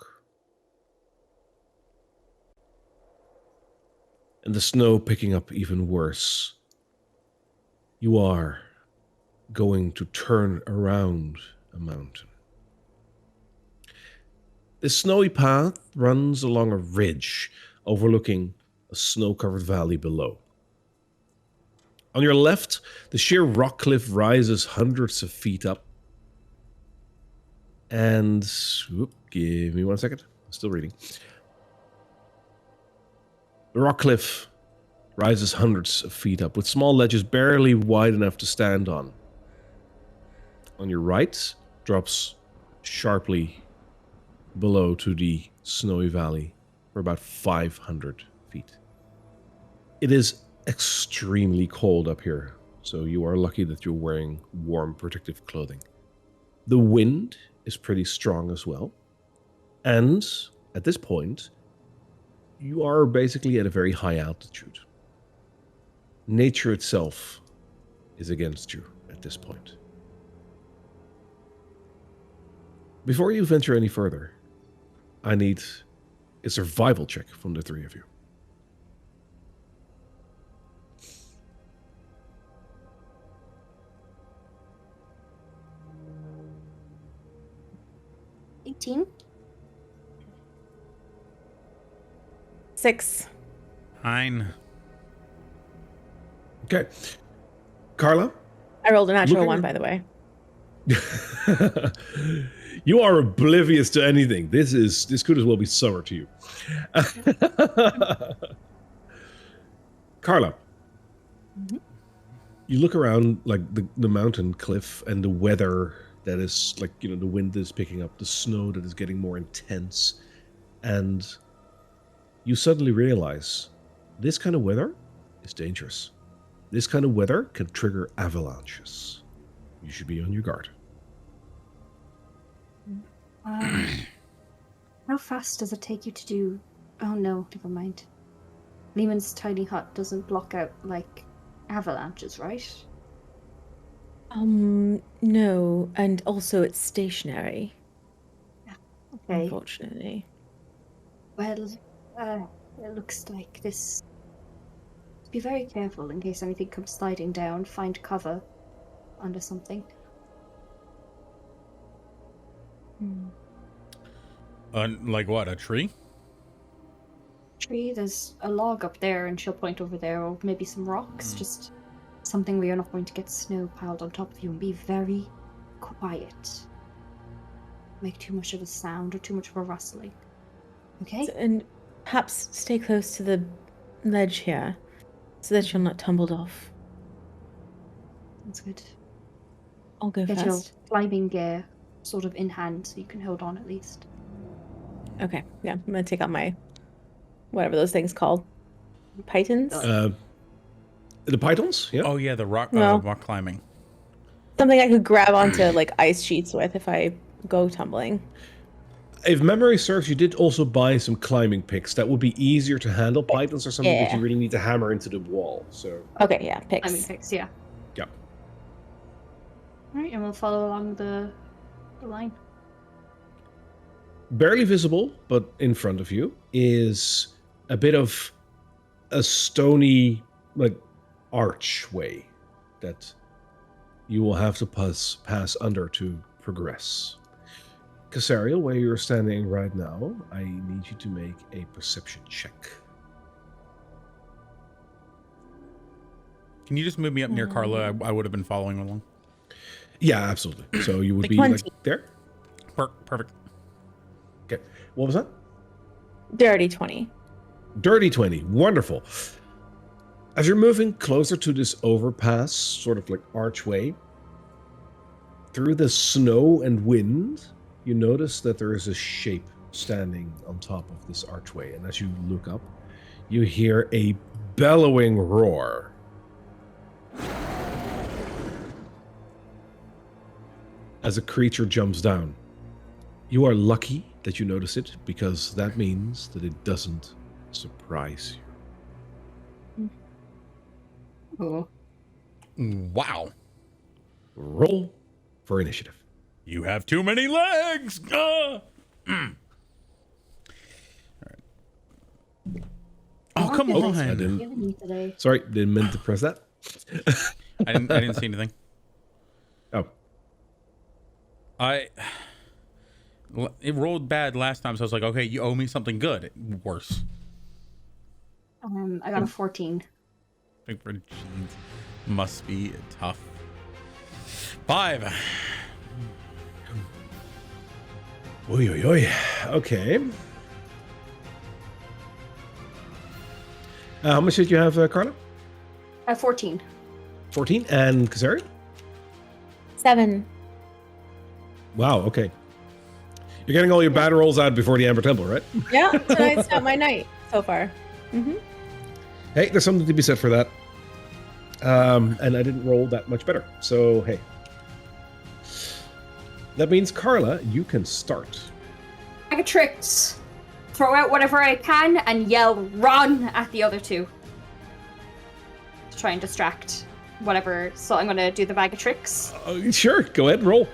And the snow picking up even worse. You are going to turn around a mountain. This snowy path runs along a ridge overlooking a snow-covered valley below. On your left, the sheer rock cliff rises hundreds of feet up. And, give me 1 second. I'm still reading. The rock cliff rises hundreds of feet up, with small ledges barely wide enough to stand on. On your right, drops sharply below to the snowy valley for about 500 feet. It is extremely cold up here, so you are lucky that you're wearing warm protective clothing. The wind is pretty strong as well, and at this point, you are basically at a very high altitude. Nature itself is against you at this point. Before you venture any further, I need a survival check from the three of you. $18. 6. 9. Okay. Carla? I rolled a natural Looking 1, at- by the way. You are oblivious to anything. This could as well be summer to you. Carla, you look around like the mountain cliff and the weather that is like, the wind is picking up, the snow that is getting more intense, and you suddenly realize this kind of weather is dangerous. This kind of weather can trigger avalanches. You should be on your guard. How fast does it take you to do... Oh no, never mind. Lehman's tiny hut doesn't block out, like, avalanches, right? No, and also it's stationary, Okay. unfortunately. Well, it looks like this. Be very careful in case anything comes sliding down. Find cover under something. Like what? A tree? Tree, there's a log up there, and she'll point over there, or maybe some rocks. Just something where you're not going to get snow piled on top of you, and be very quiet. Make too much of a sound or too much of a rustling. Okay? And perhaps stay close to the ledge here, so that you're not tumbled off. That's good. I'll go Get your first. climbing gear sort of in hand so you can hold on at least. Okay, yeah, I'm gonna take out my whatever those things called. Pythons? The pythons? Yeah. Oh yeah, the rock No. rock climbing. Something I could grab onto like ice sheets with if I go tumbling. If memory serves, you did also buy some climbing picks. That would be easier to handle. Pythons are something that you Yeah. really need to hammer into the wall. So, Okay, yeah, picks. Climbing picks, yeah. yeah. Alright, and we'll follow along the line. Barely visible, but in front of you is a bit of a stony, like, archway that you will have to pass under to progress. Casariel, where you're standing right now, I need you to make a perception check. Can you just move me up near Carla? I would have been following along. Yeah, absolutely. So you would Like be 20. like there. Perfect. Okay. What was that? Dirty 20. Dirty 20. Wonderful. As you're moving closer to this overpass, sort of like archway, through the snow and wind, you notice that there is a shape standing on top of this archway. And as you look up, you hear a bellowing roar. As a creature jumps down. You are lucky that you notice it, because that means that it doesn't surprise you. Oh. Wow. Roll for initiative. You have too many legs. Ah! All right. Oh, come Oh, on. I didn't. Killing me today. Sorry, didn't mean to press that. I didn't see anything. Oh, It rolled bad last time, so I was like, okay, you owe me something good. Worse. I got a 14. Big for jeans must be tough. 5. oi, oi, oi. Okay. How much did you have, Carla? 14. 14. And Kazari? 7. Wow, okay. You're getting all your battle rolls out before the Amber Temple, right? Yeah, tonight's not my night so far. Hey, there's something to be said for that. And I didn't roll that much better. So, hey. That means, Carla, you can start. Bag of tricks. Throw out whatever I can and yell "run" at the other two. To try and distract whatever. So I'm gonna do the bag of tricks. Sure, go ahead, roll.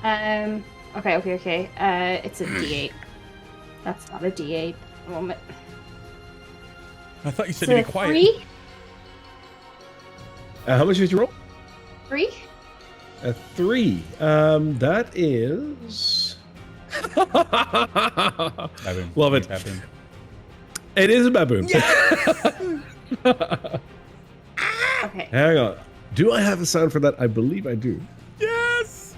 Okay. It's a D8. That's not a D8. A moment. I thought you said So to be quiet. 3? How much did you roll? 3? A 3. That is... Baboon. Love it. Baboon. It is a baboon. Okay. Hang on. Do I have a sound for that? I believe I do. Yes.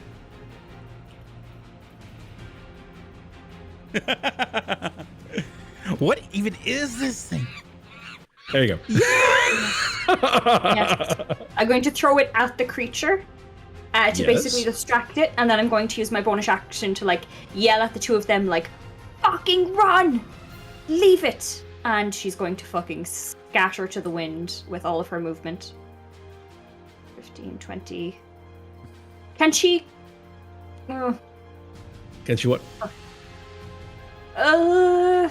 What even is this thing? There you go. Yes. I'm going to throw it at the creature to basically distract it, and then I'm going to use my bonus action to like yell at the two of them like, "Fucking run! Leave it!" And she's going to fucking scatter to the wind with all of her movement. 15, 20. Can she? Can she what? I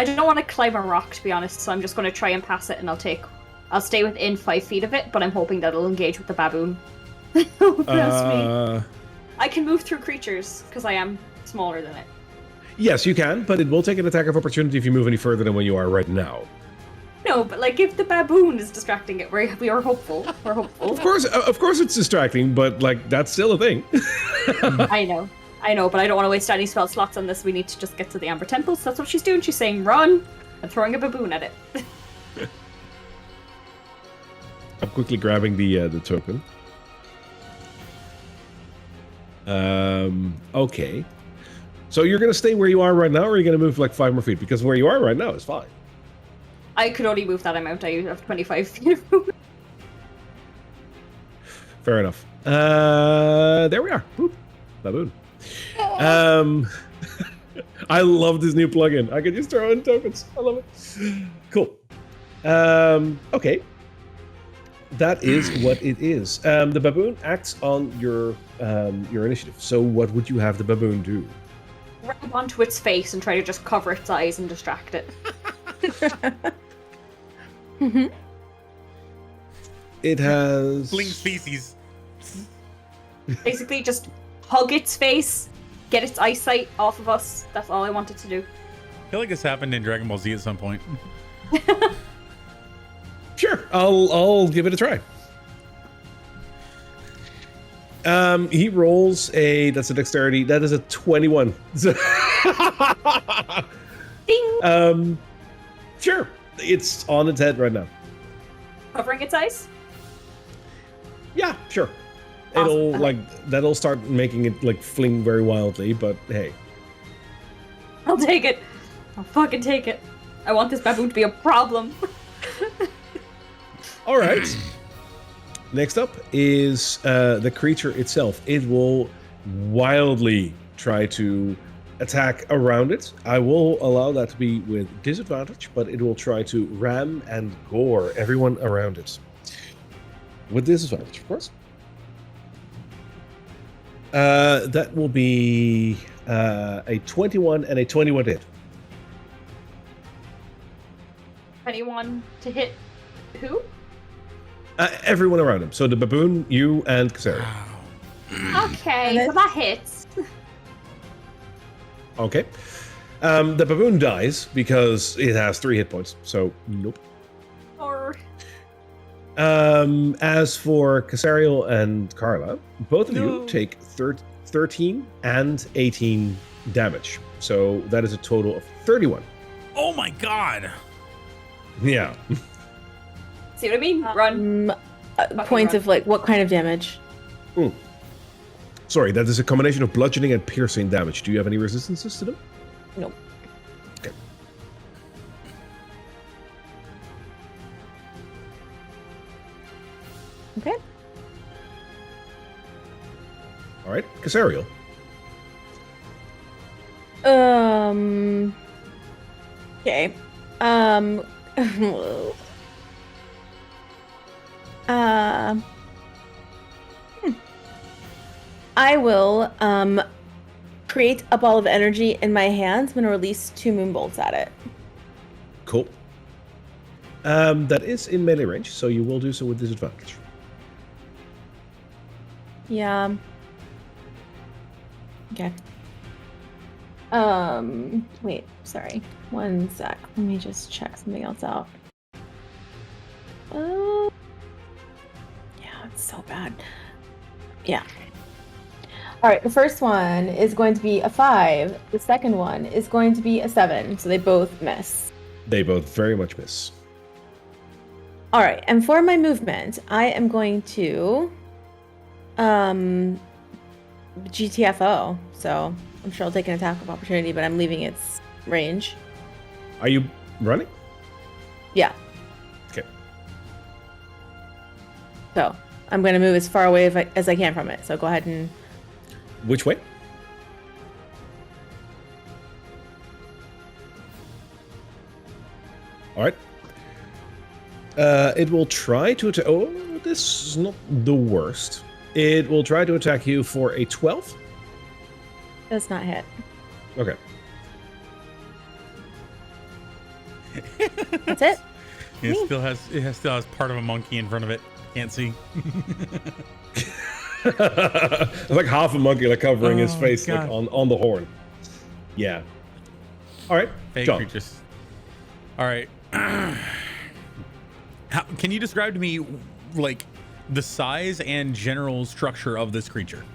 don't want to climb a rock, to be honest, so I'm just going to try and pass it, and I'll take I'll stay within 5 feet of it, but I'm hoping that it'll engage with the baboon. Bless me. I can move through creatures because I am smaller than it. Yes, you can, but it will take an attack of opportunity if you move any further than where you are right now. No, but like if the baboon is distracting it, we are hopeful. We're hopeful. Of course, it's distracting, but like that's still a thing. I know, but I don't want to waste any spell slots on this. We need to just get to the Amber Temple. So that's what she's doing. She's saying, "Run!" and throwing a baboon at it. I'm quickly grabbing the token. Okay. So you're gonna stay where you are right now, or are you gonna move like 5 more feet? Because where you are right now is fine. I could only move that amount. I have 25 feet of movement. Fair enough. There we are. Boop. Baboon. I love this new plugin. I can just throw in tokens. I love it. Cool. Okay. That is what it is. The baboon acts on your initiative. So what would you have the baboon do? Grab onto its face and try to just cover its eyes and distract it. It has... Fling species. Basically, just hug its face, get its eyesight off of us. That's all I wanted to do. I feel like this happened in Dragon Ball Z at some point. Sure, I'll give it a try. He rolls that's a dexterity. That is a 21. Ding! Sure. It's on its head right now. Covering its eyes? Yeah, sure. Awesome. That'll start making it like fling very wildly, but hey. I'll take it. I'll fucking take it. I want this baboon to be a problem. All right. Next up is the creature itself. It will wildly try to attack around it. I will allow that to be with disadvantage, but it will try to ram and gore everyone around it. With disadvantage, of course. That will be a 21 and a 21 to hit. 21 to hit who? Everyone around him. So the baboon, you, and Kazan. Okay, so that hits. Okay. The baboon dies because it has 3 hit points. So, nope. Or As for Casariel and Carla, both of you take 13 and 18 damage. So that is a total of 31. Oh my god! Yeah. see what I mean? Run. Points run. of like what kind of damage? Sorry, that is a combination of bludgeoning and piercing damage. Do you have any resistances to them? Nope. Okay. Okay. All right, Casariel. Okay. I will create a ball of energy in my hands. I'm gonna release 2 moonbolts at it. Cool. That is in melee range, so you will do so with disadvantage. Yeah. Okay. Wait, sorry. 1 sec. Let me just check something else out. Yeah, it's so bad. Yeah. All right, the first one is going to be a 5. The second one is going to be a 7. So they both miss. They both very much miss. All right, and for my movement, I am going to GTFO. So I'm sure I'll take an attack of opportunity, but I'm leaving its range. Are you running? Yeah. Okay. So I'm going to move as far away as I can from it. So go ahead and... Which way? All right. It will try to attack. Oh, this is not the worst. It will try to attack you for a 12. Does not hit. Okay. That's it. It still has part of a monkey in front of it. Can't see. It's like half a monkey like covering his face like on the horn. Yeah. All right, Fake John. creatures. All right. Can you describe to me like the size and general structure of this creature?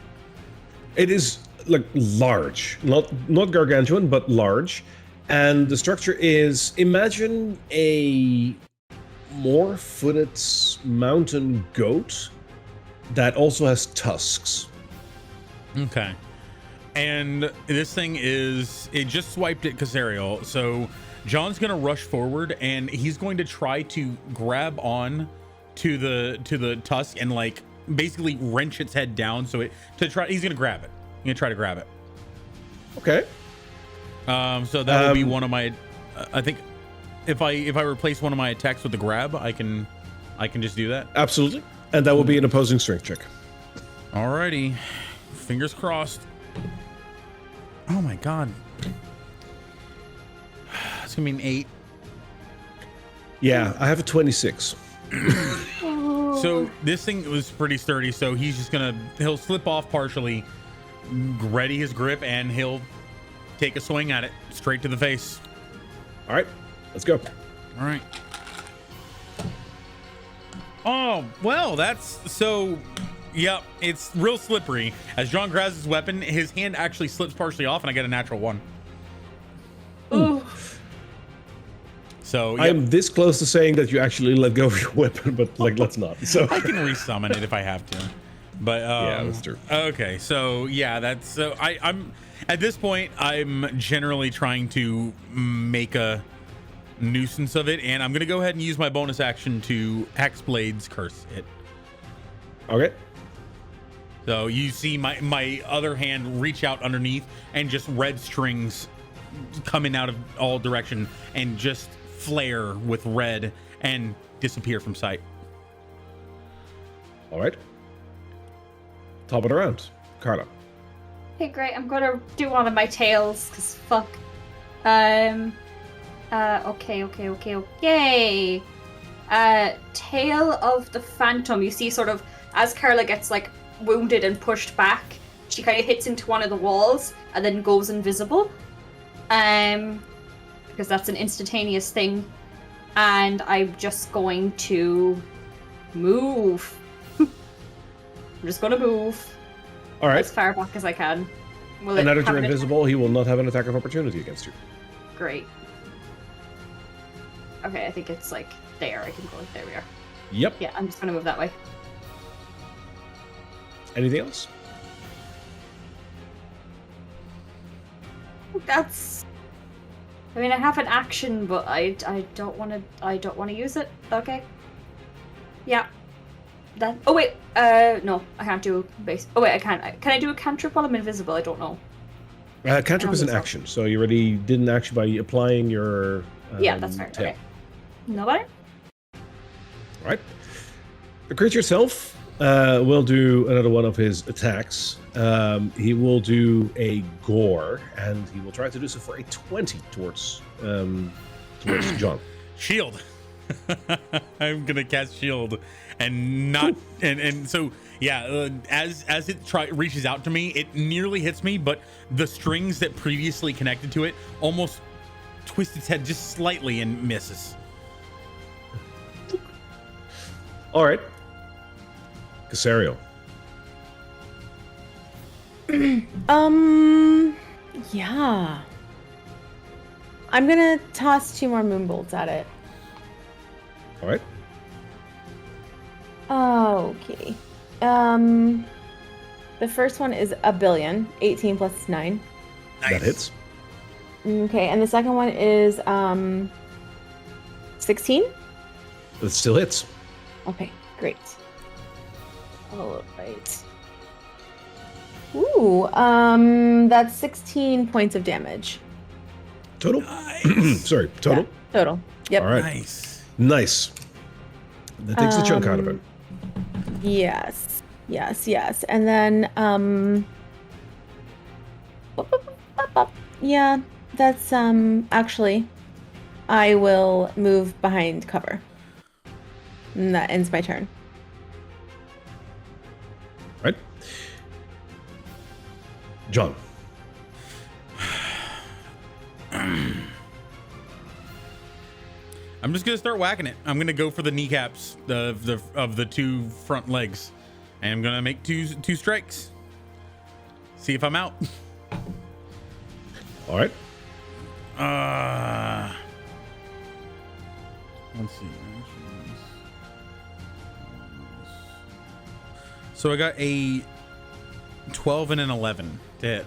It is like large, not gargantuan, but large. And the structure is, imagine a more footed mountain goat that also has tusks. Okay. And this thing it just swiped at Casariel. So John's going to rush forward and he's going to try to grab on to the tusk and like basically wrench its head down. So he's going to grab it. He's going to try to grab it. Okay. So that would be one of my, I think if I replace one of my attacks with the grab, I can just do that. Absolutely. And that will be an opposing strength check. Alrighty. Fingers crossed. Oh my God. It's gonna be an 8. Yeah, I have a 26. So this thing was pretty sturdy, so he'll slip off partially, ready his grip, and he'll take a swing at it straight to the face. All right, let's go. All right. Oh, well, yeah, it's real slippery. As John grabs his weapon, his hand actually slips partially off, and I get a natural 1. Ooh. So I am this close to saying that you actually let go of your weapon, but like, let's not. So I can resummon it if I have to. But yeah, that's true. Okay, so yeah, I'm at this point, I'm generally trying to make a nuisance of it, and I'm gonna go ahead and use my bonus action to Hexblade's Curse it. Okay. So you see my other hand reach out underneath, and just red strings coming out of all direction, and just flare with red and disappear from sight. All right. Top it around, Carla. Okay, great. I'm gonna do one of my tails, cause fuck. Okay. Tail of the Phantom. You see, sort of, as Carla gets like wounded and pushed back, she kind of hits into one of the walls and then goes invisible. Because that's an instantaneous thing, and I'm just going to move. I'm just gonna move. All right. As far back as I can. And now that you're invisible, he will not have an attack of opportunity against you. Great. Okay, I think it's like there. I can go. There we are. Yep. Yeah, I'm just gonna move that way. Anything else? That's. I mean, I have an action, but I don't want to use it. Okay. Yeah. That. Oh wait. No, I can't do base. Oh wait, I can. Can I do a cantrip while I'm invisible? I don't know. Cantrip is an action, so you already did an action by applying your. Yeah, that's fair. Tail. Okay. No better. All right. The creature itself will do another one of his attacks. He will do a gore, and he will try to do so for a 20 towards John. Shield. I'm gonna cast shield, and not and so yeah. As it reaches out to me, it nearly hits me, but the strings that previously connected to it almost twist its head just slightly and misses. All right. Casariel. Yeah. I'm gonna toss 2 more moonbolts at it. All right. Okay. The first one is a billion, 18 plus 9. Nice. That hits. Okay, and the second one is 16. It still hits. Okay, great. All right. Ooh, that's 16 points of damage. Total? Nice. Sorry, total? Yeah, total. Yep. All right. Nice. That takes a chunk out of it. Yes. And then, yeah, that's, actually, I will move behind cover. And that ends my turn. Right. John. I'm just gonna start whacking it. I'm gonna go for the kneecaps of the two front legs, and I'm gonna make two strikes. See if I'm out. All right. Let's see. So I got a 12 and an 11 to hit.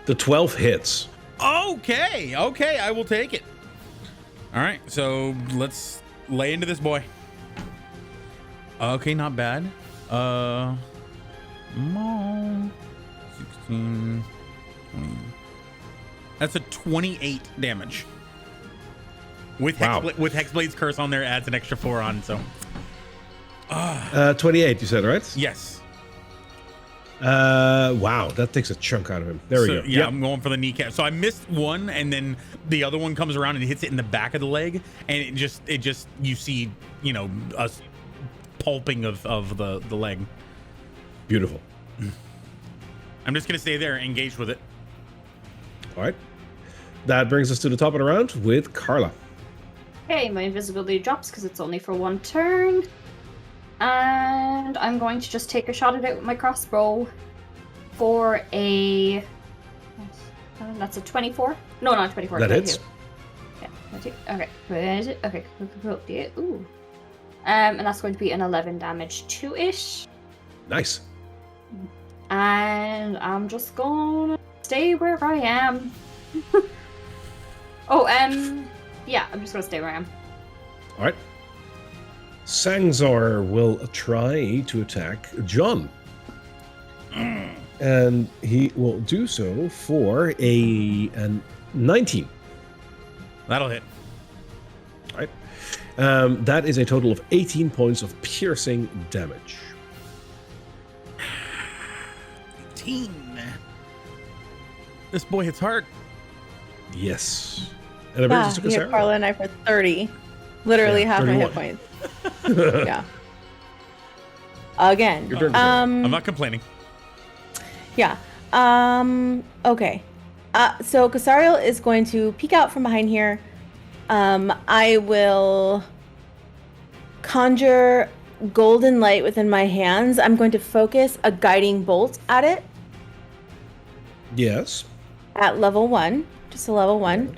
The 12 hits. Okay, I will take it. All right, so let's lay into this boy. Okay, not bad. 16, 20. That's a 28 damage. With with Hexblade's Curse on there, adds an extra 4 on. So 28, you said, right? yes. Wow, that takes a chunk out of him. There we go. Yeah, I'm going for the kneecap. So I missed one, and then the other one comes around and hits it in the back of the leg, and it just you see, a pulping of the leg. Beautiful. I'm just gonna stay there, engaged with it. All right. That brings us to the top of the round with Carla. Okay, my invisibility drops because it's only for one turn. And I'm going to just take a shot at it with my crossbow for a... that's a 24? No, not 24. That 22. hits. Yeah, 22. Okay, okay, okay. Ooh. And that's going to be an 11 damage to it. Nice. And I'm just gonna stay where I am. Yeah, I'm just gonna stay where I am. All right. Sangzor will try to attack John. And he will do so for a 19. That'll hit. All right. That is a total of 18 points of piercing damage. 18. This boy hits hard. Yes. And it brings us to You hit Kazan. Carla and I for 30. Literally Yeah, half my hit 31. points. Yeah. Again. Your turn. I'm not complaining. Yeah. Okay. So Casariel is going to peek out from behind here. I will conjure golden light within my hands. I'm going to focus a guiding bolt at it Yes. at level 1. Just a level 1.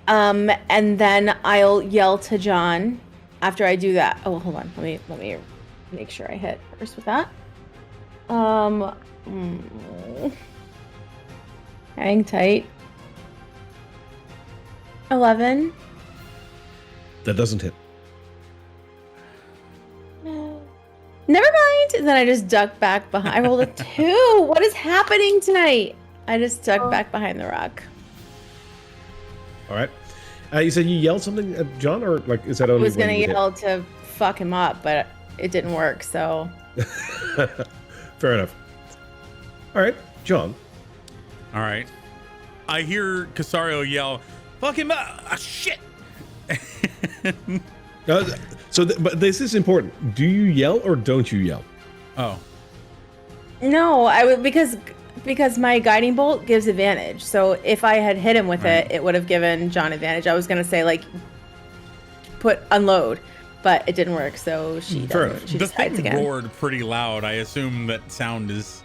And then I'll yell to John after I do that. Oh, hold on. Let me make sure I hit first with that. Hang tight. 11. That doesn't hit. Never mind. And then I just duck back behind. I rolled a 2. What is happening tonight? I just ducked back behind the rock. All right. You said you yelled something at John, or like is that I only? was when gonna you hit? yell to fuck him up, but it didn't work. So Fair enough. All right, John. All right. I hear Casario yell, "Fuck him up! Ah, shit!" But this is important. Do you yell or don't you yell? Oh. no, I would because my guiding bolt gives advantage. So if I had hit him with Right. it would have given John advantage. I was gonna say like unload, but it didn't work. So she Fair doesn't. enough. She The decides thing again. roared pretty loud. I assume that sound is.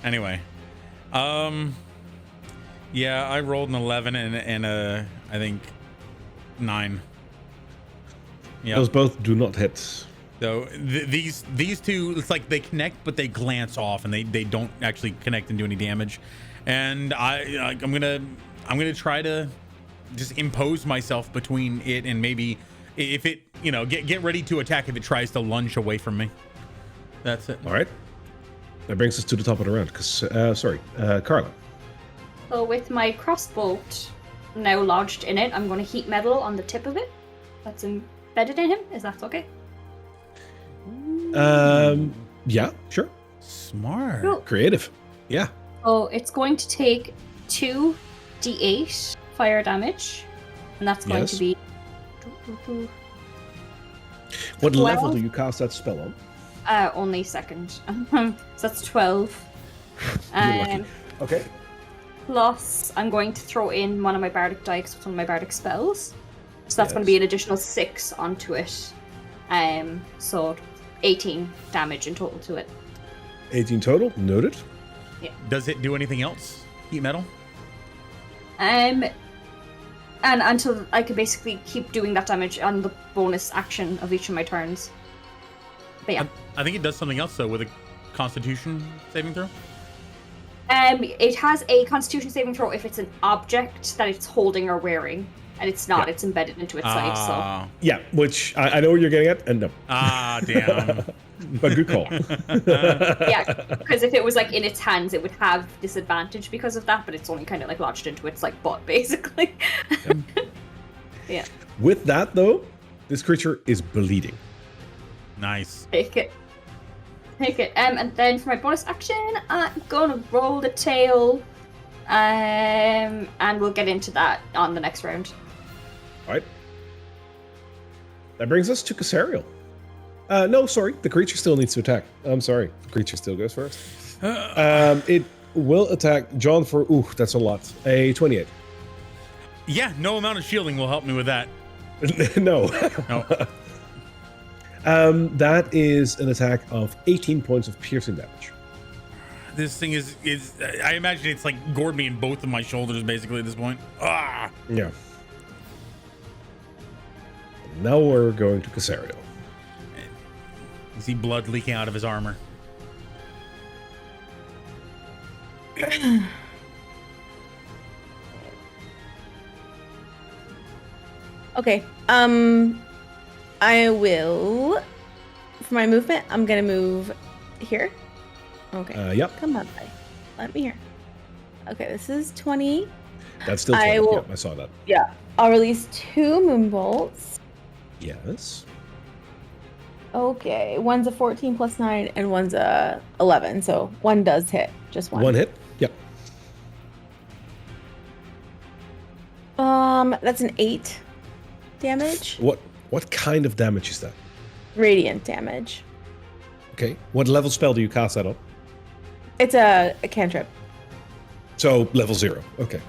Anyway. Yeah, I rolled an 11 and a, I think, 9. Yeah. Those both do not hit. So these two, it's like they connect, but they glance off, and they don't actually connect and do any damage. And I'm gonna try to just impose myself between it and maybe if it get ready to attack if it tries to lunge away from me. That's it. All right. That brings us to the top of the round. Carla. So with my crossbolt now lodged in it, I'm going to heat metal on the tip of it. That's embedded in him. Is that okay? Yeah, sure. Smart. Cool. Creative. Yeah. So it's going to take 2d8 fire damage, and that's going Yes. to be What level 12? do you cast that spell on? Only second. So that's 12. You're lucky. Okay. Plus, I'm going to throw in one of my bardic dice with one of my bardic spells. So that's going to be an additional 6 onto it. So 18 damage in total to it. 18 total. Noted. Yeah. Does it do anything else? Heat metal? And until I could basically keep doing that damage on the bonus action of each of my turns. But yeah. I think it does something else though with a Constitution saving throw. It has a Constitution saving throw if it's an object that it's holding or wearing, and it's not. It's embedded into its side. So Yeah, which I know what you're getting at, and no. Damn. But good call. yeah, because if it was like in its hands, it would have disadvantage because of that. But it's only kind of like lodged into its like butt, basically. Yeah. With that though, this creature is bleeding. Nice. Take it. And then for my bonus action, I'm gonna roll the tail. And we'll get into that on the next round. All right. That brings us to Casariel. No, sorry. The creature still needs to attack. I'm sorry. The creature still goes first. It will attack John for... Ooh, that's a lot. A 28. Yeah, no amount of shielding will help me with that. No. No. That is an attack of 18 points of piercing damage. This thing is I imagine it's like gored me in both of my shoulders basically at this point. Ah. Yeah. Now we're going to Casariel. You see blood leaking out of his armor. Okay. I will. For my movement, I'm gonna move here. Okay. Yep. Come on, buddy. Let me hear. Okay, this is 20. That's still 20. Yep, I saw that. Yeah. I'll release 2 moonbolts. Yes. Okay. One's a 14 plus 9, and one's a 11. So one does hit. Just one. One hit. Yep. That's an 8 damage. What kind of damage is that? Radiant damage. Okay. What level spell do you cast that on? It's a cantrip. So level 0. Okay.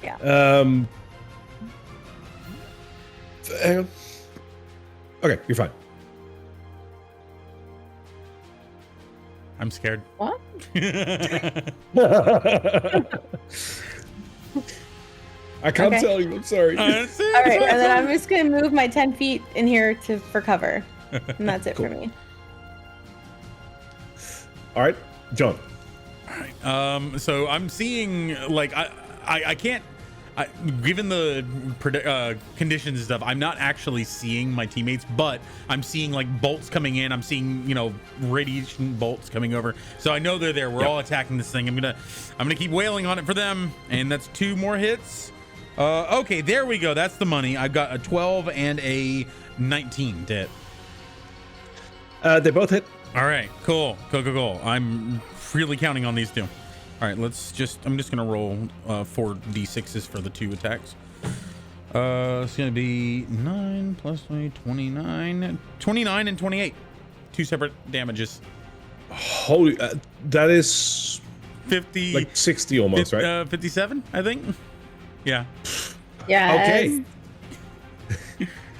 Yeah. Hang on. Okay, you're fine. I'm scared. What? I can't Okay. tell you. I'm sorry. All right, and then I'm just gonna move my 10 feet in here for cover, and that's it for me. All right, John. So I'm seeing like I can't. Given the conditions and stuff, I'm not actually seeing my teammates, but I'm seeing like bolts coming in. I'm seeing radiation bolts coming over, so I know they're there. We're all attacking this thing. I'm gonna keep wailing on it for them, and that's 2 more hits. Okay, there we go. That's the money. I've got a 12 and a 19 to hit. They both hit. All right, cool. I'm really counting on these 2. All right, I'm just gonna roll 4 d6s for the 2 attacks. It's gonna be 9 plus 29 and 28. 2 separate damages. Holy, that is 50, like 60 almost, right? 57, I think. Yeah. Yeah. Okay.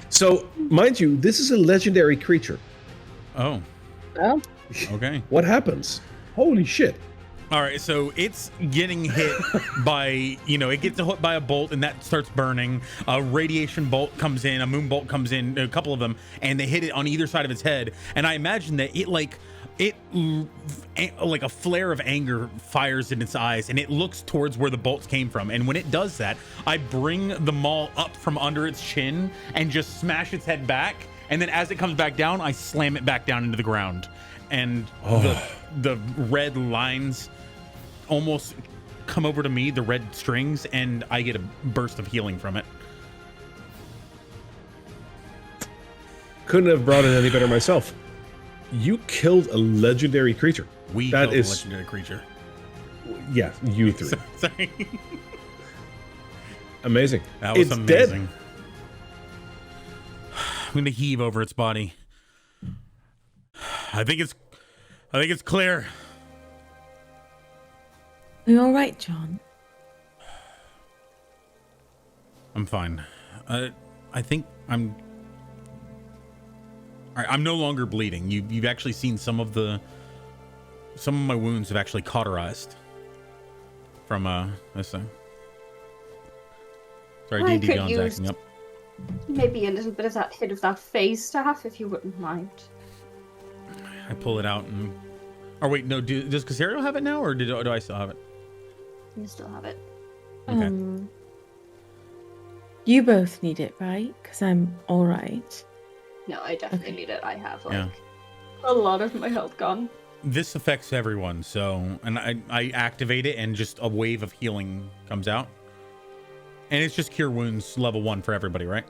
So, mind you, this is a legendary creature. Oh. Well. Okay. What happens? Holy shit. All right, so it's getting hit by, it gets hit by a bolt and that starts burning. A radiation bolt comes in, a moon bolt comes in, a couple of them, and they hit it on either side of its head. And I imagine that it like a flare of anger fires in its eyes, and it looks towards where the bolts came from. And when it does that, I bring the maul up from under its chin and just smash its head back. And then as it comes back down, I slam it back down into the ground. And the red lines almost come over to me, the red strings, and I get a burst of healing from it. Couldn't have brought it any better myself. You killed a legendary creature. We That killed is- a legendary creature. Yeah, you 3. Sorry. Amazing. That was It's amazing. dead. I'm going to heave over its body. I think it's clear. Are you all right, John? I'm fine. I think I'm. All right, I'm no longer bleeding. You've actually seen some of my wounds have actually cauterized from this thing. Sorry, I D&D could John's use- acting up. Maybe a little bit of that hit of that phase staff, if you wouldn't mind. I pull it out and. Oh wait, no. Does Casario have it now, or do I still have it? You still have it. Okay. You both need it, right? Because I'm all right. No, I definitely Okay. need it. I have Yeah. a lot of my health gone. This affects everyone, so and I activate it and just a wave of healing comes out. And it's just cure wounds level 1 for everybody, right?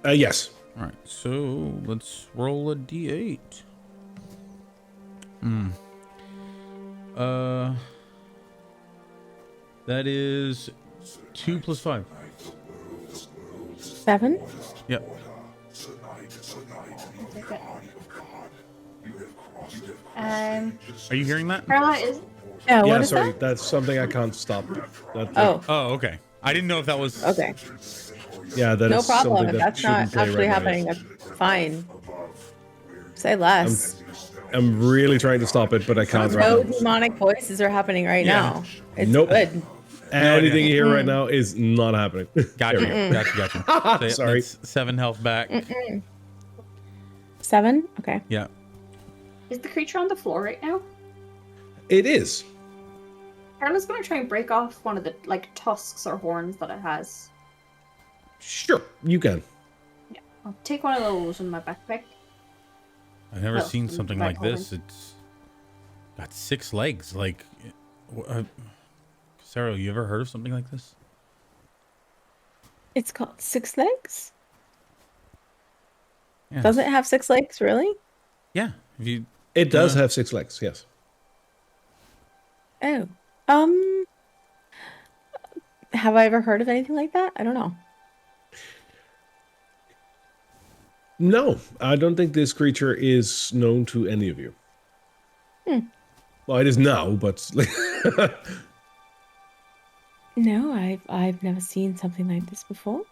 Yes. All right, so let's roll a d8. That is 2 plus 5. 7? Yep. Are you hearing that? Carla is. Yeah, Yeah, what is sorry. that? That's something I can't stop. Oh, Oh, okay. I didn't know if that was okay. Yeah, that No is problem. something If that that's shouldn't not play actually right now. happening, that's fine. Say less. I'm really trying to stop it, but I can't right No now. demonic voices are happening right Yeah. now. It's Nope. good. Anything you hear right now is not happening. Gotcha. There we go. Gotcha. So, yeah, Sorry. that's 7 health back. 7? Okay. Yeah. Is the creature on the floor right now? It is. Carla's gonna try and break off one of the tusks or horns that it has. Sure, you can. I'll take one of those in my backpack. I've never Well, seen something right like this. It's got 6 legs. Like, Sarah, you ever heard of something like this? It's got 6 legs? Yeah. Does it have 6 legs, really? Yeah. If you It does have 6 legs, yes. Oh. Have I ever heard of anything like that? I don't know. No, I don't think this creature is known to any of you. Well, it is now, but No, I've never seen something like this before.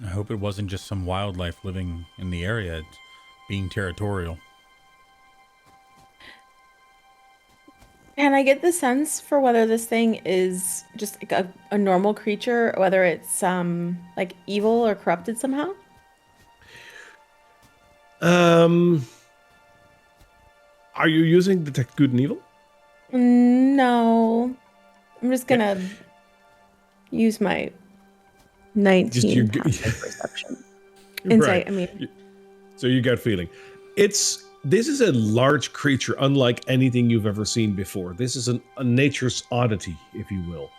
I hope it wasn't just some wildlife living in the area. It's being territorial. Can I get the sense for whether this thing is just like a normal creature, or whether it's like evil or corrupted somehow? Are you using detect good and evil? No. I'm just gonna use my 19 Just your passive perception. Insight, Right. I mean. So you gut feeling. This is a large creature unlike anything you've ever seen before. This is a nature's oddity, if you will.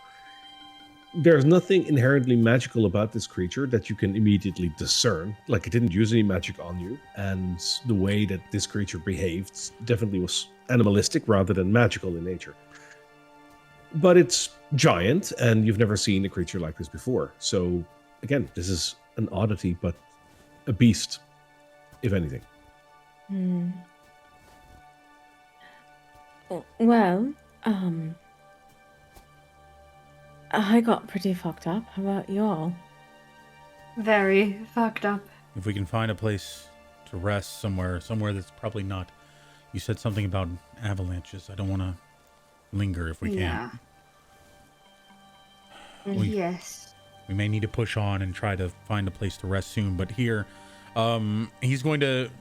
There's nothing inherently magical about this creature that you can immediately discern. Like, it didn't use any magic on you, and the way that this creature behaved definitely was animalistic rather than magical in nature. But it's giant, and you've never seen a creature like this before. So, again, this is an oddity, but a beast, if anything. Well, I got pretty fucked up. How about y'all? Very fucked up. If we can find a place to rest somewhere that's probably not. You said something about avalanches. I don't want to linger if we Yeah. can't. We- Yes. We may need to push on and try to find a place to rest soon. But here, he's going to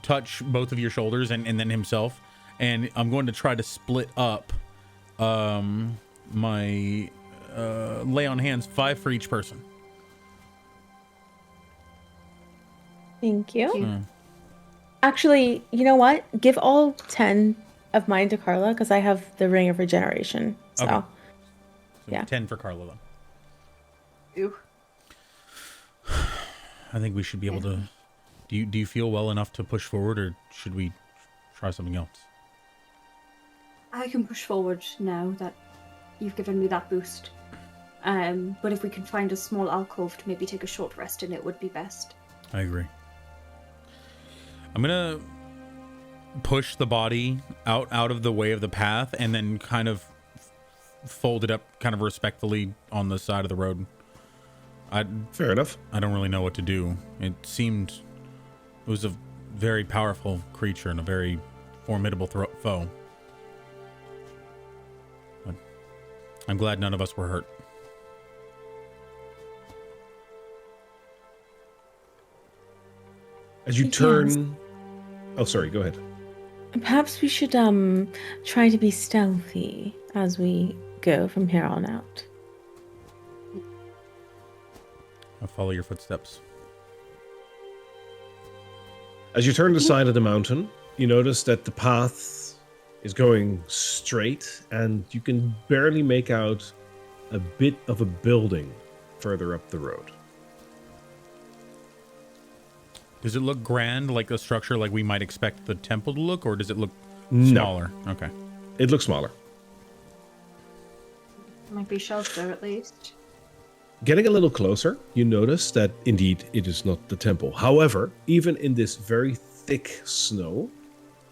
touch both of your shoulders and then himself. And I'm going to try to split up my lay on hands, 5 for each person. Thank you. Hmm. Actually, you know what? Give all 10 of mine to Carla, because I have the Ring of Regeneration. So, Okay. So yeah. 10 for Carla then. Ew. I think we should be able to. Do you feel well enough to push forward, or should we try something else? I can push forward now that you've given me that boost. But if we can find a small alcove to maybe take a short rest in, it would be best. I agree. I'm gonna push the body out of the way of the path and then kind of fold it up kind of respectfully on the side of the road. Fair enough. I don't really know what to do. It was a very powerful creature and a very formidable foe. But I'm glad none of us were hurt. As you turn... Oh, sorry, go ahead. Perhaps we should try to be stealthy as we go from here on out. I'll follow your footsteps. As you turn the side of the mountain, you notice that the path is going straight, and you can barely make out a bit of a building further up the road. Does it look grand, like a structure like we might expect the temple to look, or does it look No. smaller? Okay. It looks smaller. Might be shelter at least. Getting a little closer, you notice that indeed it is not the temple. However, even in this very thick snow,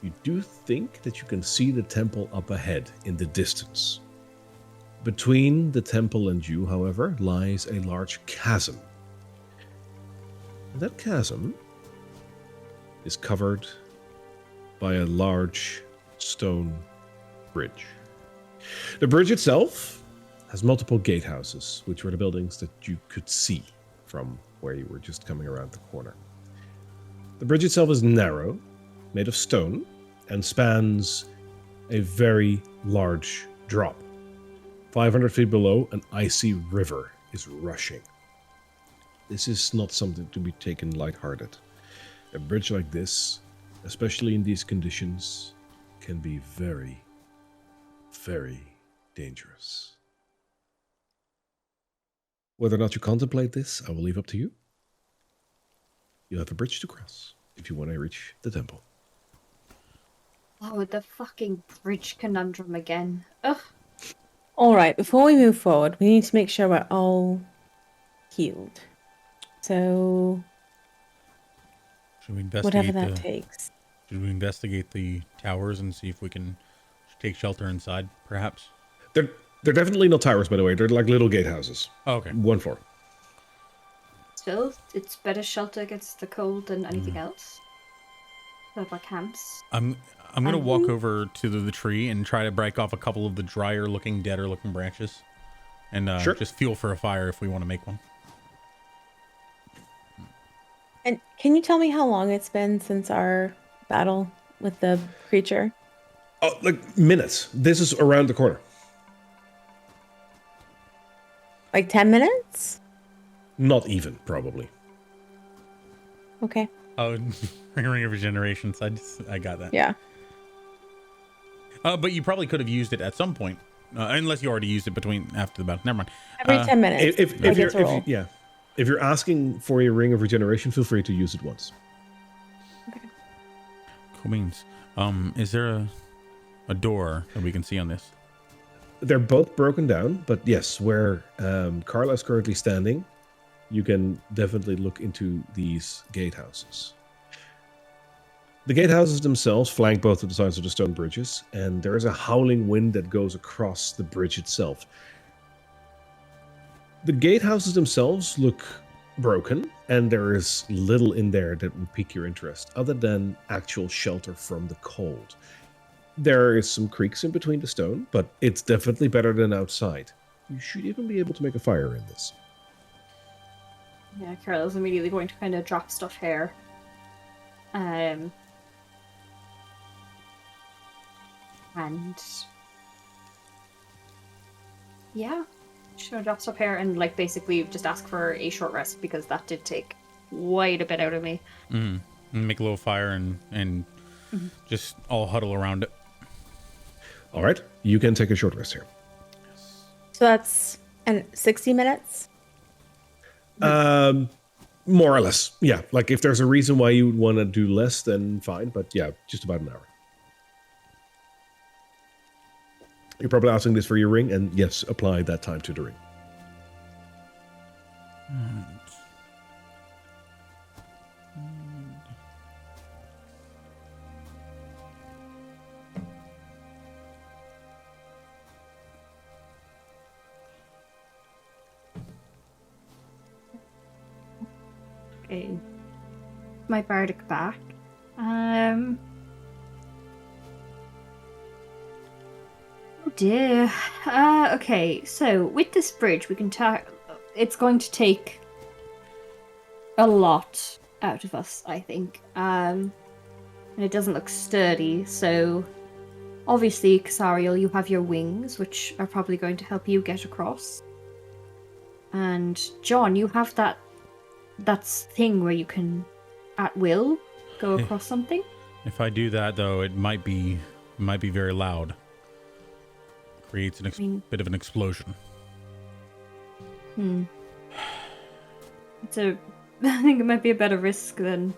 you do think that you can see the temple up ahead in the distance. Between the temple and you, however, lies a large chasm. And that chasm is covered by a large stone bridge. The bridge itself has multiple gatehouses, which were the buildings that you could see from where you were just coming around the corner. The bridge itself is narrow, made of stone, and spans a very large drop. 500 feet below, an icy river is rushing. This is not something to be taken lighthearted. A bridge like this, especially in these conditions, can be very, very dangerous. Whether or not you contemplate this, I will leave up to you. You have a bridge to cross if you want to reach the temple. Oh, the fucking bridge conundrum again. Ugh. All right, before we move forward, we need to make sure we're all healed. So, Should we investigate whatever that takes. Should we investigate the towers and see if we can take shelter inside, perhaps? They're definitely not towers, by the way. They're like little gatehouses. Oh, okay. 1 floor. Still, it's better shelter against the cold than anything else. Of our camps. I'm gonna walk over to the tree and try to break off a couple of the drier looking, deader looking branches, and Sure. just fuel for a fire if we want to make one. And can you tell me how long it's been since our battle with the creature? Oh, like minutes. This is around the corner. Like 10 minutes? Not even, probably. Okay. Oh, ring of regeneration. So I got that. Yeah. But you probably could have used it at some point, unless you already used it after the battle. Never mind. Every 10 minutes. If you're asking for a ring of regeneration, feel free to use it once. Cool beans. Is there a door that we can see on this? They're both broken down, but yes, where Carla is currently standing, you can definitely look into these gatehouses. The gatehouses themselves flank both of the sides of the stone bridges, and there is a howling wind that goes across the bridge itself. The gatehouses themselves look broken, and there is little in there that would pique your interest, other than actual shelter from the cold. There is some creaks in between the stone, but it's definitely better than outside. You should even be able to make a fire in this. Yeah, Carol's immediately going to kind of drop stuff here. And yeah, just gonna drop stuff here and like basically just ask for a short rest because that did take quite a bit out of me. And make a little fire and just all huddle around it. All right, you can take a short rest here. So that's 60 minutes? More or less, yeah. Like if there's a reason why you would want to do less, then fine. But yeah, just about an hour. You're probably asking this for your ring, and yes, apply that time to the ring. Okay. My bardic back. Oh dear. Okay, so with this bridge, we can it's going to take a lot out of us, I think. And it doesn't look sturdy, so obviously, Casariel, you have your wings, which are probably going to help you get across. And John, you have that thing where you can, at will, go across something. If I do that, though, it might be very loud. Creates bit of an explosion. It's I think it might be a better risk than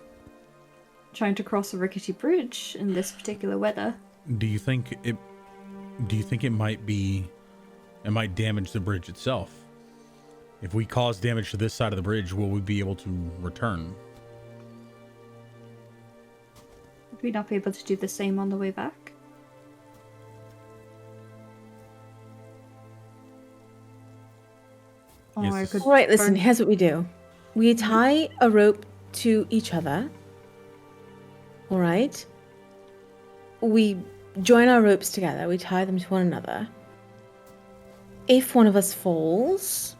trying to cross a rickety bridge in this particular weather. Do you think it might damage the bridge itself? If we cause damage to this side of the bridge, will we be able to return? Would we not be able to do the same on the way back? Yes, Or I could All right, listen, burn- here's what we do. We tie a rope to each other. All right? We join our ropes together. We tie them to one another. If one of us falls,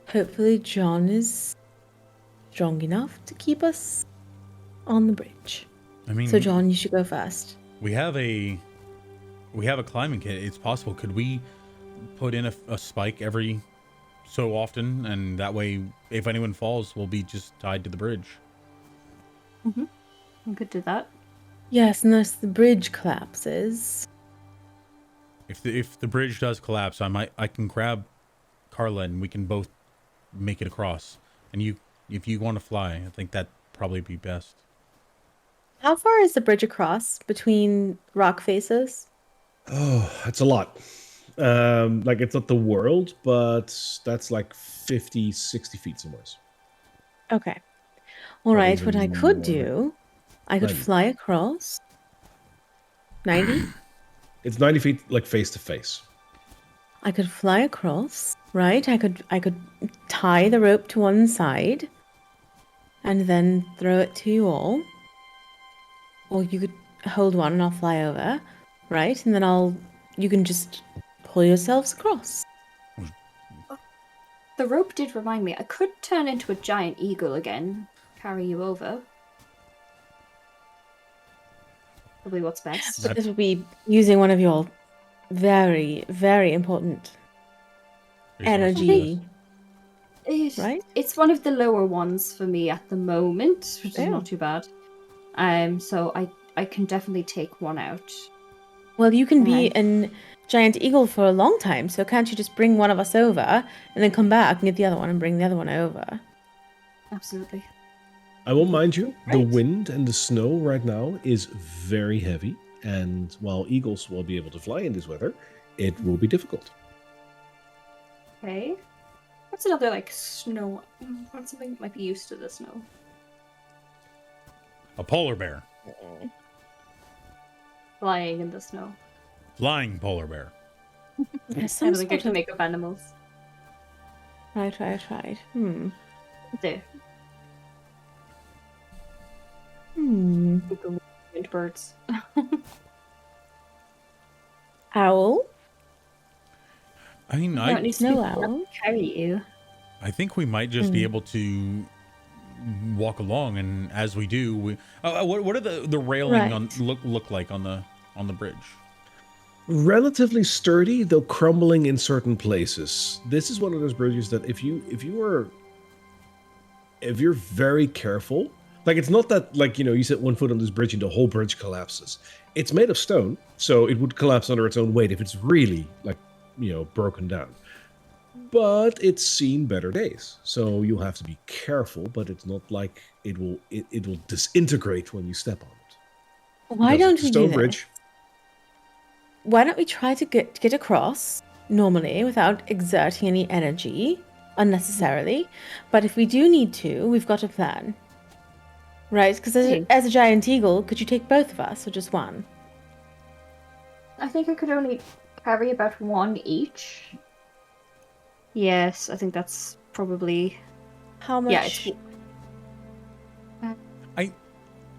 hopefully John is strong enough to keep us on the bridge. I mean, So John, you should go first. we have a climbing kit. It's possible. Could we put in a spike every so often, and that way, if anyone falls, we'll be just tied to the bridge. We could do that. Yes, unless the bridge collapses. If the bridge does collapse, I can grab Carla and we can both make it across. And if you want to fly, I think that'd probably be best. How far is the bridge across between rock faces? Oh, it's a lot. Like, it's not the world, but that's like 50, 60 feet somewhere. Okay. All Or right, what I even could more. do, I could 90. fly across. 90? It's 90 feet, like, face to face. I could fly across, right? I could tie the rope to one side and then throw it to you all. Or you could hold one and I'll fly over, right? And then you can just pull yourselves across. The rope did remind me, I could turn into a giant eagle again, carry you over. Probably what's best. But this will be using one of your very, very important energy, right? It's one of the lower ones for me at the moment, which is Oh. not too bad. So I can definitely take one out. Well, you can be Right. an giant eagle for a long time, so can't you just bring one of us over and then come back and get the other one and bring the other one over? Absolutely. I will mind you, the Right. wind and the snow right now is very heavy, and while eagles will be able to fly in this weather, it will be difficult. Okay. What's another like snow? What's something that might be used to the snow? A polar bear. Flying in the snow. Flying polar bear. There's I some don't think I sort can of... make up animals. Right. There. Google wind birds. Owl? I mean, No, it needs to No be owl. carry you. I think we might just be able to walk along, and as we do, what are the railing on look like on the bridge? Relatively sturdy, though crumbling in certain places. This is one of those bridges that if you're very careful, like, it's not that, like, you set one foot on this bridge and the whole bridge collapses. It's made of stone, so it would collapse under its own weight if it's really, like, broken down. But it's seen better days, so you'll have to be careful. But it's not like it will disintegrate when you step on it. Why Because don't it's a we stone do bridge? this? Why don't we try to get across normally without exerting any energy unnecessarily? But if we do need to, we've got a plan. Right? Because as a giant eagle, could you take both of us or just one? I think I could only carry about one each. Yes, I think that's probably... How much? Yeah, it's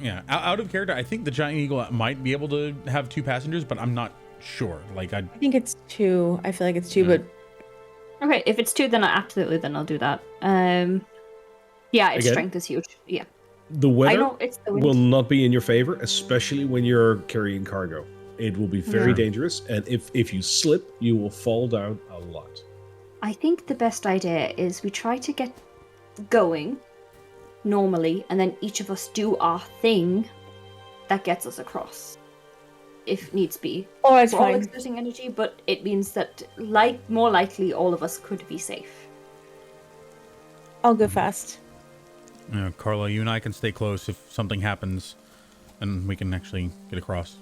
Yeah, out of character, I think the giant eagle might be able to have 2 passengers, but I'm not sure. Like I think it's 2. I feel like it's 2, but Okay, if it's 2, then I'll do that. Yeah, its Again? strength is huge. Yeah. The I weather know it's the wind. will not be in your favor, especially when you're carrying cargo. It will be very Yeah. dangerous, and if you slip, you will fall down a lot. I think the best idea is we try to get going normally, and then each of us do our thing that gets us across, if needs be. oh, it's We're all fine. exerting energy, but it means that, more likely, all of us could be safe. I'll go fast. Carla, you and I can stay close if something happens, and we can actually get across.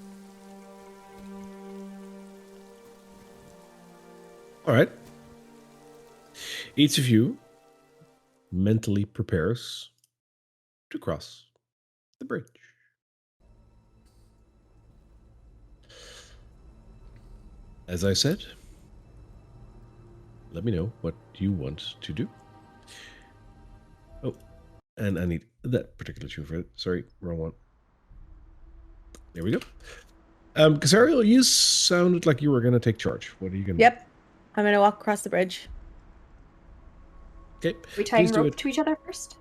All right. Each of you mentally prepares to cross the bridge. As I said, let me know what you want to do. Oh, and I need that particular tune for it. Sorry, wrong one. There we go. Kazariel, you sounded like you were going to take charge. What are you going to Yep. I'm going to walk across the bridge. do? Okay. We tying Please do rope it. to each other first?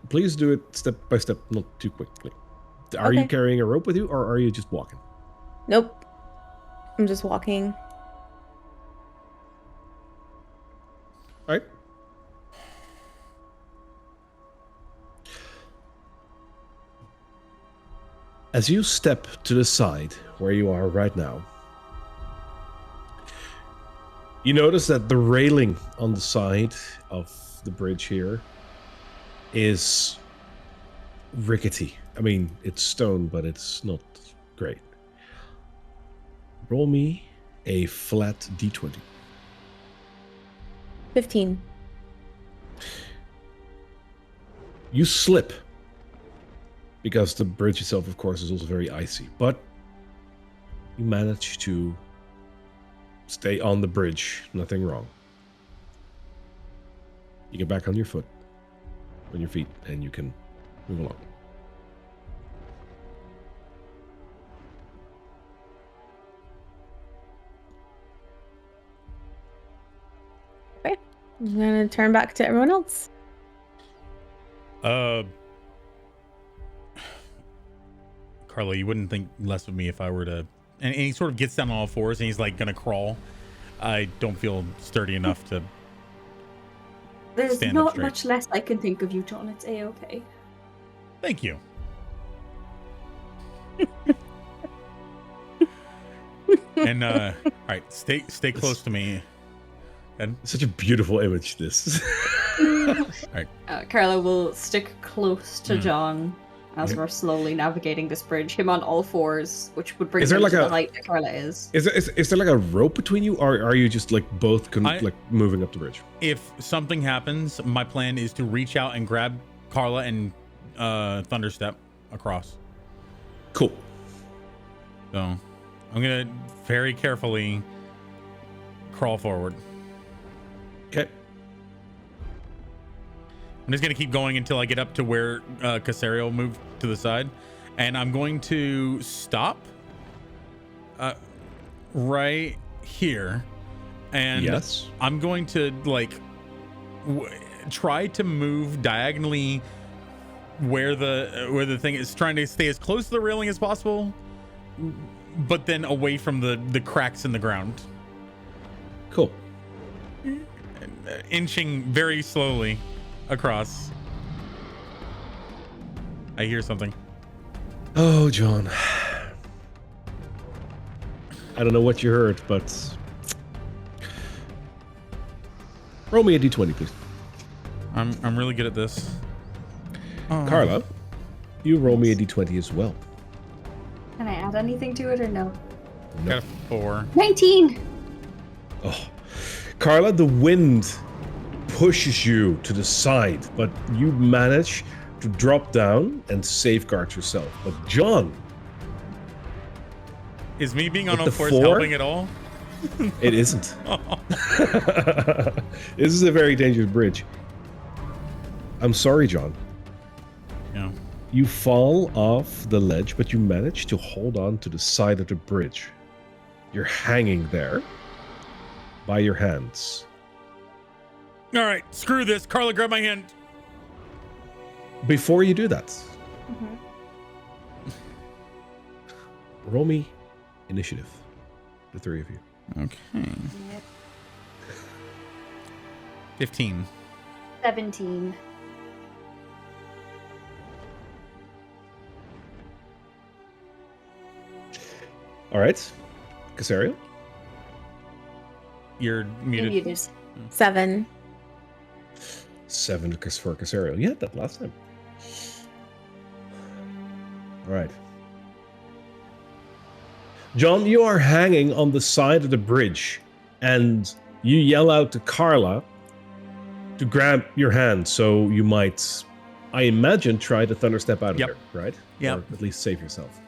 Please do it step by step, not too quickly. Are you Okay. carrying a rope with you, or are you just walking? Nope. I'm just walking. All right. As you step to the side where you are right now, you notice that the railing on the side of the bridge here is rickety. I mean, it's stone, but it's not great. Roll me a flat d20. 15. You slip because the bridge itself, of course, is also very icy, but you manage to stay on the bridge. Nothing wrong. You get back on your feet, and you can move along. Okay. I'm going to turn back to everyone else. Carla, you wouldn't think less of me if I were to... And he sort of gets down on all fours, and he's like gonna crawl. I don't feel sturdy enough to... There's Stand up not straight. much less I can think of you, John. It's A-okay. Thank you. And all right, stay close to me. And Such a beautiful image, this. Carla will stick close to John as we're slowly navigating this bridge. Him on all fours, which would bring Is there him like to a- the height that Carla is. Is there like a rope between you, or are you just like both like moving up the bridge? if something happens, my plan is to reach out and grab Carla and Thunderstep across. Cool. So I'm gonna very carefully crawl forward. Okay. I'm just gonna keep going until I get up to where Casario moved to the side, and I'm going to stop right here, and Yes. I'm going to like try to move diagonally where the thing is, trying to stay as close to the railing as possible, but then away from the cracks in the ground, Cool. inching very slowly across. I hear something. Oh, John. I don't know what you heard, but roll me a d20, please. I'm really good at this. Oh. Carla, you roll me a d20 as well. Can I add anything to it or no? Got a 4. 19! Oh, Carla, the wind pushes you to the side, but you manage to drop down and safeguard yourself. But John, Is me being on With all the fours 4? helping at all? it isn't. This is a very dangerous bridge. I'm sorry, John. Yeah. You fall off the ledge, but you manage to hold on to the side of the bridge. You're hanging there by your hands. All right, screw this. Carla, grab my hand. Before you do that, Mhm. roll me initiative, the three of you. Okay. Yep. 15. 17. All right, Casario. You're muted. Muted. 7. 7 for Casario. You had that last time. All right. John, you are hanging on the side of the bridge, and you yell out to Carla to grab your hand, so you might, I imagine, try to thunder step out of Yep. there, right? Yep. Or at least save yourself.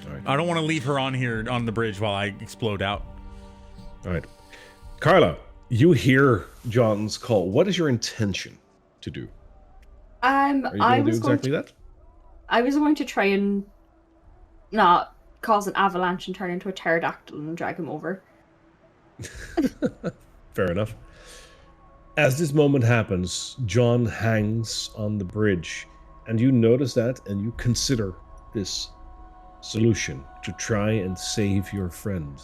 All right. I don't want to leave her on here on the bridge while I explode out. All right. Carla, you hear John's call. What is your intention to do? Are you I going to do was going exactly to, that? I was going to try and not cause an avalanche and turn into a pterodactyl and drag him over. Fair enough. As this moment happens, John hangs on the bridge, and you notice that, and you consider this solution to try and save your friend.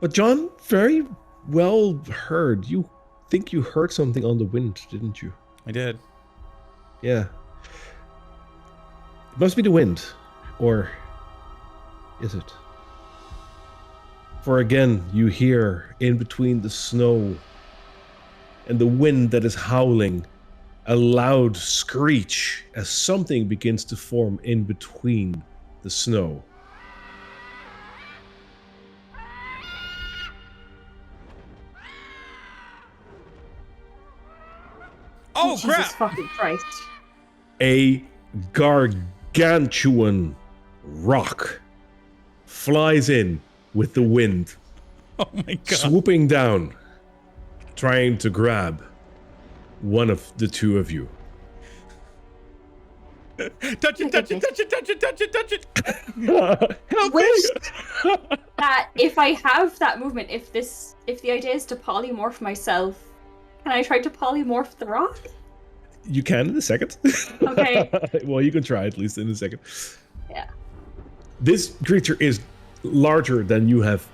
But John, very well heard. You think you heard something on the wind, didn't you? I did. Yeah. It must be the wind. Or is it? For again, you hear in between the snow and the wind that is howling a loud screech as something begins to form in between the snow. Oh, Jesus crap! fucking Christ. A gargantuan rock flies in with the wind, Oh my god. swooping down, trying to grab one of the two of you. Touch it, touch it, touch it, touch it, touch it, touch it. Help Wish that if I have that movement, if the idea is to polymorph myself, can I try to polymorph the rock? You can in a second. Okay. Well, you can try at least in a second. Yeah. This creature is larger than you have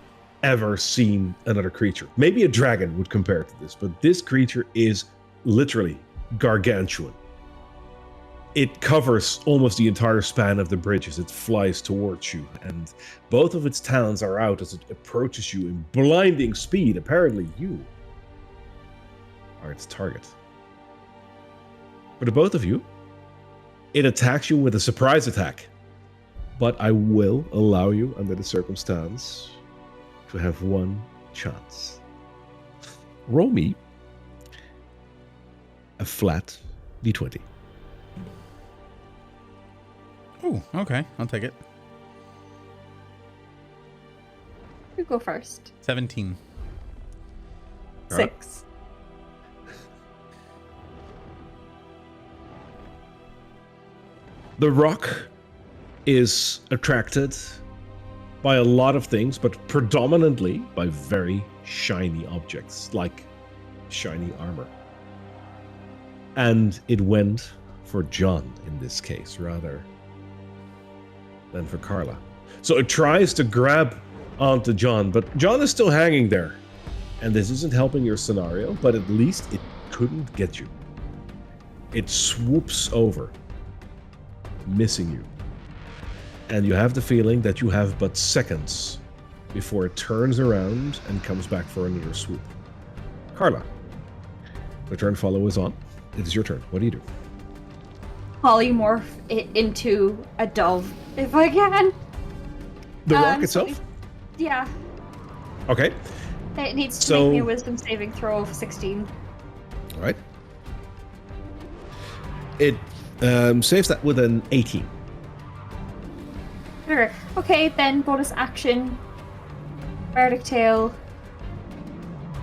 ever seen another creature. Maybe a dragon would compare to this, but this creature is literally gargantuan. It covers almost the entire span of the bridge as it flies towards you, and both of its talons are out as it approaches you in blinding speed. Apparently, you are its target. For the both of you, it attacks you with a surprise attack. But I will allow you, under the circumstance, to have one chance. Roll me a flat d20. Ooh, okay. I'll take it. You go first. 17. All right. 6. The rock is attracted by a lot of things, but predominantly by very shiny objects, like shiny armor. And it went for John in this case, rather than for Carla. So it tries to grab onto John, but John is still hanging there. And this isn't helping your scenario, but at least it couldn't get you. It swoops over, missing you. And you have the feeling that you have but seconds before it turns around and comes back for another swoop. Carla, the turn follow is on. It is your turn. What do you do? Polymorph it into a dove, if I can. The rock itself? Yeah. Okay. It needs to So- make me a wisdom saving throw of 16. All right. It saves that with an 18. Sure. Okay, then bonus action. Bardic Tail.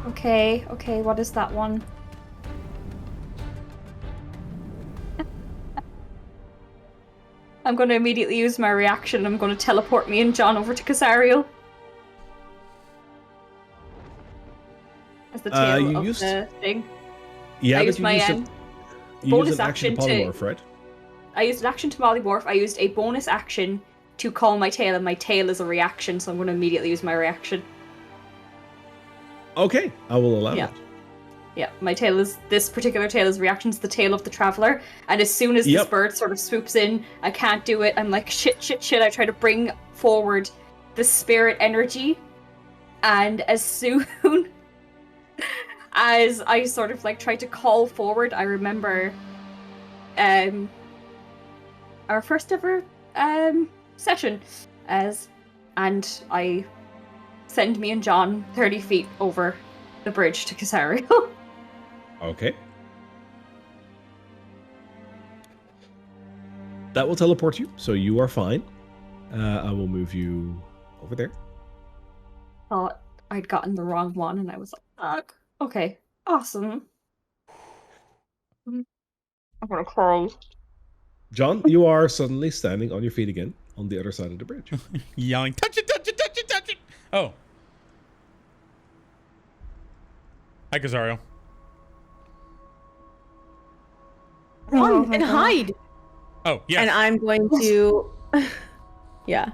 Okay, what is that one? I'm going to immediately use my reaction. I'm going to teleport me and John over to Kazariel. As the tail you of used- the thing. Yeah, I but used you my used you bonus used an action to action to- polymorph, right? I used an action to polymorph. I used a bonus action to call my tail, and my tail is a reaction, so I'm going to immediately use my reaction. Okay, I will allow Yeah. that. Yeah, this particular tail is reaction to the tail of the traveler, and as soon as this Yep. bird sort of swoops in, I can't do it. I'm like, shit. I try to bring forward the spirit energy, and as soon as I sort of like try to call forward, I remember our first ever session and I send me and John 30 feet over the bridge to Kazariel. Okay. That will teleport you, so you are fine. I will move you over there. Thought I'd gotten the wrong one and I was like, fuck. Okay, awesome. I'm gonna cry. John, you are suddenly standing on your feet again on the other side of the bridge. Yelling, touch it, touch it, touch it, touch it. Oh. Hi, Kazariel. Run and hide. Oh, yes. And I'm going to, yeah,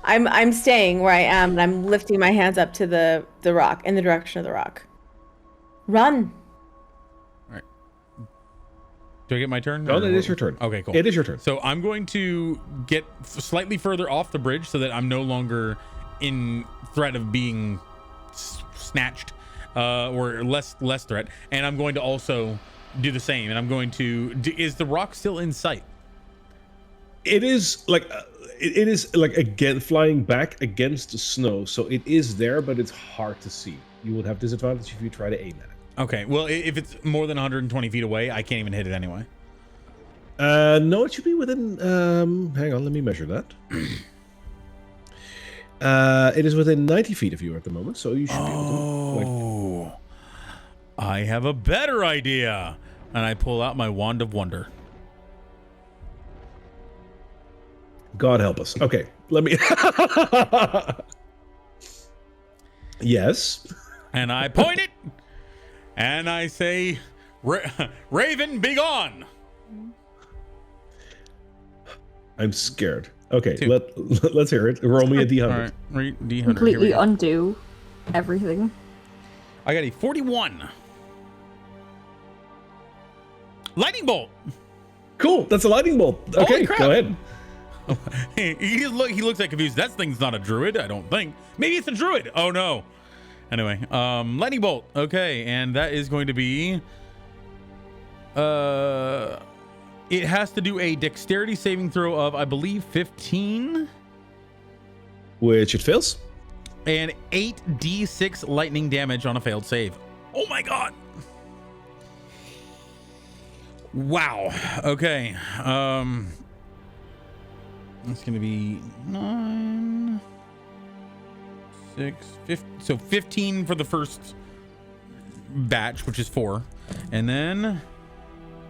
I'm staying where I am, and I'm lifting my hands up to the rock, in the direction of the rock. Run. Do I get my turn? John, or it what? is your turn. Okay, cool. It is your turn. So I'm going to get slightly further off the bridge so that I'm no longer in threat of being snatched, or less threat. And I'm going to also do the same. And I'm going to. Is the rock still in sight? It is like again flying back against the snow, so it is there, but it's hard to see. You would have disadvantage if you try to aim at it. Okay. Well, if it's more than 120 feet away, I can't even hit it anyway. No, it should be within. Hang on, let me measure that. It is within 90 feet of you at the moment, so you should be able to. Oh, I have a better idea, and I pull out my wand of wonder. God help us. Okay, let me. Yes. And I point it, and I say, Raven, be gone. I'm scared. Okay, Two. let's hear it. Roll me a D100. All right, D100. Here we Completely go. undo everything. I got a 41. Lightning bolt. Cool. That's a lightning bolt. Holy Okay, crap. go ahead. He looks like confused. That thing's not a druid, I don't think. Maybe it's a druid. Oh no. Anyway, lightning bolt. Okay, and that is going to be it has to do a dexterity saving throw of, I believe, 15 Which it fails. and 8d6 lightning damage on a failed save. Oh my god. Wow. Okay. It's going to be 9, 6, 15. So 15 for the first batch, which is 4. And then,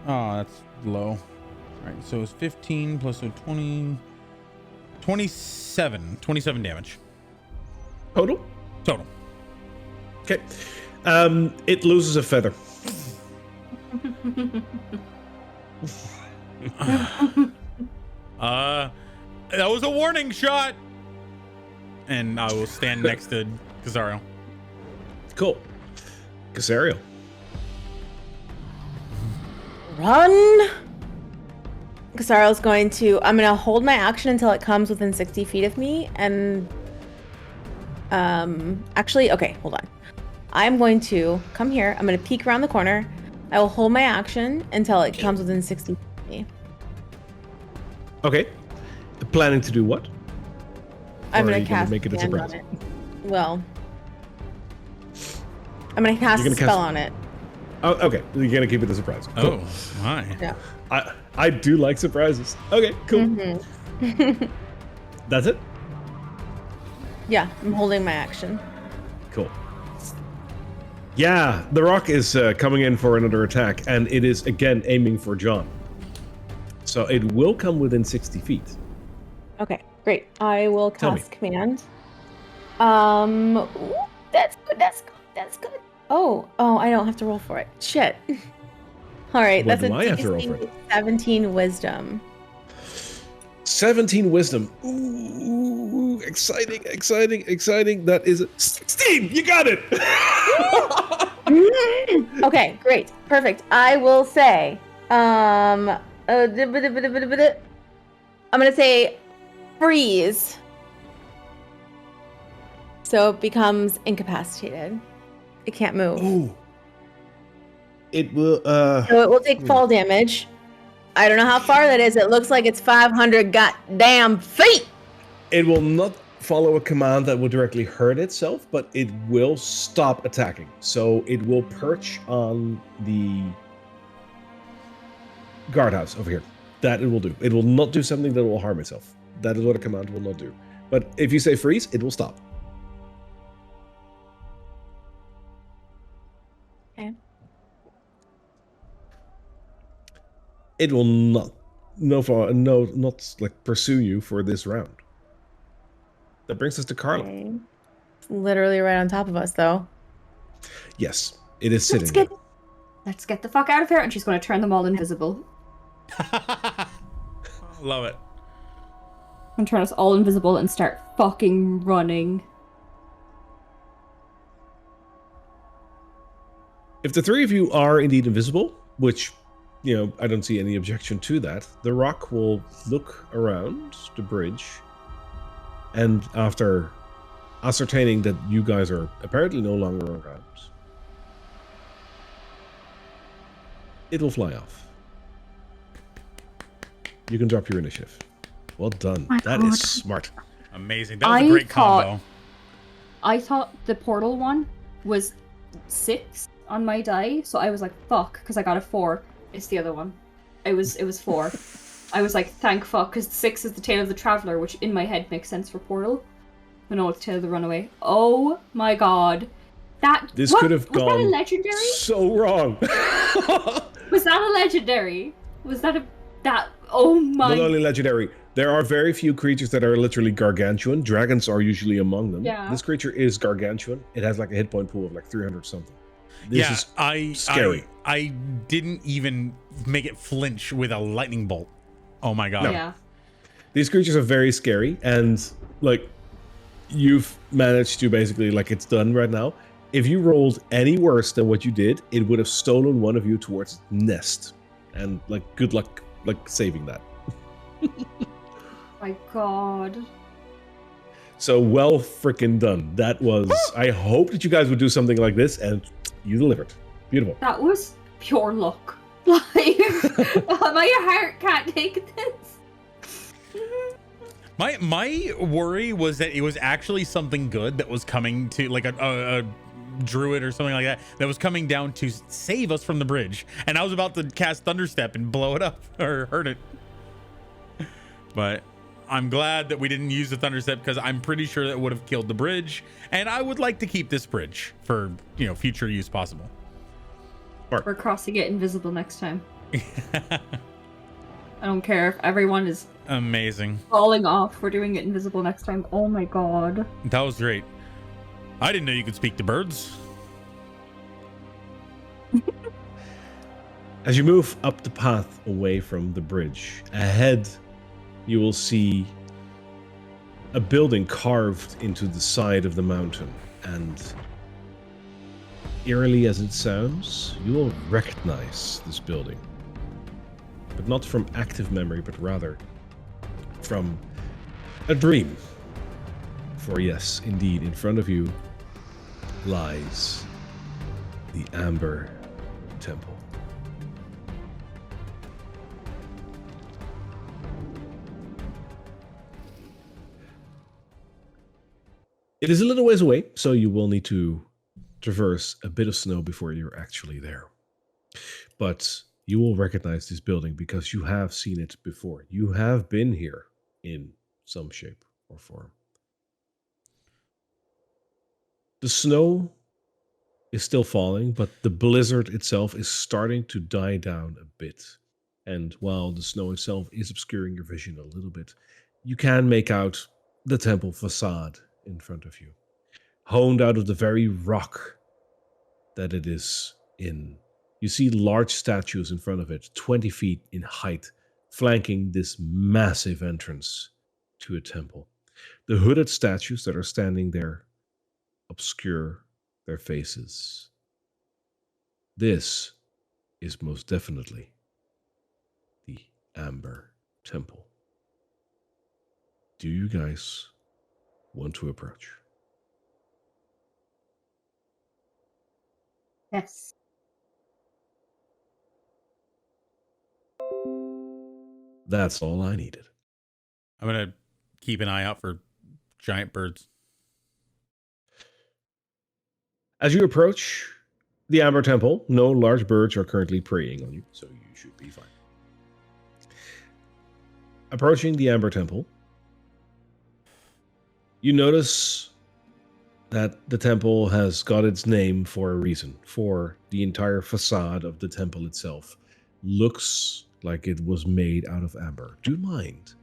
oh, that's low. All right. So it's 15 plus so 20, 27 damage Total. total. Okay. It loses a feather. That was a warning shot. And I will stand next to Kazariel. Cool. Kazariel. Run. Kasariel's going to, I'm going to hold my action until it comes within 60 feet of me. And, actually, okay, hold on. I'm going to come here. I'm going to peek around the corner. I will hold my action until it comes within 60 feet of me. Okay. Planning to do what? I'm Or are going you to gonna cast make it a command on surprise? it. Well, I'm going to cast You're a gonna spell cast- on it. Oh, okay. You're gonna keep it a surprise. Cool. Oh, my. Yeah. I do like surprises. Okay, cool. Mm-hmm. That's it? Yeah, I'm holding my action. Cool. Yeah, the rock is coming in for another attack, and it is again aiming for John. So it will come within 60 feet. Okay, great. I will Tell me. cast command. Ooh, that's good. That's good. Oh, I don't have to roll for it. Shit. All right, What that's do a I have to roll for DC 17 wisdom. 17 wisdom. Ooh, exciting. That is 16. You got it. Okay, great. Perfect. I will say, I'm gonna say freeze. So it becomes incapacitated. It can't move. Ooh. It will So it will take fall damage. I don't know how far that is. It looks like it's 500 goddamn feet. it will not follow a command that will directly hurt itself, but it will stop attacking. So it will perch on the guardhouse over here. That it will do. It will not do something that will harm itself. That is what a command will not do. But if you say freeze, it will stop. Okay. It will not not like pursue you for this round. That brings us to Carla. Okay. It's literally right on top of us, though. Yes, it is sitting Let's get the fuck out of here, and she's going to turn them all invisible. Love it. And turn us all invisible and start fucking running. If the three of you are indeed invisible, which, you know, I don't see any objection to that, the rock will look around the bridge, and after ascertaining that you guys are apparently no longer around, it will fly off. You can drop your initiative. Well done. My That God. is smart. Amazing. That was a great combo. I thought the portal one was 6 on my die, so I was like, fuck, because I got a 4. It's the other one. It was 4. I was like, thank fuck, because 6 is the Tale of the Traveler, which in my head makes sense for portal. But no, it's Tale of the Runaway. Oh my god. This could have was gone that a legendary? so wrong. Was that a legendary? Was that oh my... Not only legendary, there are very few creatures that are literally gargantuan. Dragons are usually among them. Yeah. This creature is gargantuan. It has like a hit point pool of like 300 something. This is scary. I didn't even make it flinch with a lightning bolt. Oh my god. No. Yeah. These creatures are very scary, and like you've managed to basically, like, it's done right now. If you rolled any worse than what you did, it would have stolen one of you towards its nest. And like, good luck like saving that. My god. So well freaking done. That was, I hope that you guys would do something like this, and you delivered. Beautiful. That was pure luck. Like, my heart can't take this. My worry was that it was actually something good that was coming to, like a druid or something like that was coming down to save us from the bridge, and I was about to cast Thunderstep and blow it up or hurt it. But I'm glad that we didn't use the Thunderstep, because I'm pretty sure that would have killed the bridge, and I would like to keep this bridge for, you know, future use possible. We're crossing it invisible next time. I don't care if everyone is Amazing. falling off. We're doing it invisible next time. Oh my god. That was great. I didn't know you could speak to birds. As you move up the path away from the bridge, ahead you will see a building carved into the side of the mountain, and eerily as it sounds, you will recognize this building. But not from active memory, but rather from a dream. For yes, indeed, in front of you lies the Amber Temple. It is a little ways away, so you will need to traverse a bit of snow before you're actually there. But you will recognize this building because you have seen it before. You have been here in some shape or form. The snow is still falling, but the blizzard itself is starting to die down a bit. And while the snow itself is obscuring your vision a little bit, you can make out the temple facade in front of you, honed out of the very rock that it is in. You see large statues in front of it, 20 feet in height, flanking this massive entrance to a temple. The hooded statues that are standing there obscure their faces. This is most definitely the Amber Temple. Do you guys want to approach? Yes. That's all I needed. I'm gonna keep an eye out for giant birds. As you approach the Amber Temple, no large birds are currently preying on you, so you should be fine. Approaching the Amber Temple, you notice that the temple has got its name for a reason, for the entire facade of the temple itself looks like it was made out of amber. Do mind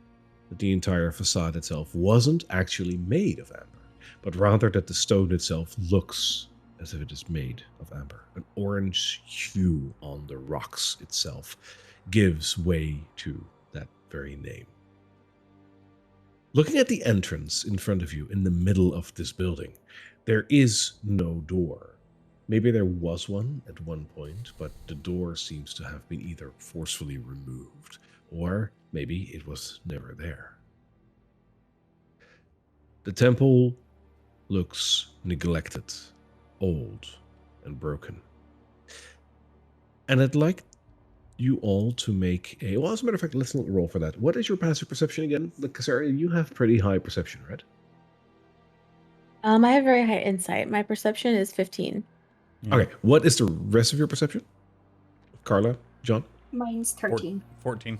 that the entire facade itself wasn't actually made of amber, but rather that the stone itself looks as if it is made of amber. An orange hue on the rocks itself gives way to that very name. Looking at the entrance in front of you in the middle of this building, there is no door. Maybe there was one at one point, but the door seems to have been either forcefully removed, or maybe it was never there. The temple looks neglected, old, and broken. And I'd like you all to make a... Well, as a matter of fact, let's not roll for that. What is your passive perception again? Sarah, you have pretty high perception, right? I have very high insight. My perception is 15. Okay, what is the rest of your perception? Carla, John? Mine's 13. 14.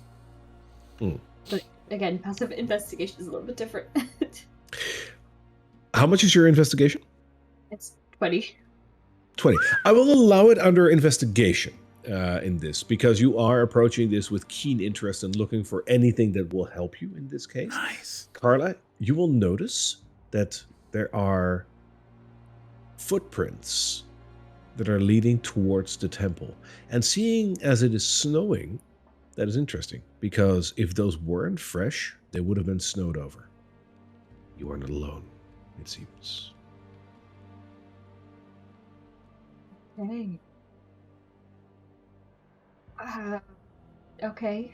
But again, passive investigation is a little bit different. How much is your investigation? It's 20. 20. I will allow it under investigation in this, because you are approaching this with keen interest and looking for anything that will help you in this case. Nice. Carla, you will notice that there are footprints that are leading towards the temple. And seeing as it is snowing, that is interesting, because if those weren't fresh, they would have been snowed over. You are not alone, it seems. Okay. Okay.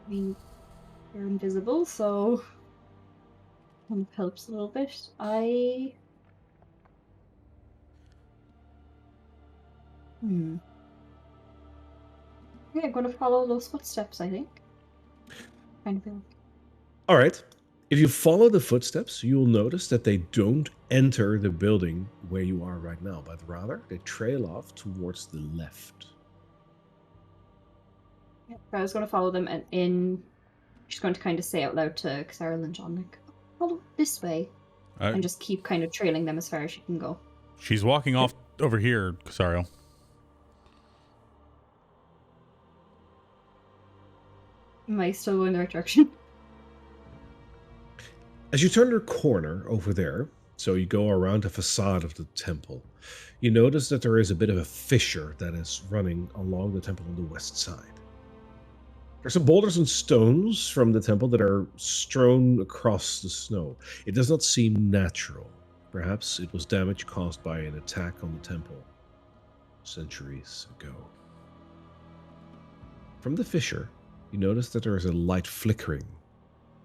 I mean, you're invisible, so kind of helps a little bit. Yeah, I'm going to follow those footsteps, I think. Kind of feel. All right. If you follow the footsteps, you'll notice that they don't enter the building where you are right now, but rather they trail off towards the left. Yeah, I was going to follow them, and she's going to kind of say out loud to Xaril and John, like, follow this way, and just keep kind of trailing them as far as she can go. She's walking off over here, Casario. Am I still going the right direction? As you turn the corner over there, so you go around the facade of the temple, you notice that there is a bit of a fissure that is running along the temple on the west side. There's some boulders and stones from the temple that are strewn across the snow. It does not seem natural. Perhaps it was damage caused by an attack on the temple centuries ago. From the fissure, you notice that there is a light flickering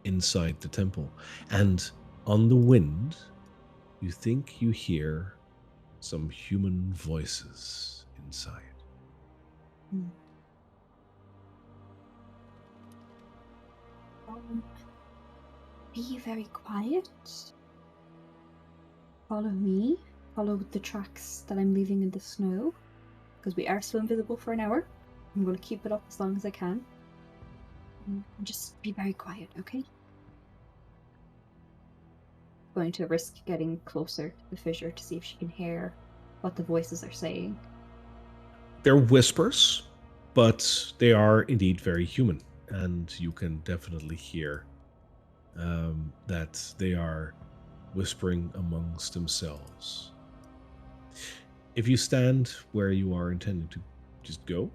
inside the temple, and on the wind, you think you hear some human voices inside. Be very quiet. Follow me. Follow the tracks that I'm leaving in the snow, because we are still invisible for an hour. I'm going to keep it up as long as I can. And just be very quiet, okay? Going to risk getting closer to the fissure to see if she can hear what the voices are saying. They're whispers, but they are indeed very human, and you can definitely hear that they are whispering amongst themselves. If you stand where you are intending to just go,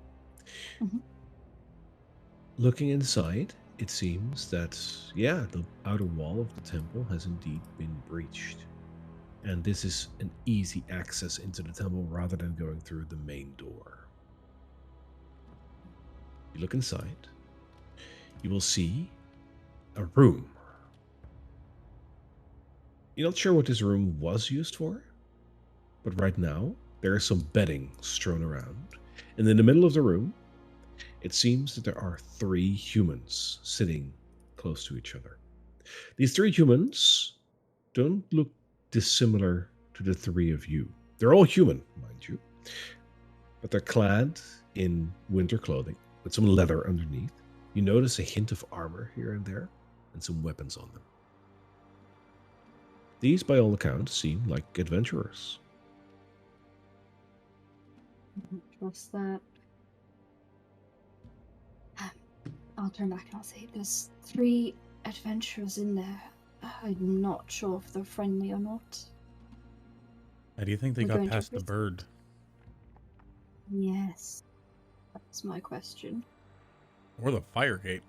Mhm. looking inside, it seems that, yeah, the outer wall of the temple has indeed been breached. And this is an easy access into the temple rather than going through the main door. You look inside, you will see a room. You're not sure what this room was used for, but right now there is some bedding strewn around. And in the middle of the room, it seems that there are 3 humans sitting close to each other. These 3 humans don't look dissimilar to the 3 of you. They're all human, mind you, but they're clad in winter clothing with some leather underneath. You notice a hint of armor here and there and some weapons on them. These, by all accounts, seem like adventurers. Trust that. I'll turn back and I'll say, there's 3 adventurers in there. I'm not sure if they're friendly or not. How do you think they We're got going to past the risk- bird? Yes. That's my question. Or the fire gate?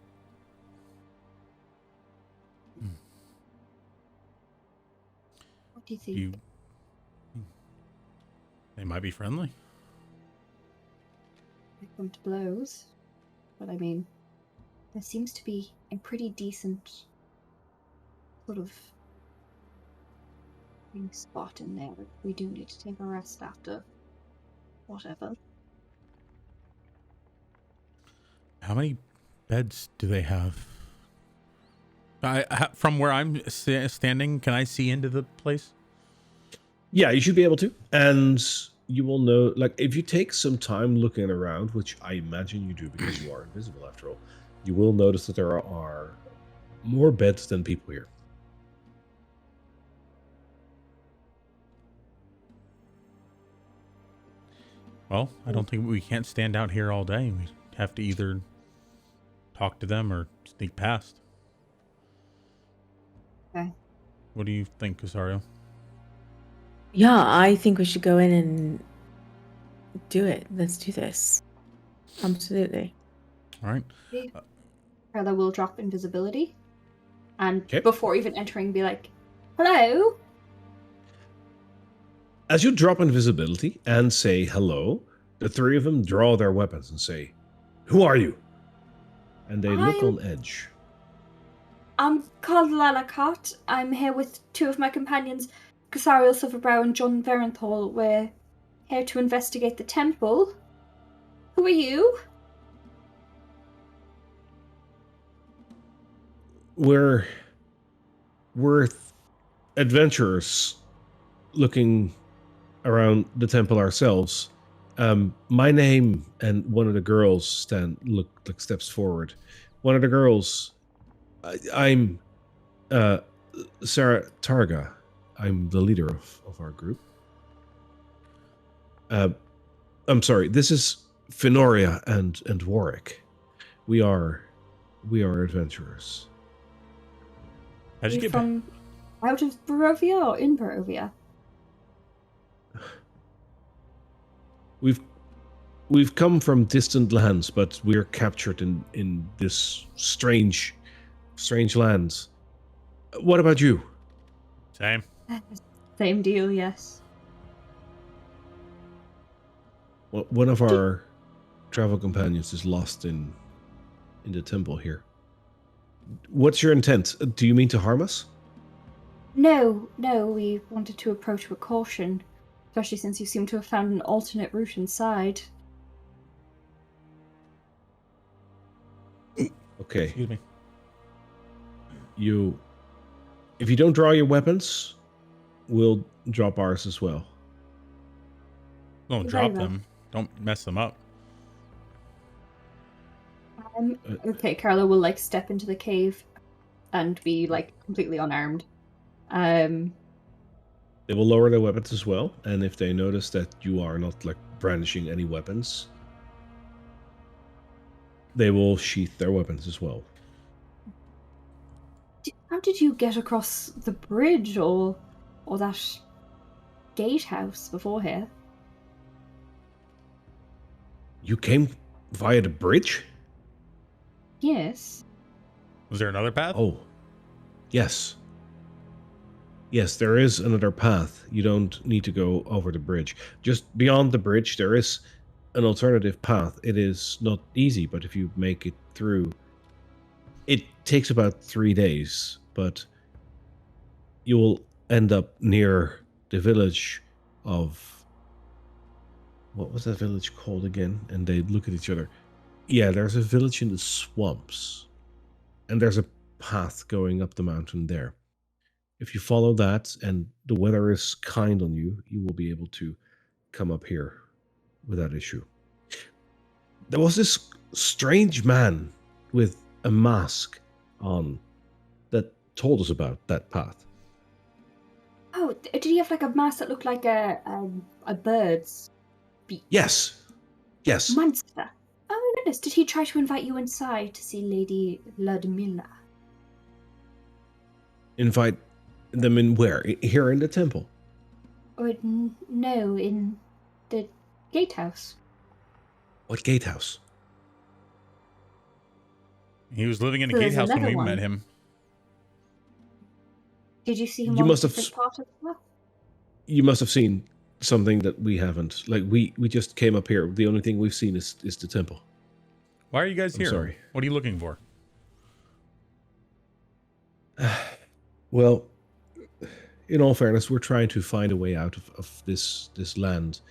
What do you think? You... They might be friendly. They come to blows. But I mean, there seems to be a pretty decent sort of spot in there. We do need to take a rest after whatever. How many beds do they have? From where I'm standing, can I see into the place? Yeah, you should be able to. And you will know, like, if you take some time looking around, which I imagine you do because you are invisible after all, you will notice that there are more beds than people here. Well, I don't think we can't stand out here all day. We have to either talk to them or sneak past. Okay. What do you think, Casario? Yeah, I think we should go in and do it. Let's do this. Absolutely. All right. Carla will drop invisibility. And Okay. before even entering, be like, hello? As you drop invisibility and say hello, the 3 of them draw their weapons and say, "Who are you?" And they look I'm- on edge. I'm called Lalakot. I'm here with 2 of my companions, Casariel Silverbrow and John Verenthal. We're here to investigate the temple. Who are you? We're adventurers looking around the temple ourselves. My name, and one of the girls steps forward. One of the girls, I'm Sarah Targa. I'm the leader of our group. I'm sorry. This is Finoria and Warwick. We are adventurers. How'd you Are you get back? from out of Barovia or in Barovia? We've come from distant lands, but we're captured in this strange lands. What about you? Same. Same deal, yes. Well, one of our travel companions is lost in the temple here. What's your intent? Do you mean to harm us? No, we wanted to approach with caution, especially since you seem to have found an alternate route inside. Okay. Excuse me. If you don't draw your weapons, we'll drop ours as well. Don't Very drop well. them. Don't mess them up. Okay, Carla will step into the cave and be completely unarmed. They will lower their weapons as well, and if they notice that you are not brandishing any weapons, they will sheath their weapons as well. How did you get across the bridge or that gatehouse before here? You came via the bridge? Yes. Was there another path? Oh, yes. Yes, there is another path. You don't need to go over the bridge. Just beyond the bridge, there is an alternative path. It is not easy, but if you make it through, it takes about 3 days, but you will end up near the village of... What was that village called again? And they look at each other. Yeah, there's a village in the swamps. And there's a path going up the mountain there. If you follow that and the weather is kind on you, you will be able to come up here without issue. There was this strange man with a mask on that told us about that path. Oh, did he have like a mask that looked like a bird's beak? Yes. Yes. Monster. Oh my goodness, did he try to invite you inside to see Lady Ludmilla? Invite them in where? Here in the temple? Or no, in the gatehouse. What gatehouse? He was living in a So there's gatehouse when another we one. met him. Did you see him You on must a have different part of the map? You must have seen something that we haven't. Like, we just came up here. The only thing we've seen is the temple. Why are you guys I'm here? sorry. What are you looking for? Well, in all fairness, we're trying to find a way out of this land.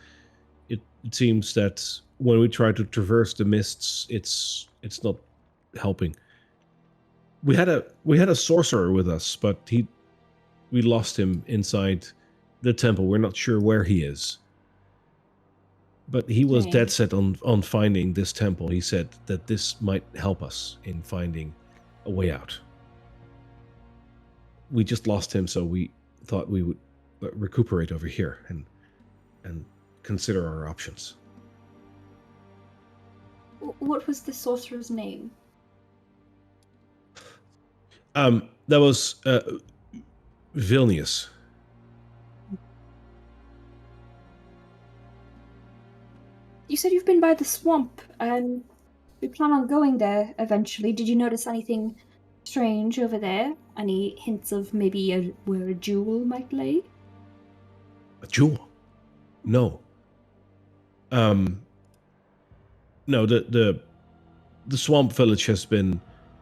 It seems that when we try to traverse the mists, it's not helping. We had a sorcerer with us, but we lost him inside the temple. We're not sure where he is. But he was Okay. dead set on finding this temple. He said that this might help us in finding a way out. We just lost him, so we thought we would recuperate over here and consider our options. What was the sorcerer's name? That was Vilnius. You said you've been by the swamp, and we plan on going there eventually. Did you notice anything strange over there? Any hints of maybe where a jewel might lay? A jewel? No. No, the swamp village has been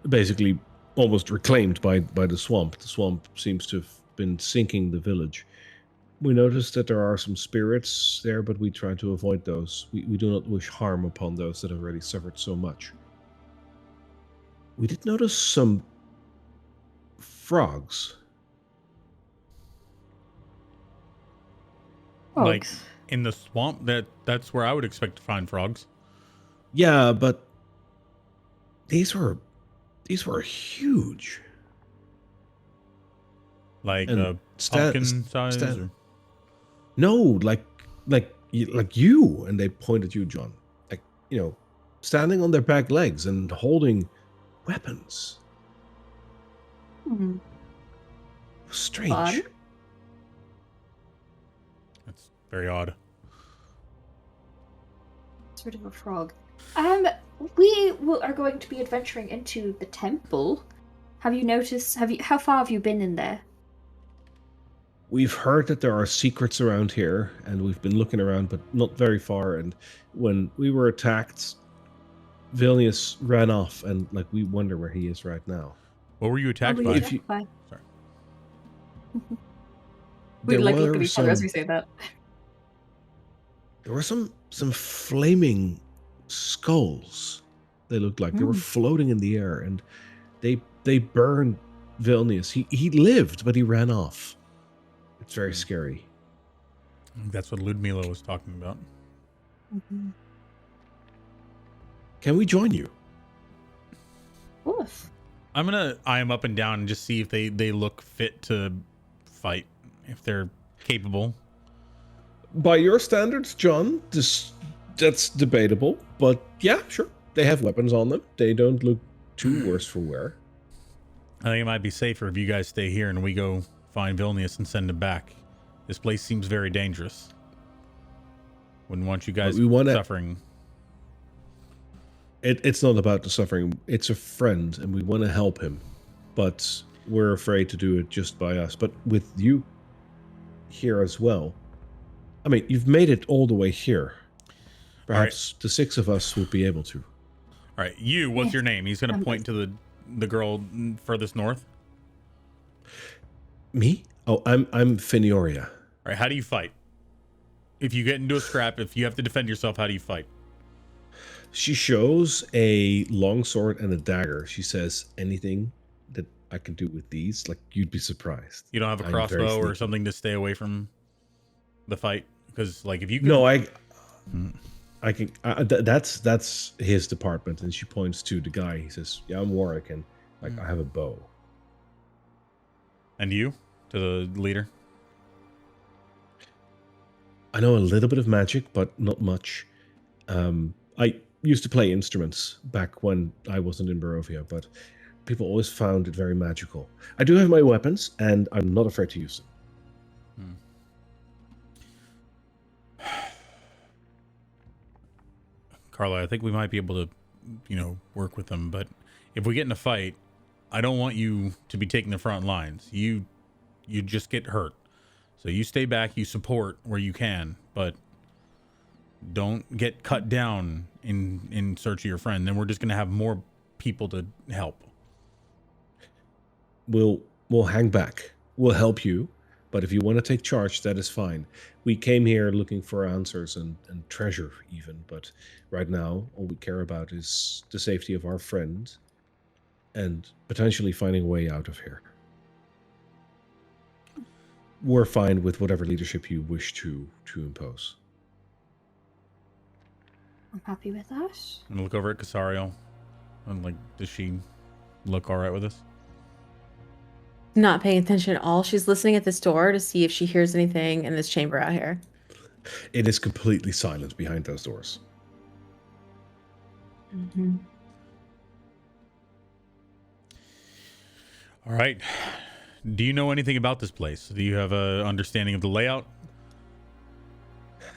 basically almost reclaimed by the swamp. The swamp seems to have been sinking the village. We noticed that there are some spirits there, but we try to avoid those. We do not wish harm upon those that have already suffered so much. We did notice some frogs. Like in the swamp? That's where I would expect to find frogs. Yeah, but these were huge. Like And pumpkin size? or- No, like you, and they point at you, John. Like, standing on their back legs and holding weapons. Hmm. Strange. Fun. That's very odd. Sort of a frog. Are going to be adventuring into the temple. Have you noticed? How far have you been in there? We've heard that there are secrets around here, and we've been looking around, but not very far. And when we were attacked, Vilnius ran off, and we wonder where he is right now. What were you attacked What by? were you If you- attacked by? Sorry. We There look were at each other as we say that. There were some flaming skulls. They looked like they were floating in the air, and they burned Vilnius. He lived, but he ran off. It's very scary. That's what Ludmilla was talking about. Can we join you? Oof. I'm gonna eye them up and down and just see if they look fit to fight, if they're capable. By your standards, John, that's debatable, but yeah, sure. They have weapons on them. They don't look too worse for wear. I think it might be safer if you guys stay here and we go find Vilnius and send him back. This place seems very dangerous. Wouldn't want you guys suffering. It's not about the suffering. It's a friend, and we want to help him. But we're afraid to do it just by us. But with you here as well, I mean, you've made it all the way here. Perhaps the 6 of us would be able to. All right, you, what's your name? He's going to point to the girl furthest north. Me? Oh, I'm Finioria. All right, how do you fight? If you get into a scrap, if you have to defend yourself, how do you fight? She shows a long sword and a dagger. She says, anything that I can do with these, like, you'd be surprised. You don't have a crossbow or something to stay away from the fight? Because, like, if you... No, I can... that's his department, and she points to the guy. He says, yeah, I'm Warwick, and, like, I have a bow. And you? To the leader? I know a little bit of magic, but not much. I used to play instruments back when I wasn't in Barovia, but people always found it very magical. I do have my weapons, and I'm not afraid to use them. Carla, I think we might be able to, work with them, but if we get in a fight, I don't want you to be taking the front lines. You just get hurt. So you stay back, you support where you can, but don't get cut down in search of your friend. Then we're just going to have more people to help. We'll hang back. We'll help you, but if you want to take charge, that is fine. We came here looking for answers and treasure even, but right now all we care about is the safety of our friend and potentially finding a way out of here. We're fine with whatever leadership you wish to impose. I'm happy with that. I'm gonna look over at Casario. And like, does she look all right with us? Not paying attention at all. She's listening at this door to see if she hears anything in this chamber out here. It is completely silent behind those doors. Mm-hmm. All right. Do you know anything about this place? Do you have an understanding of the layout?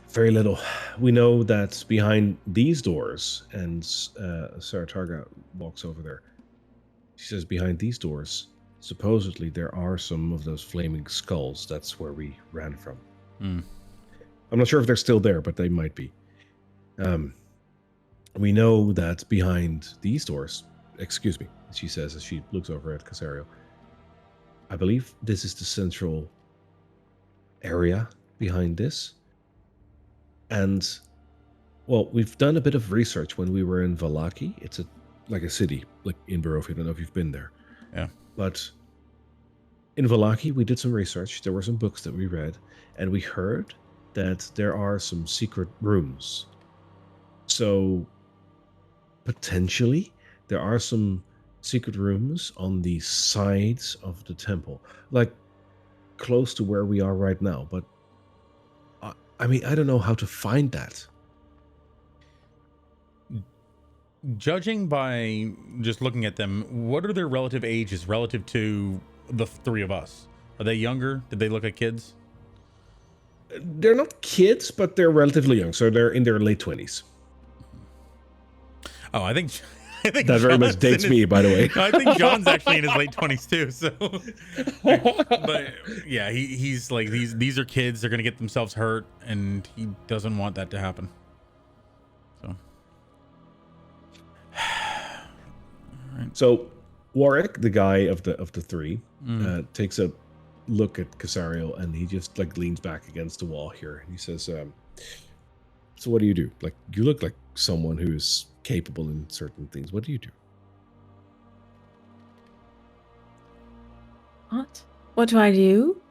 Very little. We know that behind these doors, and Sarah Targa walks over there. She says, behind these doors, supposedly there are some of those flaming skulls. That's where we ran from. I'm not sure if they're still there, but they might be. We know that behind these doors, excuse me, she says as she looks over at Casario, I believe this is the central area behind this. And, well, we've done a bit of research when we were in Vallaki. It's like a city, like in Barovia. I don't know if you've been there. Yeah. But in Vallaki, we did some research. There were some books that we read, and we heard that there are some secret rooms. So, potentially, there are some secret rooms on the sides of the temple, like close to where we are right now. But I mean, I don't know how to find that. Judging by just looking at them, what are their relative ages relative to the 3 of us? Are they younger? Did they look like kids? They're not kids, but they're relatively young, so they're in their late 20s. Oh, I think that very much dates me, by the way. I think John's actually in his late 20s too. So, but yeah, he's like these are kids. They're gonna get themselves hurt, and he doesn't want that to happen. So, so Warwick, the guy of the 3, takes a look at Casario, and he just like leans back against the wall here, and he says, "So what do you do? Like, you look like someone who is capable in certain things. What do you do?" What do I do?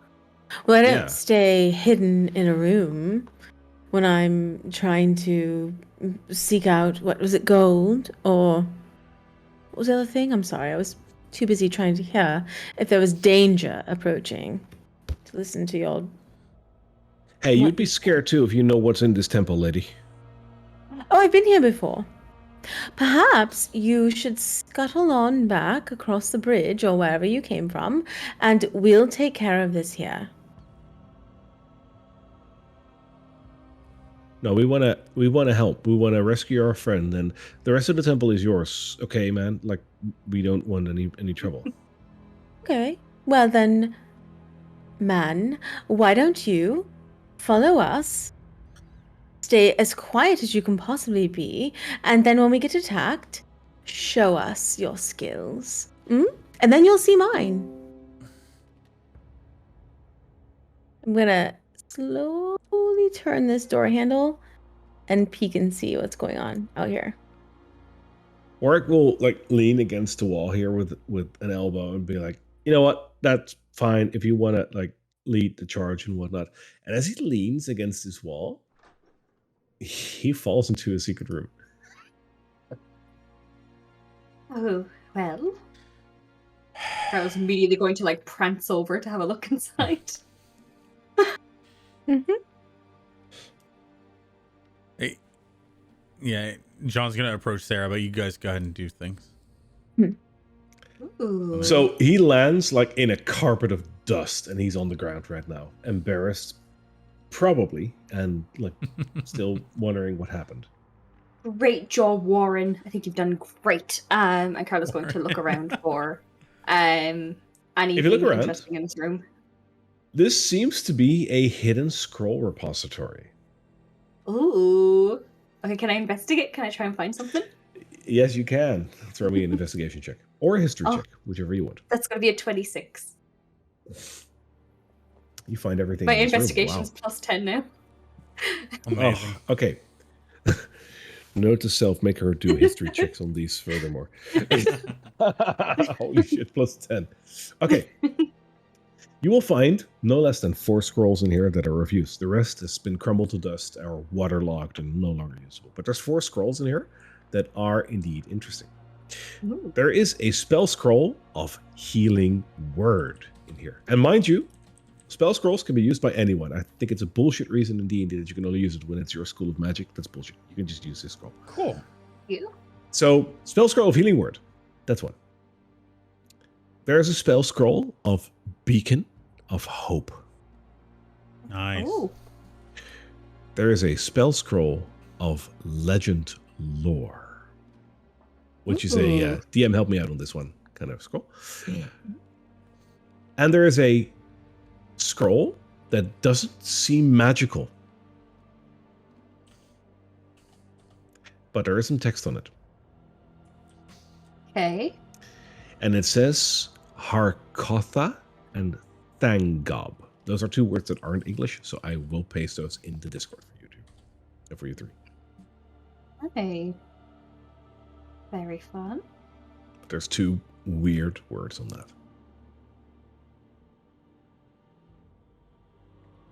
Well, I don't stay hidden in a room when I'm trying to seek out, what was it, gold? Or what was the other thing? I'm sorry, I was too busy trying to hear if there was danger approaching to listen to your... Hey, you'd be scared too if you know what's in this temple, lady. Oh, I've been here before. Perhaps you should scuttle on back across the bridge or wherever you came from, and we'll take care of this here. No, we wanna help. We wanna rescue our friend, and the rest of the temple is yours. Okay, man? Like, we don't want any trouble. Okay. Well then, man, why don't you follow us? Stay as quiet as you can possibly be, and then when we get attacked, show us your skills. And then you'll see mine. I'm gonna slowly turn this door handle and peek and see what's going on out here. Warwick will like lean against the wall here with an elbow and be like, you know what? That's fine if you want to like lead the charge and whatnot. And as he leans against this wall, he falls into a secret room. Oh, well. I was immediately going to like prance over to have a look inside. Hey, yeah, John's gonna approach Sarah, but you guys go ahead and do things. Ooh. So he lands like in a carpet of dust and he's on the ground right now, embarrassed, probably, and like still wondering what happened. Great job, Warren. I think you've done great. And Carla's going to look around for anything around, interesting in this room. This seems to be a hidden scroll repository. Ooh. Okay, can I investigate? Can I try and find something? Yes, you can. Throw me an investigation check. Or a history Oh. check, whichever you want. That's going to be a 26. You find everything. My in this room. investigation's Wow. plus 10 now. Amazing. Oh, okay. Note to self, make her do history checks on these furthermore. Holy shit, plus 10. Okay. You will find no less than 4 scrolls in here that are of use. The rest has been crumbled to dust or waterlogged and no longer usable. But there's 4 scrolls in here that are indeed interesting. Ooh. There is a spell scroll of healing word in here. And mind you, spell scrolls can be used by anyone. I think it's a bullshit reason in D&D that you can only use it when it's your school of magic. That's bullshit. You can just use this scroll. Cool. You? So, spell scroll of healing word. That's one. There's a spell scroll of beacon of hope. Nice. Oh. There is a spell scroll of legend lore, which is a Ooh. DM help me out on this one kind of scroll. And there is a scroll that doesn't seem magical, but there is some text on it. Okay. And it says Harkotha and Thangob. Those are 2 words that aren't English, so I will paste those in the Discord for you two. For you 3. Okay. Very fun. But there's 2 weird words on that.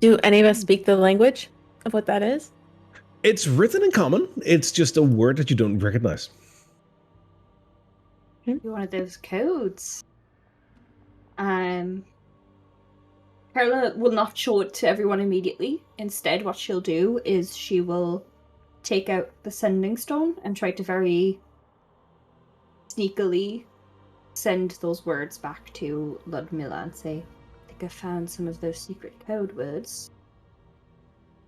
Do any of us speak the language of what that is? It's written in common. It's just a word that you don't recognize. One of those codes. Carla will not show it to everyone immediately. Instead, what she'll do is she will take out the sending stone and try to very sneakily send those words back to Ludmilla and say, I think I found some of those secret code words.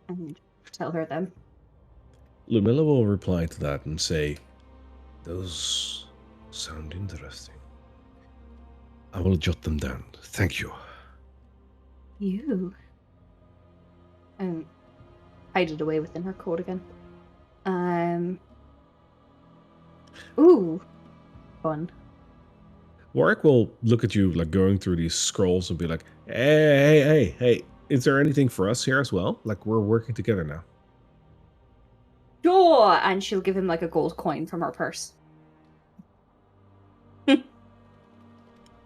And tell her them. Ludmilla will reply to that and say, those sound interesting. I will jot them down. Thank you. You. Hide it away within her code again. Ooh. Fun. Warwick will look at you like going through these scrolls and be like, hey, is there anything for us here as well? Like, we're working together now. Sure! And she'll give him like a gold coin from her purse.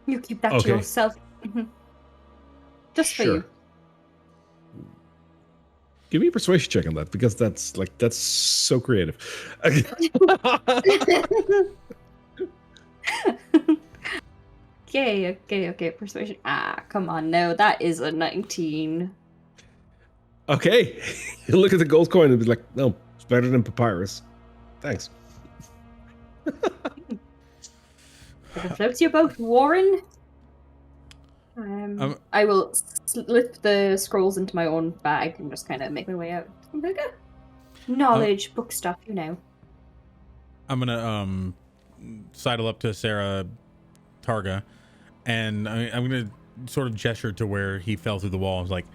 You keep that Okay. to yourself. Just for you. Give me a persuasion check on that, because that's so creative. Okay. Persuasion. Come on, no, that is a 19. Okay. You look at the gold coin and be like, no, it's better than papyrus. Thanks. If it floats your boat, Warren. I will slip the scrolls into my own bag and just kind of make my way out. I'm gonna go. Knowledge, book stuff, you know. I'm gonna sidle up to Sarah Targa, and I'm gonna sort of gesture to where he fell through the wall. I was like,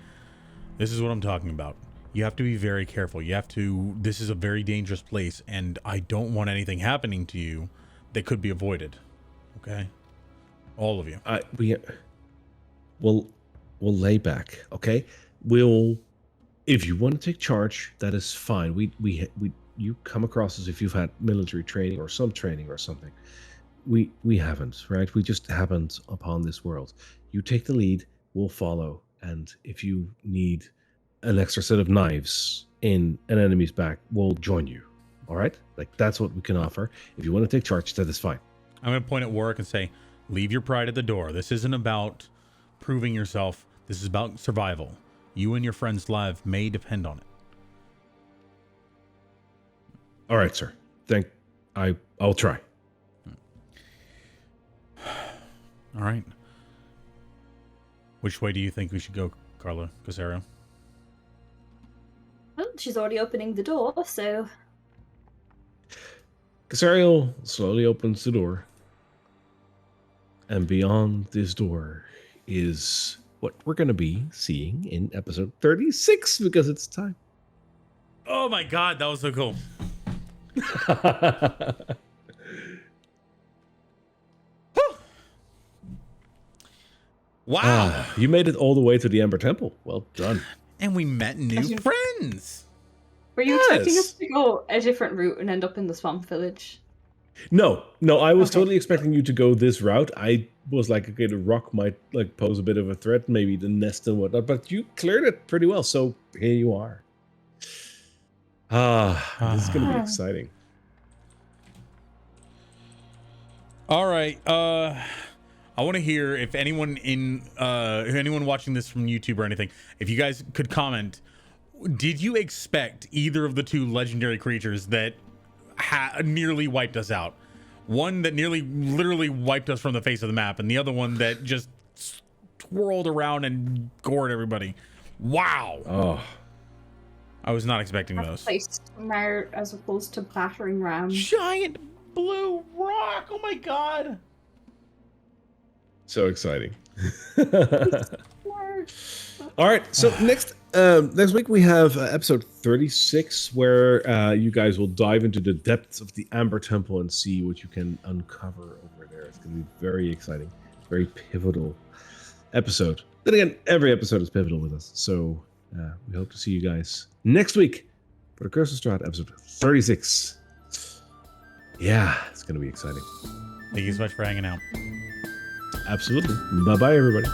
"This is what I'm talking about. You have to be very careful. You have to. This is a very dangerous place, and I don't want anything happening to you that could be avoided. Okay, all of you. We'll lay back. Okay, if you want to take charge, that is fine. You come across as if you've had military training or some training or something. We haven't, right? We just happened upon this world. You take the lead, we'll follow, and if you need an extra set of knives in an enemy's back, we'll join you. All right? Like, that's what we can offer. If you want to take charge, that is fine. I'm going to point at Warwick and say, leave your pride at the door. This isn't about proving yourself. This is about survival. You and your friend's life may depend on it. All right, sir. I'll try. All right. Which way do you think we should go, Carla Casero? Well, she's already opening the door, so... Casario slowly opens the door. And beyond this door is what we're going to be seeing in episode 36, because it's time. Oh my God, that was so cool. Wow. You made it all the way to the Ember Temple. Well done. And we met new friends. Were you expecting us to go a different route and end up in the swamp village? No, I was totally expecting you to go this route. I was like, okay, the rock might like pose a bit of a threat, maybe the nest and whatnot, but you cleared it pretty well, so here you are. This is going to be exciting. All right. I want to hear if anyone anyone watching this from YouTube or anything, if you guys could comment, did you expect either of the two legendary creatures that nearly wiped us out? One that literally wiped us from the face of the map, and the other one that just twirled around and gored everybody. Wow. Oh. I was not expecting those. Placed now as opposed to battering ram. Giant blue rock. Oh my God. So exciting. All right, so next week we have episode 36, where you guys will dive into the depths of the Amber Temple and see what you can uncover over there. It's going to be very exciting, very pivotal episode. Then again, every episode is pivotal with us, so we hope to see you guys next week for the Curse of Strahd episode 36. Yeah, it's going to be exciting. Thank you so much for hanging out. Absolutely. Bye-bye, everybody.